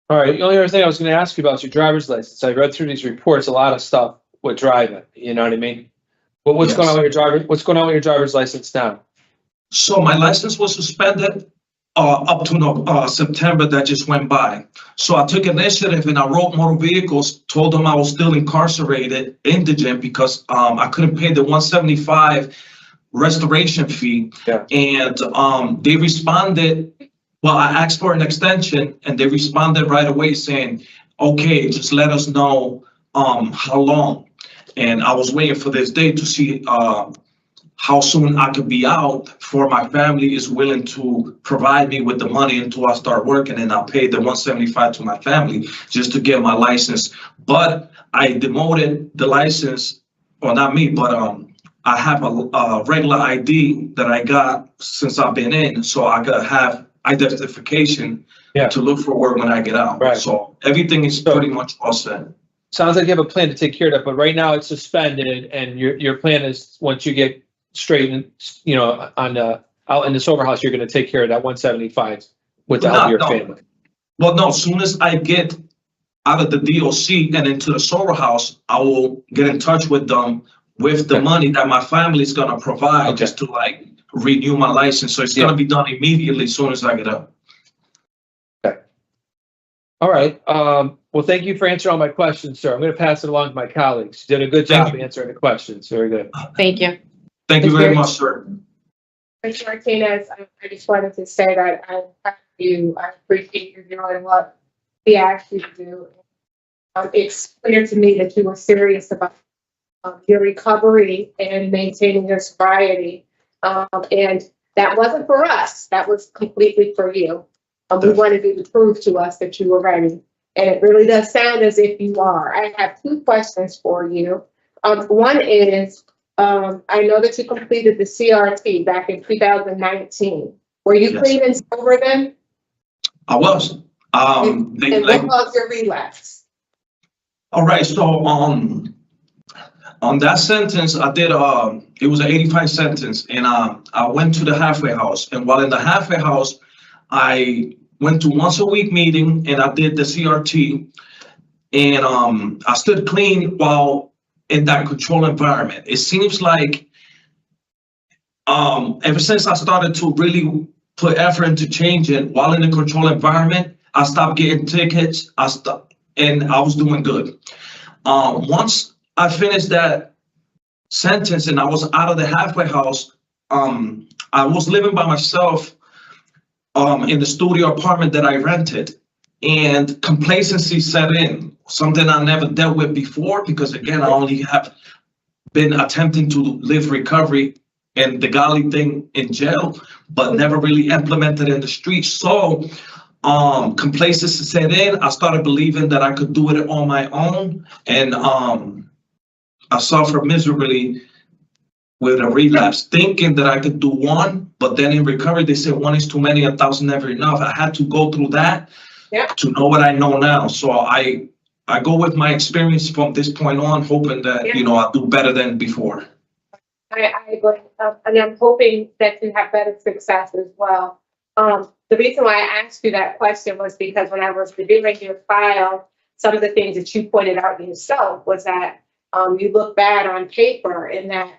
All right. The only other thing I was going to ask you about is your driver's license. I read through these reports, a lot of stuff with driving. You know what I mean? Well, what's going on with your driver's license now? So my license was suspended up to September that just went by. So I took initiative and I wrote motor vehicles, told them I was still incarcerated, indigent, because I couldn't pay the $175 restoration fee. Yeah. And they responded. Well, I asked for an extension and they responded right away saying, okay, just let us know how long. And I was waiting for this day to see how soon I could be out, for my family is willing to provide me with the money until I start working, and I'll pay the $175 to my family just to get my license. But I demoted the license, or not me, but I have a regular ID that I got since I've been in, so I could have identification to look for work when I get out. Right. So everything is pretty much all set. Sounds like you have a plan to take care of that, but right now it's suspended, and your plan is once you get straight and out in the sober house, you're going to take care of that 175 with the help of your family. Well, no, as soon as I get out of the DOC and into the sober house, I will get in touch with them with the money that my family is going to provide just to renew my license. So it's going to be done immediately as soon as I get up. Okay. All right. Well, thank you for answering all my questions, sir. I'm going to pass it along to my colleagues. You did a good job answering the questions. Very good. Thank you. Thank you very much, sir. Mr. Martinez, I just wanted to say that I appreciate you doing what we asked you to do. It's clear to me that you were serious about your recovery and maintaining your sobriety. And that wasn't for us. That was completely for you. We wanted you to prove to us that you were ready. And it really does sound as if you are. I have two questions for you. One is, I know that you completed the CRT back in 2019. Were you clean and sober then? I was. And what caused your relapse? All right, so on that sentence, I did it was an 85 sentence, and I went to the halfway house, and while in the halfway house, I went to once a week meeting, and I did the CRT, and I stood clean while in that control environment. It seems like ever since I started to really put effort into changing while in the control environment, I stopped getting tickets. And I was doing good. Once I finished that sentence and I was out of the halfway house, I was living by myself in the studio apartment that I rented, and complacency set in, something I never dealt with before, because again, I only have been attempting to live recovery and the golly thing in jail, but never really implemented in the streets. So complacency set in. I started believing that I could do it on my own, and I suffered miserably with a relapse, thinking that I could do one, but then in recovery they said 1 is too many, 1,000 never enough. I had to go through that to know what I know now. So I go with my experience from this point on, hoping that I'll do better than before. I agree, and I'm hoping that you have better success as well. The reason why I asked you that question was because when I was reviewing your file, some of the things that you pointed out yourself was that you look bad on paper, and that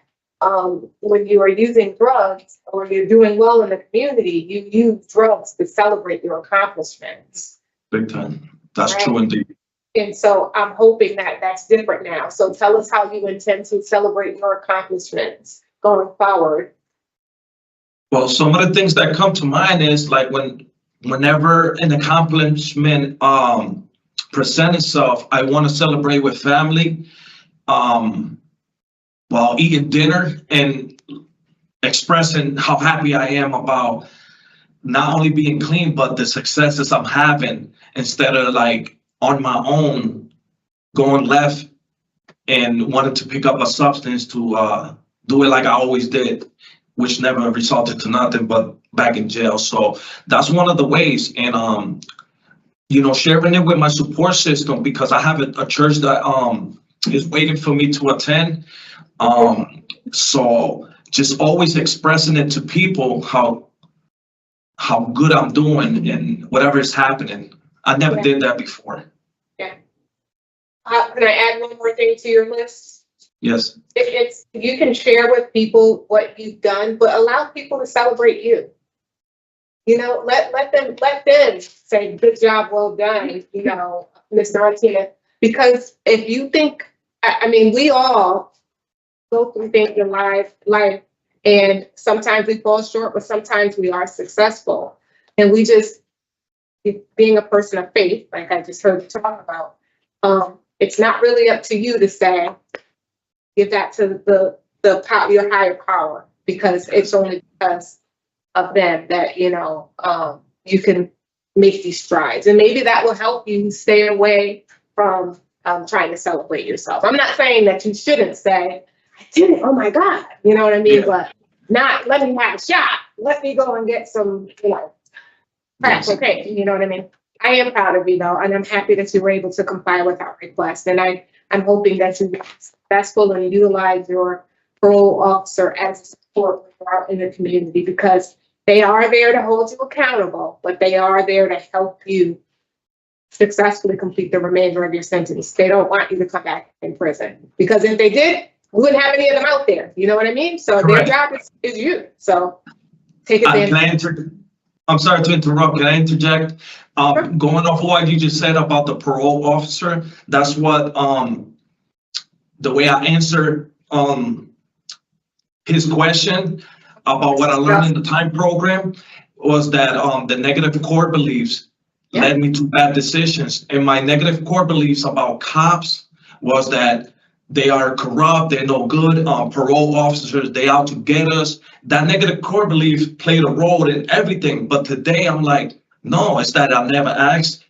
when you are using drugs or you're doing well in the community, you use drugs to celebrate your accomplishments. Big time. That's true indeed. And so I'm hoping that that's different now. So tell us how you intend to celebrate your accomplishments going forward. Well, some of the things that come to mind is like whenever an accomplishment presents itself, I want to celebrate with family while eating dinner and expressing how happy I am about not only being clean, but the successes I'm having, instead of like on my own going left and wanting to pick up a substance to do it like I always did, which never resulted to nothing but back in jail. So that's one of the ways. And, sharing it with my support system, because I have a church that is waiting for me to attend. So just always expressing it to people how good I'm doing and whatever is happening. I never did that before. Yeah. Can I add one more thing to your list? Yes. You can share with people what you've done, but allow people to celebrate you. Let them say, good job, well done, Ms. Martinez. Because if you think, we all go through things in life, and sometimes we fall short, but sometimes we are successful. And we just, being a person of faith, like I just heard you talk about, it's not really up to you to say, give that to your higher power, because it's only because of them that, you can make these strides. And maybe that will help you stay away from trying to celebrate yourself. I'm not saying that you shouldn't say, I did it, oh my God, you know what I mean? Yeah. But not, let me have a shot. Let me go and get some, crack cocaine, you know what I mean? I am proud of you though, and I'm happy that you were able to comply with our request. And I'm hoping that you be successful and utilize your parole officer as support out in the community, because they are there to hold you accountable, but they are there to help you successfully complete the remainder of your sentence. They don't want you to come back in prison, because if they did, we wouldn't have any of them out there. You know what I mean? So Correct. Their job is you. So take advantage. I'm sorry to interrupt. Can I interject? Sure. Going off of what you just said about the parole officer, that's what the way I answered his question about what I learned in the time program was that the negative core beliefs led me to bad decisions. And my negative core beliefs about cops was that they are corrupt, they're no good, parole officers, they out to get us. That negative core belief played a role in everything. But today I'm like, no, it's that I never asked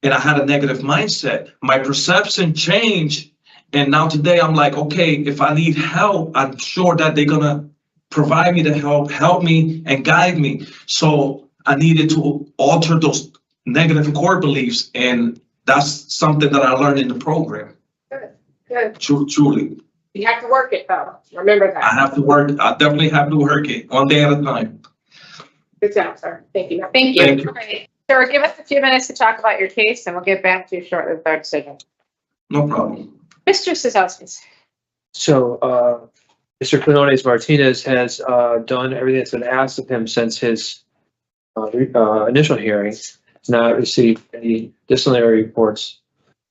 and I had a negative mindset. My perception changed. And now today I'm like, okay, if I need help, I'm sure that they're gonna provide me the help me and guide me. So I needed to alter those negative core beliefs, and that's something that I learned in the program. Good. Truly, You have to work it though. Remember I that. have to work. I definitely have to work it one day at a time. Good job, sir. Thank you. Thank you. Thank you. All right. Sir, give us a few minutes to talk about your case and we'll get back to you shortly with our decision. No problem. Mr. Cizauskas. So, Mr. Quinones-Martinez has done everything that's been asked of him since his initial hearing. He's not received any disciplinary reports,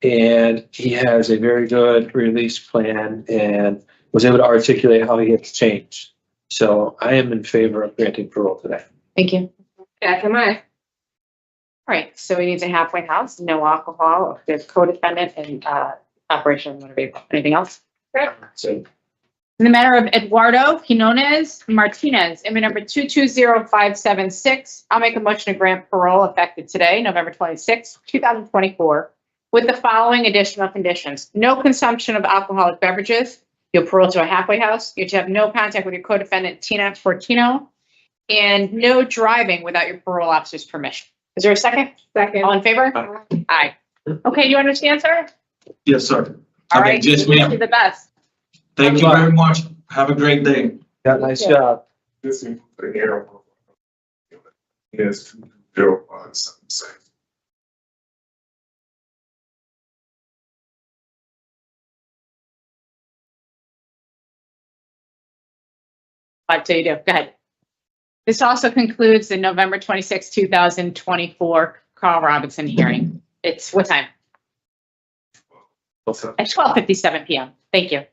and he has a very good release plan and was able to articulate how he has changed. So I am in favor of granting parole today. Thank you. Yeah, come on. All right, so we need a halfway house, no alcohol, there's co-defendant and operation of motor vehicle. Anything else? So In the matter of Eduardo Quinones-Martinez, inmate number 220576, I'll make a motion to grant parole effective today, November 26, 2024, with the following additional conditions. No consumption of alcoholic beverages. You'll parole to a halfway house. You're to have no contact with your co-defendant, Tina Fortino, and no driving without your parole officer's permission. Is there a second? Second. All in favor? Aye. Okay, you understand, sir? Yes, sir. All Okay, right. yes, Wish ma'am. you the best. Thank you very much. Have a great day. got a nice job. This is the air. Yes, 0576. What do you do? Go ahead. This also concludes the November 26, 2024 Carl Robinson hearing. It's what time? At 12:57 PM. Thank you.